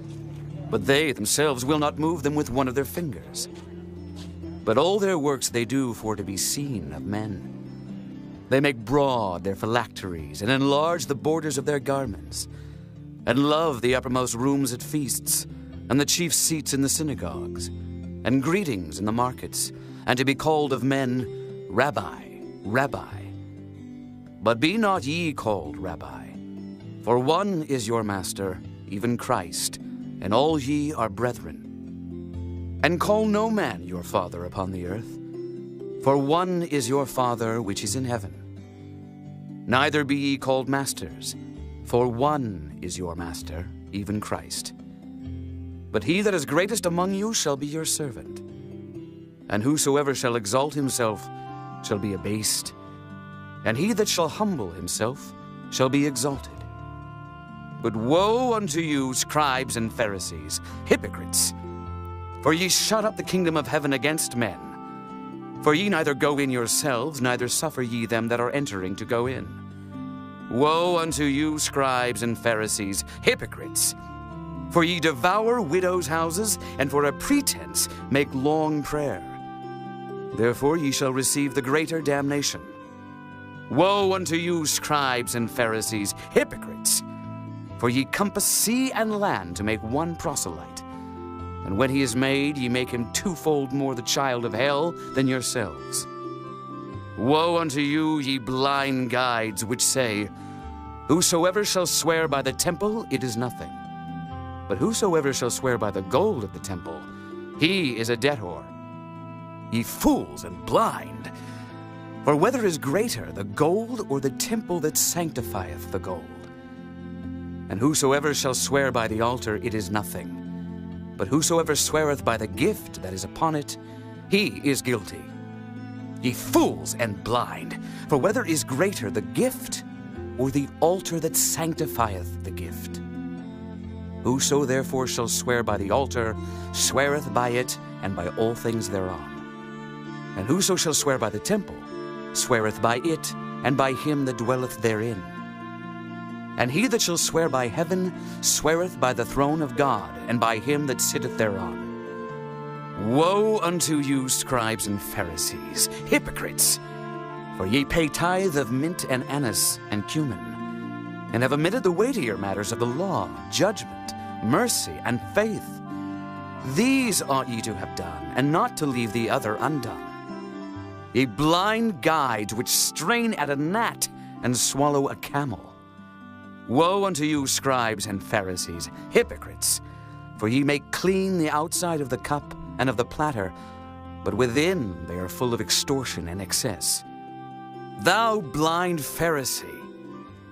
Speaker 8: But they themselves will not move them with one of their fingers. But all their works they do for to be seen of men. They make broad their phylacteries, and enlarge the borders of their garments, and love the uppermost rooms at feasts, and the chief seats in the synagogues, and greetings in the markets, and to be called of men, Rabbi, Rabbi. But be not ye called Rabbi, for one is your master, even Christ, and all ye are brethren. And call no man your father upon the earth, for one is your Father which is in heaven. Neither be ye called masters, for one is your master, even Christ. But he that is greatest among you shall be your servant. And whosoever shall exalt himself shall be abased, and he that shall humble himself shall be exalted. But woe unto you, scribes and Pharisees, hypocrites! For ye shut up the kingdom of heaven against men. For ye neither go in yourselves, neither suffer ye them that are entering to go in. Woe unto you, scribes and Pharisees, hypocrites! For ye devour widows' houses, and for a pretense make long prayer. Therefore ye shall receive the greater damnation. Woe unto you, scribes and Pharisees, hypocrites! For ye compass sea and land to make one proselyte. And when he is made, ye make him twofold more the child of hell than yourselves. Woe unto you, ye blind guides, which say, Whosoever shall swear by the temple, it is nothing. But whosoever shall swear by the gold of the temple, he is a debtor. Ye fools and blind! For whether is greater, the gold or the temple that sanctifieth the gold? And whosoever shall swear by the altar, it is nothing. But whosoever sweareth by the gift that is upon it, he is guilty. Ye fools and blind! For whether is greater, the gift or the altar that sanctifieth the gift? Whoso therefore shall swear by the altar, sweareth by it and by all things thereon. And whoso shall swear by the temple, sweareth by it and by him that dwelleth therein. And he that shall swear by heaven, sweareth by the throne of God and by him that sitteth thereon. Woe unto you, scribes and Pharisees, hypocrites! For ye pay tithe of mint and anise and cumin, and have omitted the weightier matters of the law, judgment, mercy, and faith. These ought ye to have done, and not to leave the other undone. Ye blind guides, which strain at a gnat and swallow a camel. Woe unto you, scribes and Pharisees, hypocrites! For ye make clean the outside of the cup and of the platter, but within they are full of extortion and excess. Thou blind Pharisee,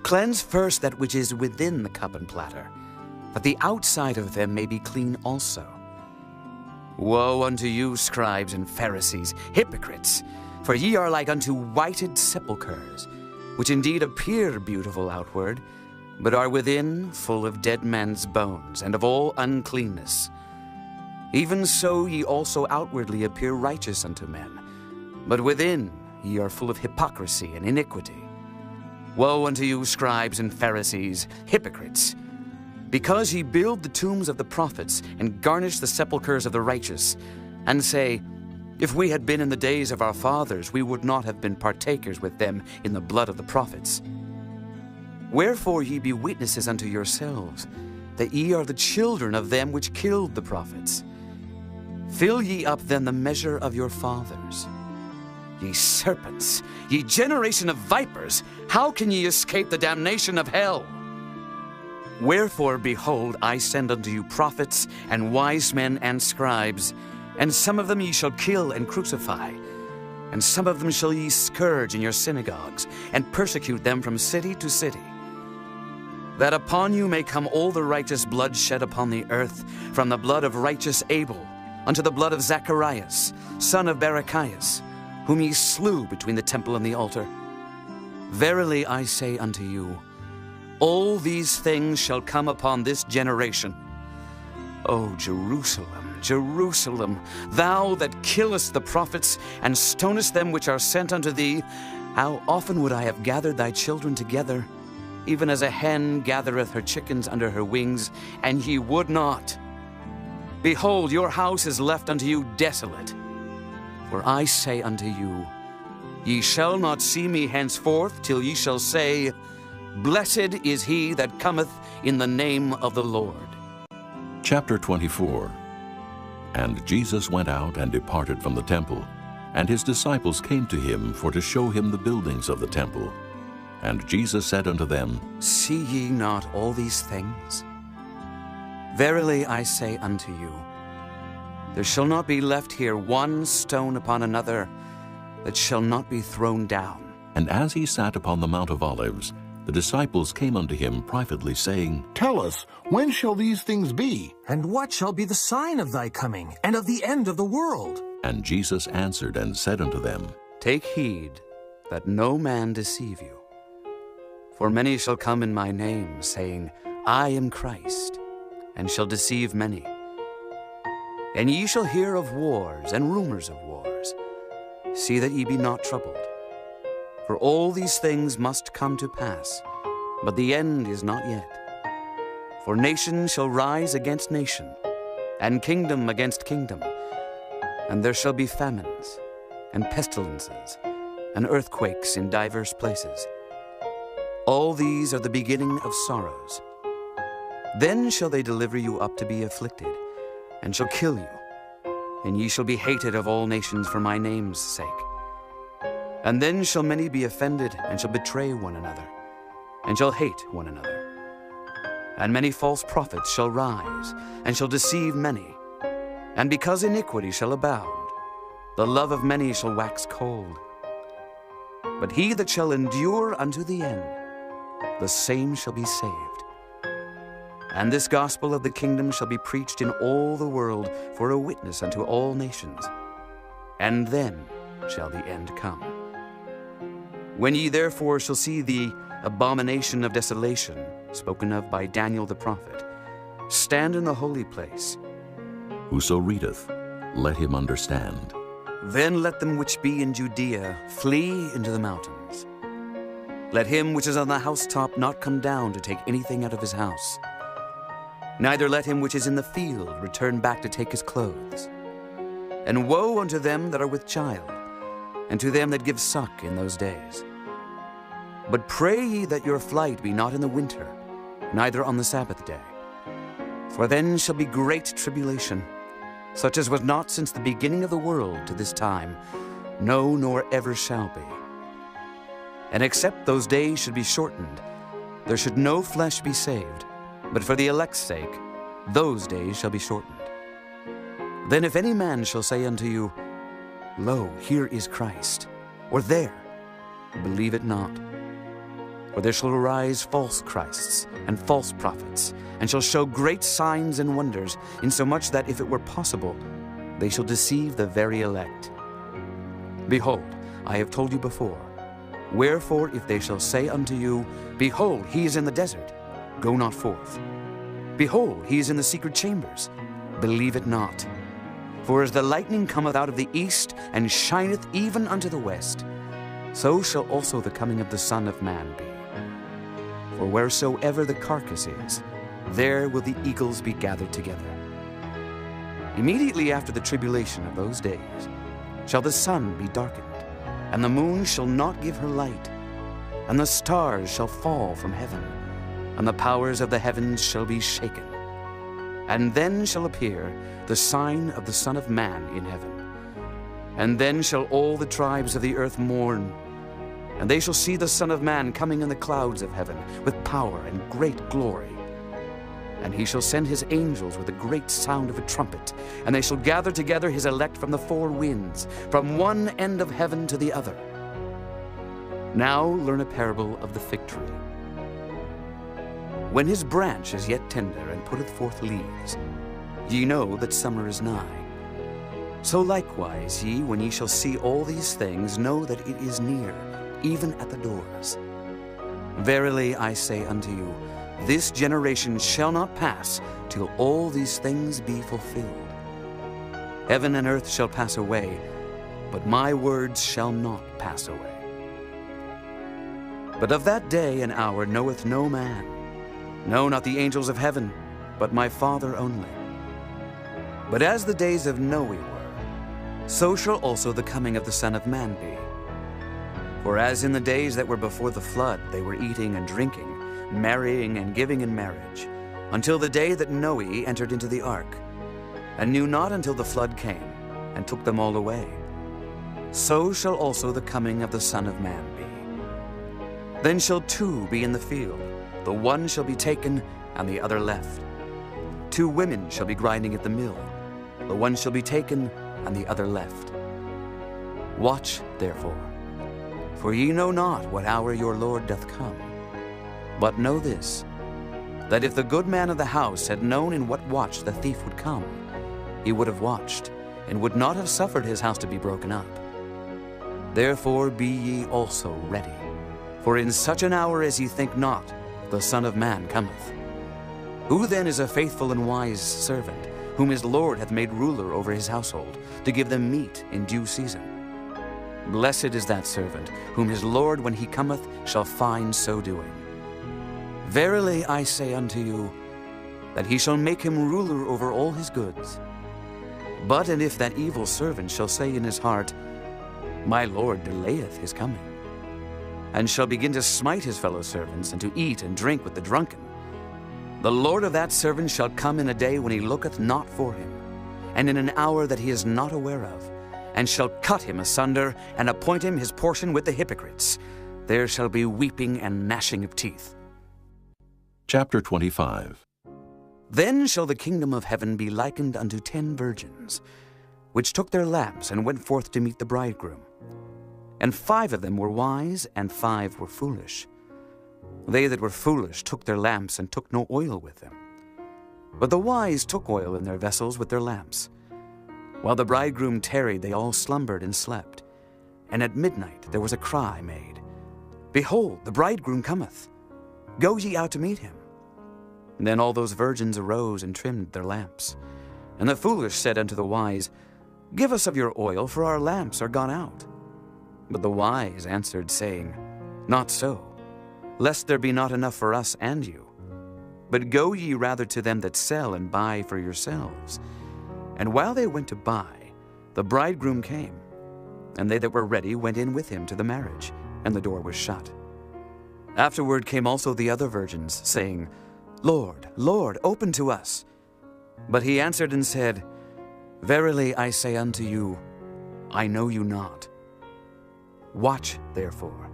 Speaker 8: cleanse first that which is within the cup and platter, that the outside of them may be clean also. Woe unto you, scribes and Pharisees, hypocrites! For ye are like unto whited sepulchres, which indeed appear beautiful outward, but are within full of dead men's bones, and of all uncleanness. Even so ye also outwardly appear righteous unto men, but within ye are full of hypocrisy and iniquity. Woe unto you, scribes and Pharisees, hypocrites! Because ye build the tombs of the prophets, and garnish the sepulchres of the righteous, and say, If we had been in the days of our fathers, we would not have been partakers with them in the blood of the prophets. Wherefore ye be witnesses unto yourselves, that ye are the children of them which killed the prophets. Fill ye up then the measure of your fathers. Ye serpents, ye generation of vipers, how can ye escape the damnation of hell? Wherefore, behold, I send unto you prophets, and wise men, and scribes, and some of them ye shall kill and crucify, and some of them shall ye scourge in your synagogues, and persecute them from city to city, that upon you may come all the righteous blood shed upon the earth, from the blood of righteous Abel unto the blood of Zacharias, son of Barachias, whom ye slew between the temple and the altar. Verily I say unto you, all these things shall come upon this generation. O Jerusalem, Jerusalem, thou that killest the prophets, and stonest them which are sent unto thee, how often would I have gathered thy children together, even as a hen gathereth her chickens under her wings, and ye would not. Behold, your house is left unto you desolate. For I say unto you, ye shall not see me henceforth, till ye shall say, Blessed is he that cometh in the name of the Lord.
Speaker 1: Chapter 24. And Jesus went out and departed from the temple, and his disciples came to him for to show him the buildings of the temple. And Jesus said unto them,
Speaker 8: See ye not all these things? Verily I say unto you, there shall not be left here one stone upon another that shall not be thrown down.
Speaker 1: And as he sat upon the Mount of Olives, the disciples came unto him privately, saying,
Speaker 10: Tell us, when shall these things be?
Speaker 18: And what shall be the sign of thy coming, and of the end of the world?
Speaker 1: And Jesus answered and said unto them,
Speaker 8: Take heed that no man deceive you. For many shall come in my name, saying, I am Christ, and shall deceive many. And ye shall hear of wars and rumors of wars. See that ye be not troubled. For all these things must come to pass, but the end is not yet. For nation shall rise against nation, and kingdom against kingdom, and there shall be famines, and pestilences, and earthquakes in divers places. All these are the beginning of sorrows. Then shall they deliver you up to be afflicted, and shall kill you, and ye shall be hated of all nations for my name's sake. And then shall many be offended, and shall betray one another, and shall hate one another. And many false prophets shall rise, and shall deceive many. And because iniquity shall abound, the love of many shall wax cold. But he that shall endure unto the end, the same shall be saved. And this gospel of the kingdom shall be preached in all the world for a witness unto all nations. And then shall the end come. When ye therefore shall see the abomination of desolation, spoken of by Daniel the prophet, stand in the holy place.
Speaker 1: Whoso readeth, let him understand.
Speaker 8: Then let them which be in Judea flee into the mountains. Let him which is on the housetop not come down to take anything out of his house. Neither let him which is in the field return back to take his clothes. And woe unto them that are with child, and to them that give suck in those days. But pray ye that your flight be not in the winter, neither on the Sabbath day. For then shall be great tribulation, such as was not since the beginning of the world to this time, no, nor ever shall be. And except those days should be shortened, there should no flesh be saved, but for the elect's sake, those days shall be shortened. Then if any man shall say unto you, Lo, here is Christ, or there, believe it not. For there shall arise false Christs and false prophets, and shall show great signs and wonders, insomuch that if it were possible, they shall deceive the very elect. Behold, I have told you before. Wherefore, if they shall say unto you, Behold, he is in the desert, go not forth. Behold, he is in the secret chambers, believe it not. For as the lightning cometh out of the east, and shineth even unto the west, so shall also the coming of the Son of Man be. For wheresoever the carcass is, there will the eagles be gathered together. Immediately after the tribulation of those days shall the sun be darkened, and the moon shall not give her light, and the stars shall fall from heaven, and the powers of the heavens shall be shaken. And then shall appear the sign of the Son of Man in heaven. And then shall all the tribes of the earth mourn, and they shall see the Son of Man coming in the clouds of heaven with power and great glory. And he shall send his angels with a great sound of a trumpet, and they shall gather together his elect from the four winds, from one end of heaven to the other. Now learn a parable of the fig tree. When his branch is yet tender and putteth forth leaves, ye know that summer is nigh. So likewise ye, when ye shall see all these things, know that it is near, even at the doors. Verily I say unto you, this generation shall not pass till all these things be fulfilled. Heaven and earth shall pass away, but my words shall not pass away. But of that day and hour knoweth no man, no, not the angels of heaven, but my Father only. But as the days of Noe were, so shall also the coming of the Son of Man be. For as in the days that were before the flood, they were eating and drinking, marrying and giving in marriage, until the day that Noe entered into the ark, and knew not until the flood came, and took them all away. So shall also the coming of the Son of Man be. Then shall two be in the field, the one shall be taken, and the other left. Two women shall be grinding at the mill, the one shall be taken, and the other left. Watch, therefore, for ye know not what hour your Lord doth come. But know this, that if the good man of the house had known in what watch the thief would come, he would have watched, and would not have suffered his house to be broken up. Therefore be ye also ready, for in such an hour as ye think not, the Son of Man cometh. Who then is a faithful and wise servant, whom his Lord hath made ruler over his household, to give them meat in due season? Blessed is that servant, whom his Lord, when he cometh, shall find so doing. Verily I say unto you, that he shall make him ruler over all his goods. But and if that evil servant shall say in his heart, My Lord delayeth his coming, and shall begin to smite his fellow servants, and to eat and drink with the drunken, the Lord of that servant shall come in a day when he looketh not for him, and in an hour that he is not aware of, and shall cut him asunder, and appoint him his portion with the hypocrites. There shall be weeping and gnashing of teeth.
Speaker 1: Chapter 25.
Speaker 8: Then shall the kingdom of heaven be likened unto 10 virgins, which took their lamps and went forth to meet the bridegroom. And 5 of them were wise, and 5 were foolish. They that were foolish took their lamps, and took no oil with them. But the wise took oil in their vessels with their lamps. While the bridegroom tarried, they all slumbered and slept. And at midnight there was a cry made, Behold, the bridegroom cometh. Go ye out to meet him. And then all those virgins arose and trimmed their lamps. And the foolish said unto the wise, Give us of your oil, for our lamps are gone out. But the wise answered, saying, Not so, lest there be not enough for us and you. But go ye rather to them that sell, and buy for yourselves. And while they went to buy, the bridegroom came. And they that were ready went in with him to the marriage, and the door was shut. Afterward came also the other virgins, saying, Lord, Lord, open to us. But he answered and said, Verily I say unto you, I know you not. Watch therefore,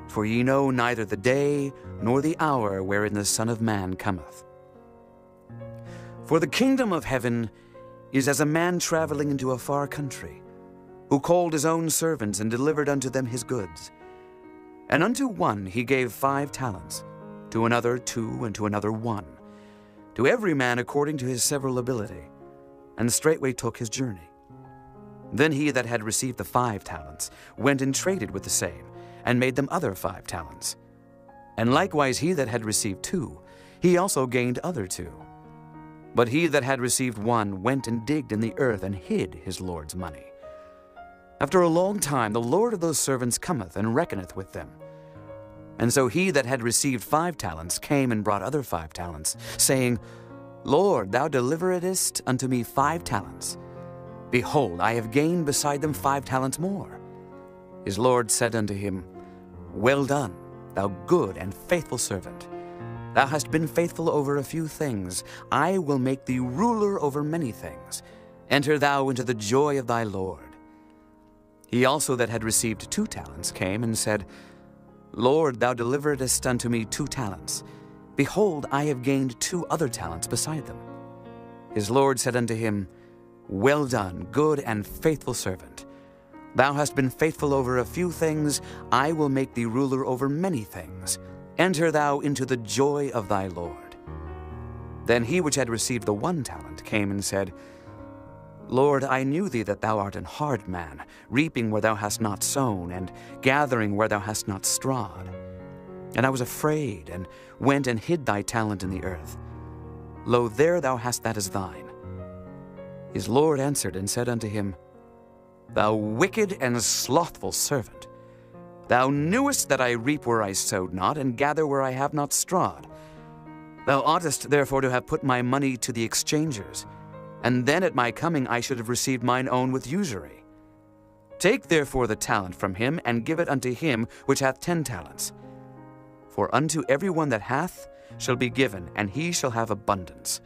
Speaker 8: for ye know neither the day nor the hour wherein the Son of Man cometh. For the kingdom of heaven is as a man traveling into a far country, who called his own servants and delivered unto them his goods. And unto one he gave 5 talents, to another 2, and to another 1, to every man according to his several ability, and straightway took his journey. Then he that had received the 5 talents went and traded with the same, and made them other 5 talents. And likewise he that had received 2, he also gained other 2. But he that had received 1 went and digged in the earth, and hid his Lord's money. After a long time the Lord of those servants cometh, and reckoneth with them. And so he that had received 5 talents came and brought other 5 talents, saying, Lord, thou deliveredst unto me 5 talents. Behold, I have gained beside them 5 talents more. His Lord said unto him, Well done, thou good and faithful servant. Thou hast been faithful over a few things. I will make thee ruler over many things. Enter thou into the joy of thy Lord. He also that had received 2 talents came and said, Lord, thou deliveredst unto me 2 talents. Behold, I have gained 2 other talents beside them. His Lord said unto him, Well done, good and faithful servant. Thou hast been faithful over a few things. I will make thee ruler over many things. Enter thou into the joy of thy Lord. Then he which had received the 1 talent came and said, Lord, I knew thee that thou art an hard man, reaping where thou hast not sown, and gathering where thou hast not strawed. And I was afraid, and went and hid thy talent in the earth. Lo, there thou hast that is thine. His Lord answered and said unto him, Thou wicked and slothful servant, thou knewest that I reap where I sowed not, and gather where I have not strawed. Thou oughtest therefore to have put my money to the exchangers, and then at my coming I should have received mine own with usury. Take therefore the talent from him, and give it unto him which hath 10 talents. For unto every one that hath shall be given, and he shall have abundance.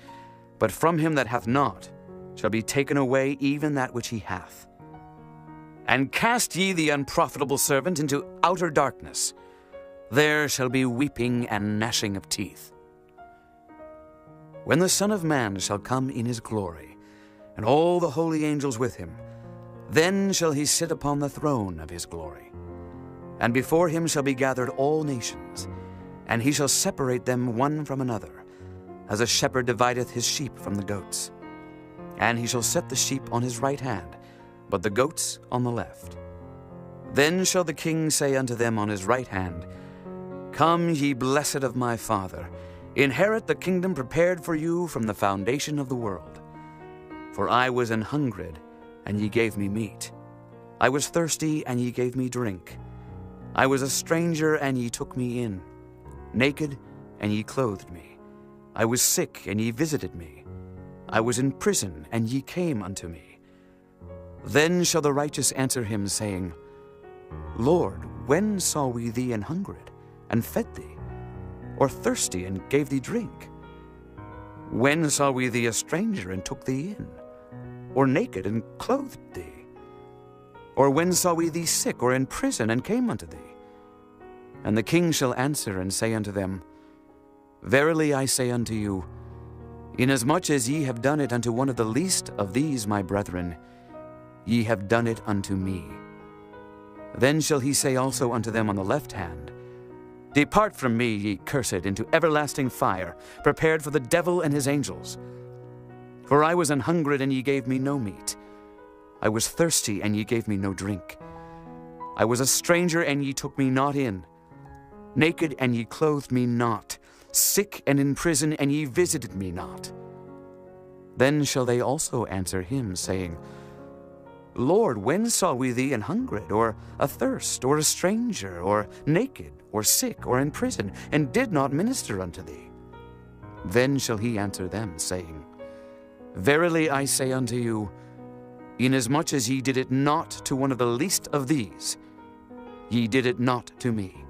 Speaker 8: But from him that hath not shall be taken away even that which he hath. And cast ye the unprofitable servant into outer darkness. There shall be weeping and gnashing of teeth. When the Son of Man shall come in his glory, and all the holy angels with him, then shall he sit upon the throne of his glory. And before him shall be gathered all nations, and he shall separate them one from another, as a shepherd divideth his sheep from the goats. And he shall set the sheep on his right hand, but the goats on the left. Then shall the king say unto them on his right hand, Come, ye blessed of my Father, inherit the kingdom prepared for you from the foundation of the world. For I was an hungred, and ye gave me meat. I was thirsty, and ye gave me drink. I was a stranger, and ye took me in. Naked, and ye clothed me. I was sick, and ye visited me. I was in prison, and ye came unto me. Then shall the righteous answer him, saying, Lord, when saw we thee an hungered, and fed thee, or thirsty, and gave thee drink? When saw we thee a stranger, and took thee in, or naked, and clothed thee? Or when saw we thee sick, or in prison, and came unto thee? And the king shall answer and say unto them, Verily I say unto you, inasmuch as ye have done it unto one of the least of these my brethren, ye have done it unto me. Then shall he say also unto them on the left hand, Depart from me, ye cursed, into everlasting fire, prepared for the devil and his angels. For I was an hungered, and ye gave me no meat. I was thirsty, and ye gave me no drink. I was a stranger, and ye took me not in. Naked, and ye clothed me not. Sick and in prison, and ye visited me not. Then shall they also answer him, saying, Lord, when saw we thee an hungered, or athirst, or a stranger, or naked, or sick, or in prison, and did not minister unto thee? Then shall he answer them, saying, Verily I say unto you, inasmuch as ye did it not to one of the least of these, ye did it not to me.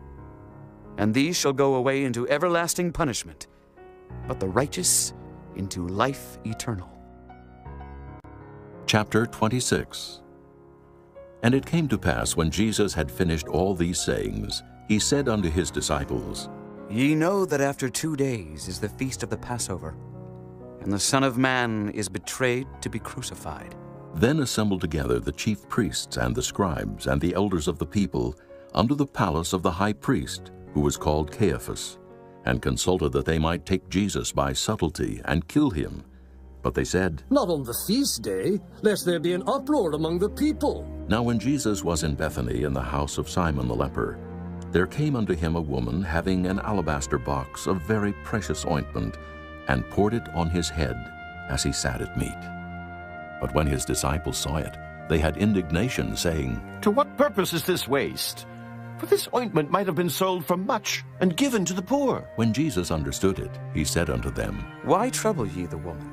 Speaker 8: And these shall go away into everlasting punishment, but the righteous into life eternal.
Speaker 1: Chapter 26. And it came to pass, when Jesus had finished all these sayings, he said unto his disciples,
Speaker 8: Ye know that after 2 days is the feast of the Passover, and the Son of Man is betrayed to be crucified.
Speaker 1: Then assembled together the chief priests and the scribes and the elders of the people unto the palace of the high priest, who was called Caiaphas, and consulted that they might take Jesus by subtlety and kill him. But they said,
Speaker 4: Not on the feast day, lest there be an uproar among the people.
Speaker 1: Now when Jesus was in Bethany in the house of Simon the leper, there came unto him a woman having an alabaster box of very precious ointment, and poured it on his head as he sat at meat. But when his disciples saw it, they had indignation, saying,
Speaker 15: To what purpose is this waste? For this ointment might have been sold for much, and given to the poor.
Speaker 1: When Jesus understood it, he said unto them,
Speaker 8: Why trouble ye the woman?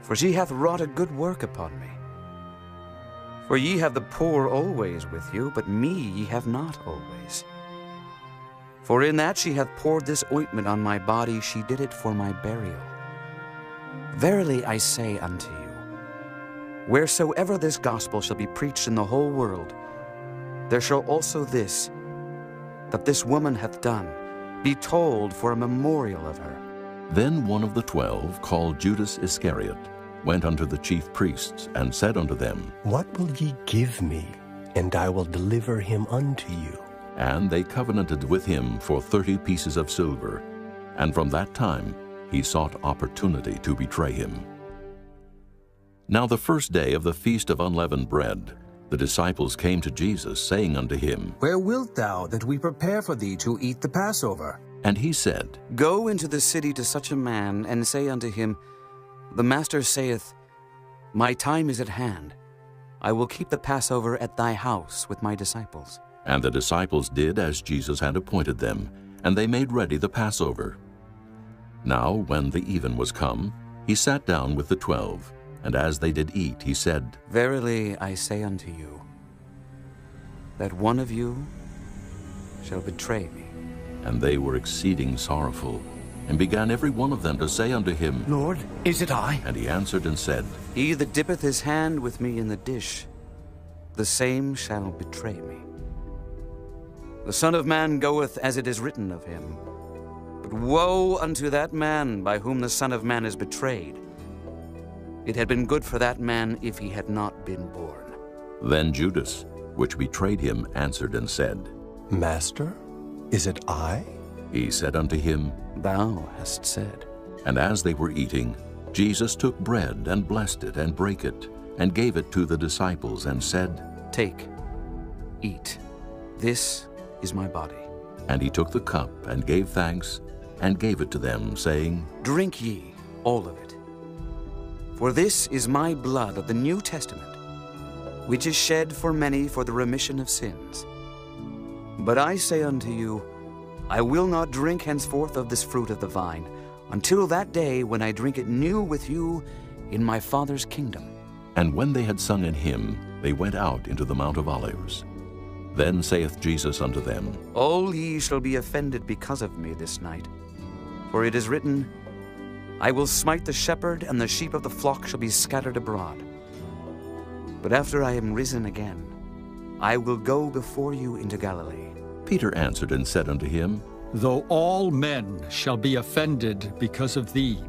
Speaker 8: For she hath wrought a good work upon me. For ye have the poor always with you, but me ye have not always. For in that she hath poured this ointment on my body, she did it for my burial. Verily I say unto you, wheresoever this gospel shall be preached in the whole world, there shall also this, that this woman hath done, be told for a memorial of her.
Speaker 1: Then one of the 12, called Judas Iscariot, went unto the chief priests, and said unto them,
Speaker 12: What will ye give me, and I will deliver him unto you?
Speaker 1: And they covenanted with him for 30 pieces of silver, and from that time he sought opportunity to betray him. Now the first day of the feast of unleavened bread, the disciples came to Jesus, saying unto him,
Speaker 22: Where wilt thou that we prepare for thee to eat the Passover?
Speaker 1: And he said,
Speaker 8: Go into the city to such a man, and say unto him, The Master saith, My time is at hand. I will keep the Passover at thy house with my disciples.
Speaker 1: And the disciples did as Jesus had appointed them, and they made ready the Passover. Now when the even was come, he sat down with the 12, and as they did eat, he said,
Speaker 8: Verily I say unto you, that one of you shall betray me.
Speaker 1: And they were exceeding sorrowful, and began every one of them to say unto him,
Speaker 22: Lord, is it I?
Speaker 1: And he answered and said,
Speaker 8: He that dippeth his hand with me in the dish, the same shall betray me. The Son of Man goeth as it is written of him. But woe unto that man by whom the Son of Man is betrayed. It had been good for that man if he had not been born.
Speaker 1: Then Judas, which betrayed him, answered and said,
Speaker 12: Master, is it I?
Speaker 1: He said unto him,
Speaker 8: Thou hast said.
Speaker 1: And as they were eating, Jesus took bread, and blessed it, and brake it, and gave it to the disciples, and said,
Speaker 8: Take, eat, this is my body.
Speaker 1: And he took the cup, and gave thanks, and gave it to them, saying,
Speaker 8: Drink ye all of it. For this is my blood of the New Testament, which is shed for many for the remission of sins. But I say unto you, I will not drink henceforth of this fruit of the vine, until that day when I drink it new with you in my Father's kingdom.
Speaker 1: And when they had sung an hymn, they went out into the Mount of Olives. Then saith Jesus unto them,
Speaker 8: All ye shall be offended because of me this night. For it is written, I will smite the shepherd, and the sheep of the flock shall be scattered abroad. But after I am risen again, I will go before you into Galilee.
Speaker 1: Peter answered and said unto him,
Speaker 21: Though all men shall be offended because of thee,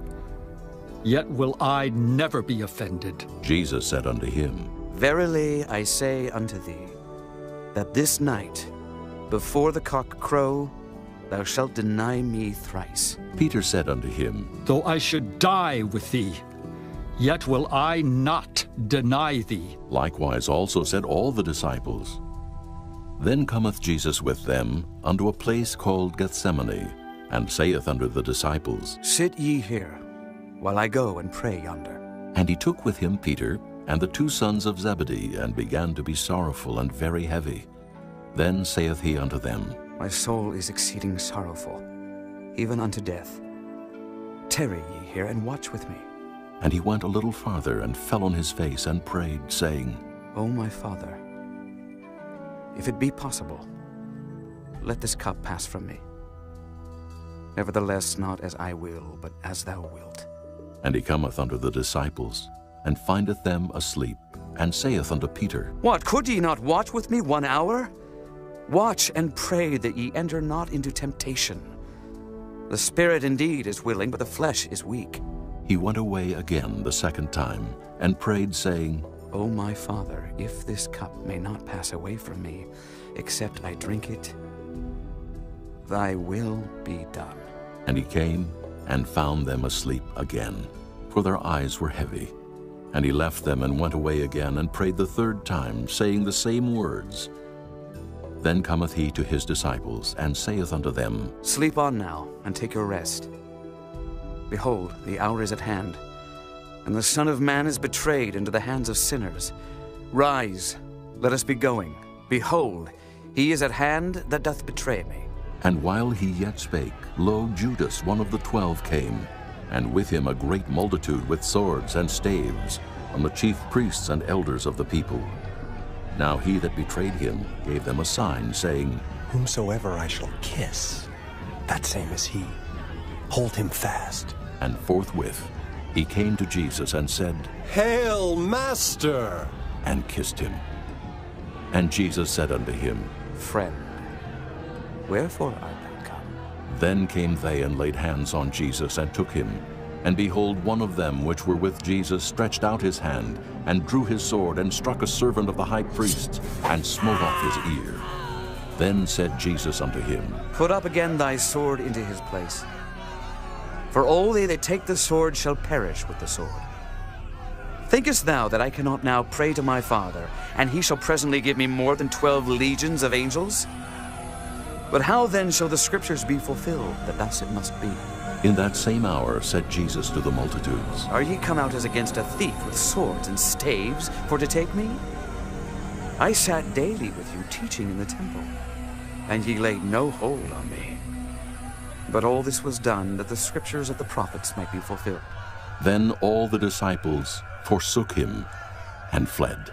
Speaker 21: yet will I never be offended.
Speaker 1: Jesus said unto him,
Speaker 8: Verily I say unto thee, that this night, before the cock crow, thou shalt deny me thrice.
Speaker 1: Peter said unto him,
Speaker 21: Though I should die with thee, yet will I not deny thee.
Speaker 1: Likewise also said all the disciples. Then cometh Jesus with them unto a place called Gethsemane, and saith unto the disciples,
Speaker 8: Sit ye here, while I go and pray yonder.
Speaker 1: And he took with him Peter and the 2 sons of Zebedee, and began to be sorrowful and very heavy. Then saith he unto them,
Speaker 8: My soul is exceeding sorrowful, even unto death. Tarry ye here, and watch with me.
Speaker 1: And he went a little farther, and fell on his face, and prayed, saying,
Speaker 8: O my Father, if it be possible, let this cup pass from me. Nevertheless, not as I will, but as thou wilt.
Speaker 1: And he cometh unto the disciples, and findeth them asleep, and saith unto Peter,
Speaker 8: What, could ye not watch with me 1 hour? Watch and pray that ye enter not into temptation. The spirit indeed is willing, but the flesh is weak.
Speaker 1: He went away again the 2nd time, and prayed, saying,
Speaker 8: O my Father, if this cup may not pass away from me, except I drink it, thy will be done.
Speaker 1: And he came, and found them asleep again, for their eyes were heavy. And he left them, and went away again, and prayed the 3rd time, saying the same words. Then cometh he to his disciples, and saith unto them,
Speaker 8: Sleep on now, and take your rest. Behold, the hour is at hand, and the Son of Man is betrayed into the hands of sinners. Rise, let us be going. Behold, he is at hand that doth betray me.
Speaker 1: And while he yet spake, lo, Judas, one of the 12, came, and with him a great multitude with swords and staves, from the chief priests and elders of the people. Now he that betrayed him gave them a sign, saying,
Speaker 7: Whomsoever I shall kiss, that same is he. Hold him fast.
Speaker 1: And forthwith he came to Jesus and said,
Speaker 12: Hail, Master!
Speaker 1: And kissed him. And Jesus said unto him,
Speaker 8: Friend, wherefore art thou come?
Speaker 1: Then came they and laid hands on Jesus, and took him. And behold, one of them which were with Jesus stretched out his hand, and drew his sword, and struck a servant of the high priest, and smote off his ear. Then said Jesus unto him,
Speaker 8: Put up again thy sword into his place. For all they that take the sword shall perish with the sword. Thinkest thou that I cannot now pray to my Father, and he shall presently give me more than 12 legions of angels? But how then shall the scriptures be fulfilled, that thus it must be?
Speaker 1: In that same hour said Jesus to the multitudes,
Speaker 8: Are ye come out as against a thief with swords and staves for to take me? I sat daily with you teaching in the temple, and ye laid no hold on me. But all this was done that the scriptures of the prophets might be fulfilled.
Speaker 1: Then all the disciples forsook him and fled.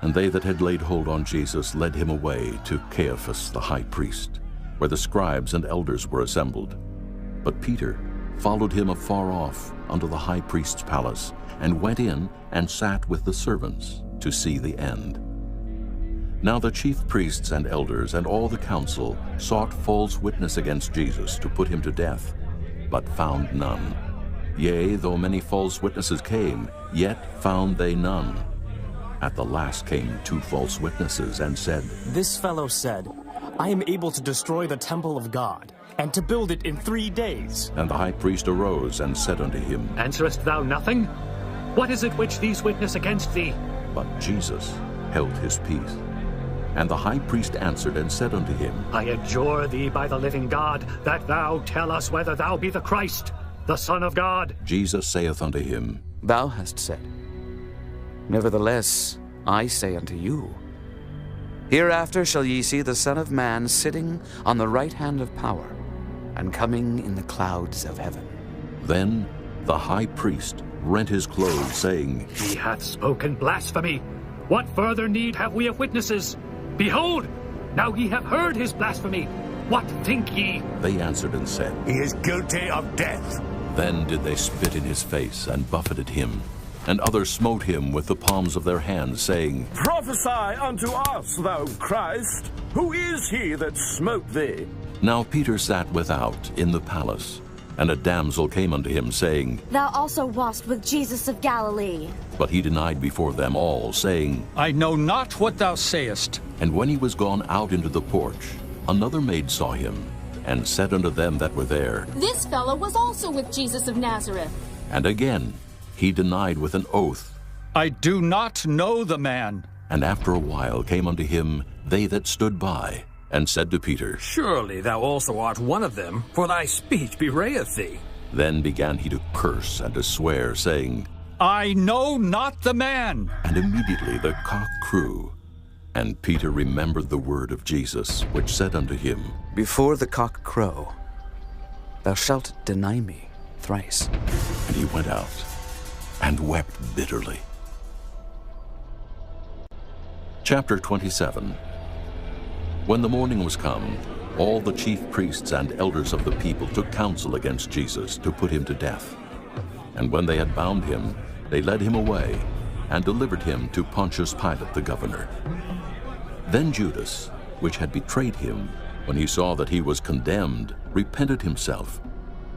Speaker 1: And they that had laid hold on Jesus led him away to Caiaphas the high priest, where the scribes and elders were assembled. But Peter followed him afar off unto the high priest's palace, and went in and sat with the servants to see the end. Now the chief priests and elders and all the council sought false witness against Jesus to put him to death, but found none. Yea, though many false witnesses came, yet found they none. At the last came 2 false witnesses, and said,
Speaker 18: This fellow said, I am able to destroy the temple of God, and to build it in 3 days.
Speaker 1: And the high priest arose and said unto him,
Speaker 5: Answerest thou nothing? What is it which these witness against thee?
Speaker 1: But Jesus held his peace. And the high priest answered and said unto him,
Speaker 5: I adjure thee by the living God, that thou tell us whether thou be the Christ, the Son of God.
Speaker 1: Jesus saith unto him,
Speaker 8: Thou hast said. Nevertheless, I say unto you, Hereafter shall ye see the Son of Man sitting on the right hand of power, and coming in the clouds of heaven.
Speaker 1: Then the high priest rent his clothes, saying,
Speaker 5: He hath spoken blasphemy. What further need have we of witnesses? Behold, now ye have heard his blasphemy. What think ye?
Speaker 1: They answered and said,
Speaker 3: He is guilty of death.
Speaker 1: Then did they spit in his face and buffeted him. And others smote him with the palms of their hands, saying,
Speaker 13: Prophesy unto us, thou Christ. Who is he that smote thee?
Speaker 1: Now Peter sat without in the palace, and a damsel came unto him, saying,
Speaker 19: Thou also wast with Jesus of Galilee.
Speaker 1: But he denied before them all, saying,
Speaker 21: I know not what thou sayest.
Speaker 1: And when he was gone out into the porch, another maid saw him, and said unto them that were there,
Speaker 23: This fellow was also with Jesus of Nazareth.
Speaker 1: And again he denied with an oath,
Speaker 21: I do not know the man.
Speaker 1: And after a while came unto him they that stood by, and said to Peter,
Speaker 24: Surely thou also art one of them, for thy speech bewrayeth thee.
Speaker 1: Then began he to curse and to swear, saying,
Speaker 21: I know not the man.
Speaker 1: And immediately the cock crew. And Peter remembered the word of Jesus, which said unto him,
Speaker 8: Before the cock crow, thou shalt deny me thrice.
Speaker 1: And he went out and wept bitterly. Chapter 27. When the morning was come, all the chief priests and elders of the people took counsel against Jesus to put him to death. And when they had bound him, they led him away, and delivered him to Pontius Pilate the governor. Then Judas, which had betrayed him, when he saw that he was condemned, repented himself,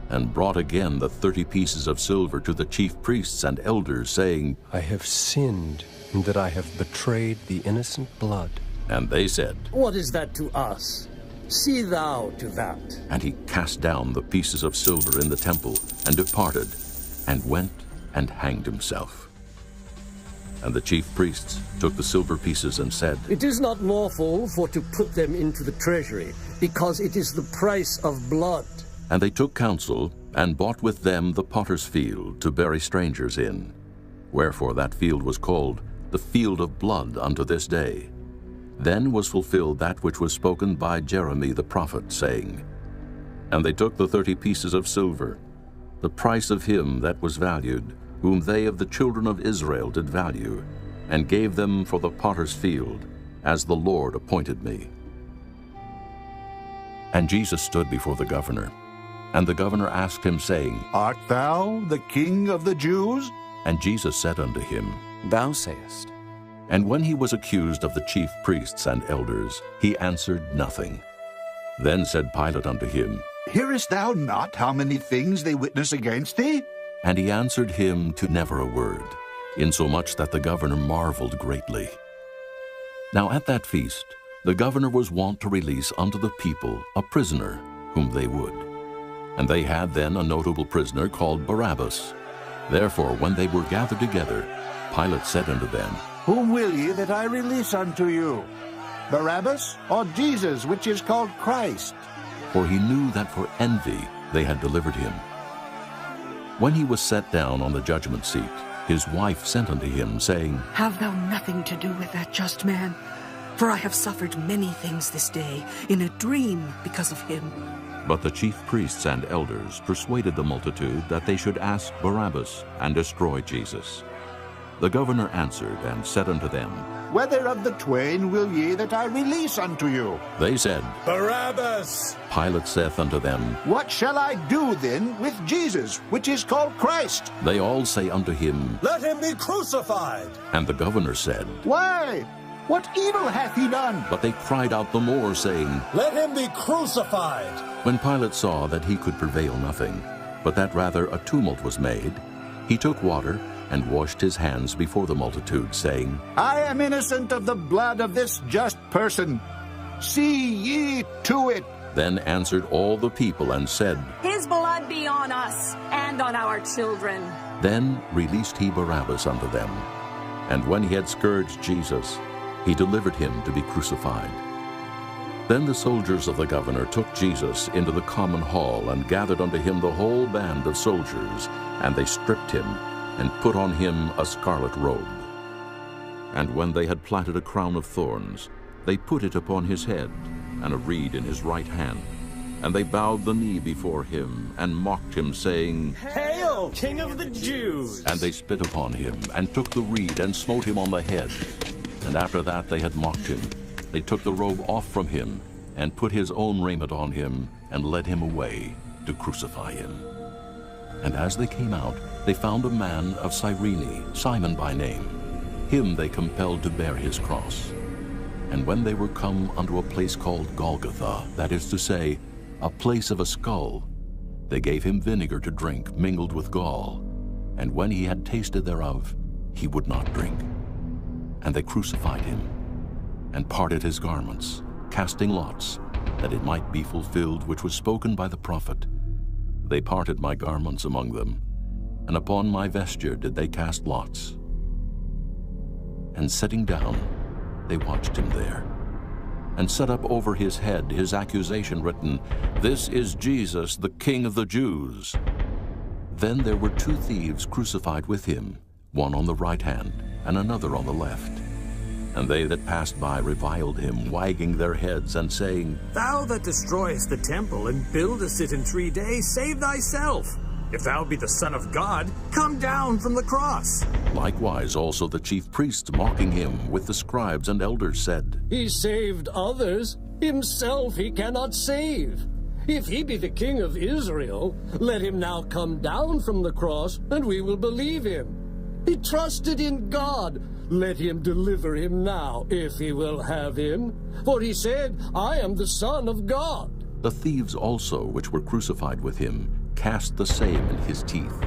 Speaker 1: and brought again the 30 pieces of silver to the chief priests and elders, saying,
Speaker 12: I have sinned in that I have betrayed the innocent blood.
Speaker 1: And they said,
Speaker 25: What is that to us? See thou to that.
Speaker 1: And he cast down the pieces of silver in the temple, and departed, and went and hanged himself. And the chief priests took the silver pieces and said,
Speaker 25: It is not lawful for to put them into the treasury, because it is the price of blood.
Speaker 1: And they took counsel, and bought with them the potter's field to bury strangers in. Wherefore that field was called the field of blood unto this day. Then was fulfilled that which was spoken by Jeremy the prophet, saying, And they took the 30 pieces of silver, the price of him that was valued, whom they of the children of Israel did value, and gave them for the potter's field, as the Lord appointed me. And Jesus stood before the governor. And the governor asked him, saying,
Speaker 6: Art thou the King of the Jews?
Speaker 1: And Jesus said unto him,
Speaker 8: Thou sayest.
Speaker 1: And when he was accused of the chief priests and elders, he answered nothing. Then said Pilate unto him,
Speaker 6: Hearest thou not how many things they witness against thee?
Speaker 1: And he answered him to never a word, insomuch that the governor marveled greatly. Now at that feast the governor was wont to release unto the people a prisoner whom they would. And they had then a notable prisoner called Barabbas. Therefore when they were gathered together, Pilate said unto them,
Speaker 6: Whom will ye that I release unto you? Barabbas, or Jesus, which is called Christ?
Speaker 1: For he knew that for envy they had delivered him. When he was set down on the judgment seat, his wife sent unto him, saying,
Speaker 17: Have thou nothing to do with that just man, for I have suffered many things this day in a dream because of him.
Speaker 1: But the chief priests and elders persuaded the multitude that they should ask Barabbas and destroy Jesus. The governor answered and said unto them,
Speaker 6: Whether of the twain will ye that I release unto you?
Speaker 1: They said,
Speaker 6: Barabbas.
Speaker 1: Pilate saith unto them,
Speaker 6: What shall I do then with Jesus, which is called Christ?
Speaker 1: They all say unto him,
Speaker 6: Let him be crucified.
Speaker 1: And the governor said,
Speaker 6: Why? What evil hath he done?
Speaker 1: But they cried out the more, saying,
Speaker 6: Let him be crucified.
Speaker 1: When Pilate saw that he could prevail nothing, but that rather a tumult was made, he took water and washed his hands before the multitude, saying,
Speaker 6: I am innocent of the blood of this just person. See ye to it.
Speaker 1: Then answered all the people and said,
Speaker 23: His blood be on us and on our children.
Speaker 1: Then released he Barabbas unto them. And when he had scourged Jesus, he delivered him to be crucified. Then the soldiers of the governor took Jesus into the common hall, and gathered unto him the whole band of soldiers, and they stripped him, and put on him a scarlet robe. And when they had platted a crown of thorns, They put it upon his head, and a reed in his right hand. And they bowed the knee before him, and mocked him, saying,
Speaker 9: Hail, King of the Jews!
Speaker 1: And they spit upon him, and took the reed, and smote him on the head. And after that they had mocked him, they took the robe off from him, and put his own raiment on him, and led him away to crucify him. And as they came out, they found a man of Cyrene, Simon by name. Him they compelled to bear his cross. And when they were come unto a place called Golgotha, that is to say, a place of a skull, they gave him vinegar to drink mingled with gall. And when he had tasted thereof, he would not drink. And they crucified him, and parted his garments, casting lots, that it might be fulfilled which was spoken by the prophet. They parted my garments among them, and upon my vesture did they cast lots. And sitting down, they watched him there, and set up over his head his accusation written, This is Jesus, the King of the Jews. Then there were 2 thieves crucified with him, one on the right hand, and another on the left. And they that passed by reviled him, wagging their heads, and saying,
Speaker 24: Thou that destroyest the temple, and buildest it in 3 days, save thyself. If thou be the Son of God, come down from the cross.
Speaker 1: Likewise also the chief priests, mocking him, with the scribes and elders, said,
Speaker 4: He saved others, himself he cannot save. If he be the King of Israel, let him now come down from the cross, and we will believe him. He trusted in God. Let him deliver him now, if he will have him. For he said, I am the Son of God.
Speaker 1: The thieves also, which were crucified with him, cast the same in his teeth.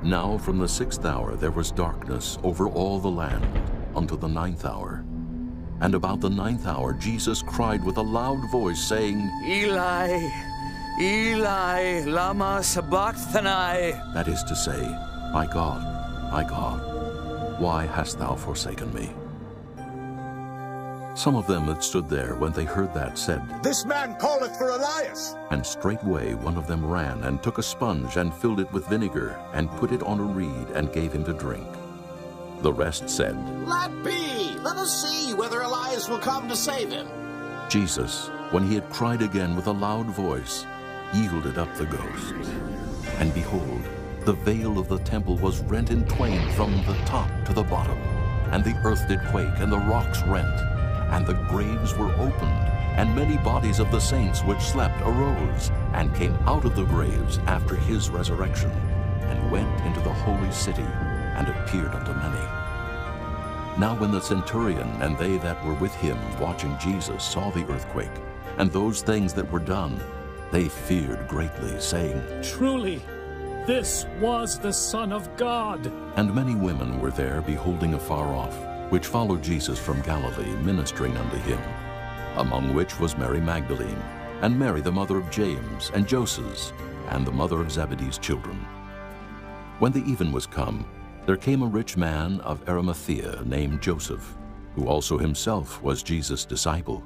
Speaker 1: Now from the 6th hour there was darkness over all the land unto the 9th hour. And about the 9th hour Jesus cried with a loud voice, saying,
Speaker 8: Eli, Eli, lama sabachthani.
Speaker 1: That is to say, my God, why hast thou forsaken me? Some of them that stood there, when they heard that, said,
Speaker 6: This man calleth for Elias.
Speaker 1: And straightway one of them ran, and took a sponge, and filled it with vinegar, and put it on a reed, and gave him to drink. The rest said,
Speaker 2: Let be! Let us see whether Elias will come to save him.
Speaker 1: Jesus, when he had cried again with a loud voice, yielded up the ghost. And behold, the veil of the temple was rent in twain from the top to the bottom, and the earth did quake, and the rocks rent, and the graves were opened, and many bodies of the saints which slept arose, and came out of the graves after his resurrection, and went into the holy city, and appeared unto many. Now when the centurion and they that were with him watching Jesus saw the earthquake, and those things that were done, they feared greatly, saying,
Speaker 24: Truly, this was the Son of God.
Speaker 1: And many women were there beholding afar off, which followed Jesus from Galilee, ministering unto him, among which was Mary Magdalene, and Mary the mother of James, and Joses, and the mother of Zebedee's children. When the even was come, there came a rich man of Arimathea named Joseph, who also himself was Jesus' disciple.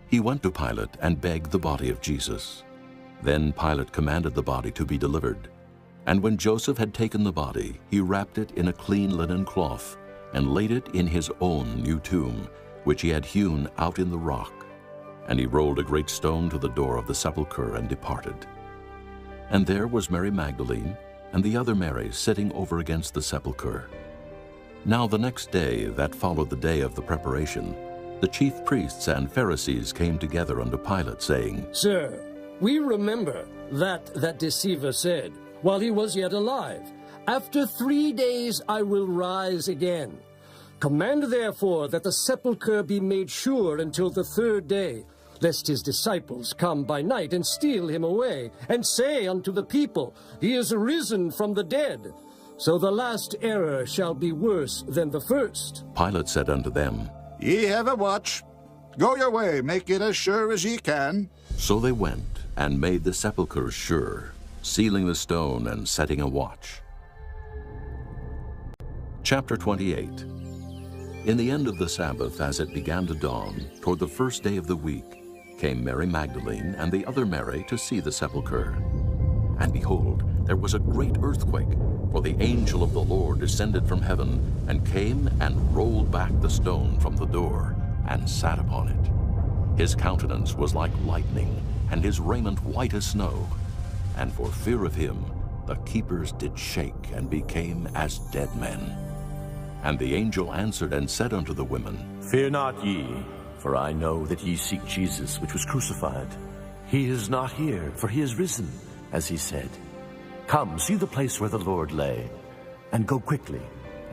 Speaker 1: He went to Pilate and begged the body of Jesus. Then Pilate commanded the body to be delivered. And when Joseph had taken the body, he wrapped it in a clean linen cloth, and laid it in his own new tomb, which he had hewn out in the rock. And he rolled a great stone to the door of the sepulchre, and departed. And there was Mary Magdalene, and the other Mary sitting over against the sepulchre. Now the next day, that followed the day of the preparation, the chief priests and Pharisees came together unto Pilate, saying,
Speaker 4: Sir, we remember that deceiver said, while he was yet alive, After 3 days I will rise again. Command therefore that the sepulchre be made sure until the 3rd day, lest his disciples come by night and steal him away, and say unto the people, He is risen from the dead. So the last error shall be worse than the first.
Speaker 1: Pilate said unto them,
Speaker 6: Ye have a watch. Go your way, make it as sure as ye can.
Speaker 1: So they went, and made the sepulchre sure, sealing the stone and setting a watch. Chapter 28. In the end of the Sabbath, as it began to dawn, toward the 1st day of the week, came Mary Magdalene and the other Mary to see the sepulchre. And behold, there was a great earthquake, for the angel of the Lord descended from heaven, and came and rolled back the stone from the door, and sat upon it. His countenance was like lightning, and his raiment white as snow. And for fear of him, the keepers did shake and became as dead men. And the angel answered and said unto the women,
Speaker 15: Fear not ye, for I know that ye seek Jesus, which was crucified. He is not here, for he is risen, as he said. Come, see the place where the Lord lay, and go quickly,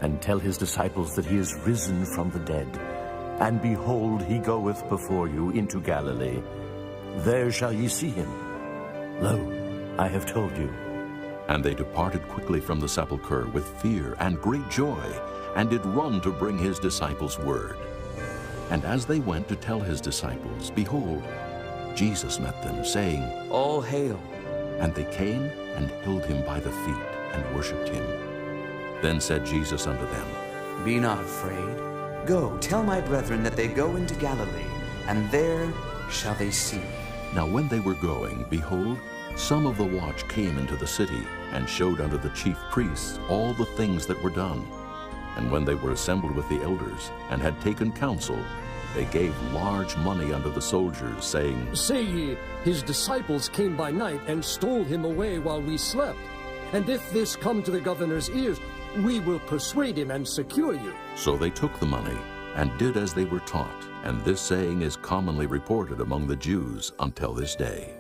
Speaker 15: and tell his disciples that he is risen from the dead. And behold, he goeth before you into Galilee. There shall ye see him. Lo, I have told you.
Speaker 1: And they departed quickly from the sepulchre with fear and great joy, and did run to bring his disciples word. And as they went to tell his disciples, behold, Jesus met them, saying,
Speaker 8: All hail.
Speaker 1: And they came and held him by the feet and worshipped him. Then said Jesus unto them,
Speaker 8: Be not afraid. Go, tell my brethren that they go into Galilee, and there shall they see me.
Speaker 1: Now when they were going, behold, some of the watch came into the city, and showed unto the chief priests all the things that were done. And when they were assembled with the elders, and had taken counsel, they gave large money unto the soldiers, saying,
Speaker 4: Say ye, his disciples came by night and stole him away while we slept. And if this come to the governor's ears, we will persuade him and secure you.
Speaker 1: So they took the money, and did as they were taught. And this saying is commonly reported among the Jews until this day.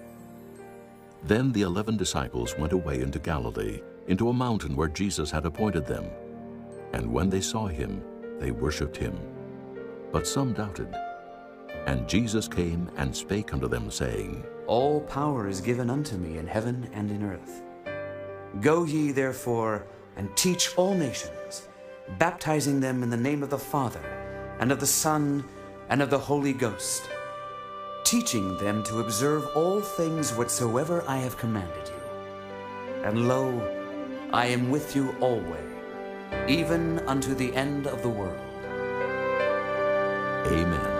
Speaker 1: Then the 11 disciples went away into Galilee, into a mountain where Jesus had appointed them. And when they saw him, they worshipped him. But some doubted. And Jesus came and spake unto them, saying,
Speaker 8: All power is given unto me in heaven and in earth. Go ye therefore, and teach all nations, baptizing them in the name of the Father, and of the Son, and of the Holy Ghost, teaching them to observe all things whatsoever I have commanded you. And lo, I am with you always, even unto the end of the world.
Speaker 1: Amen.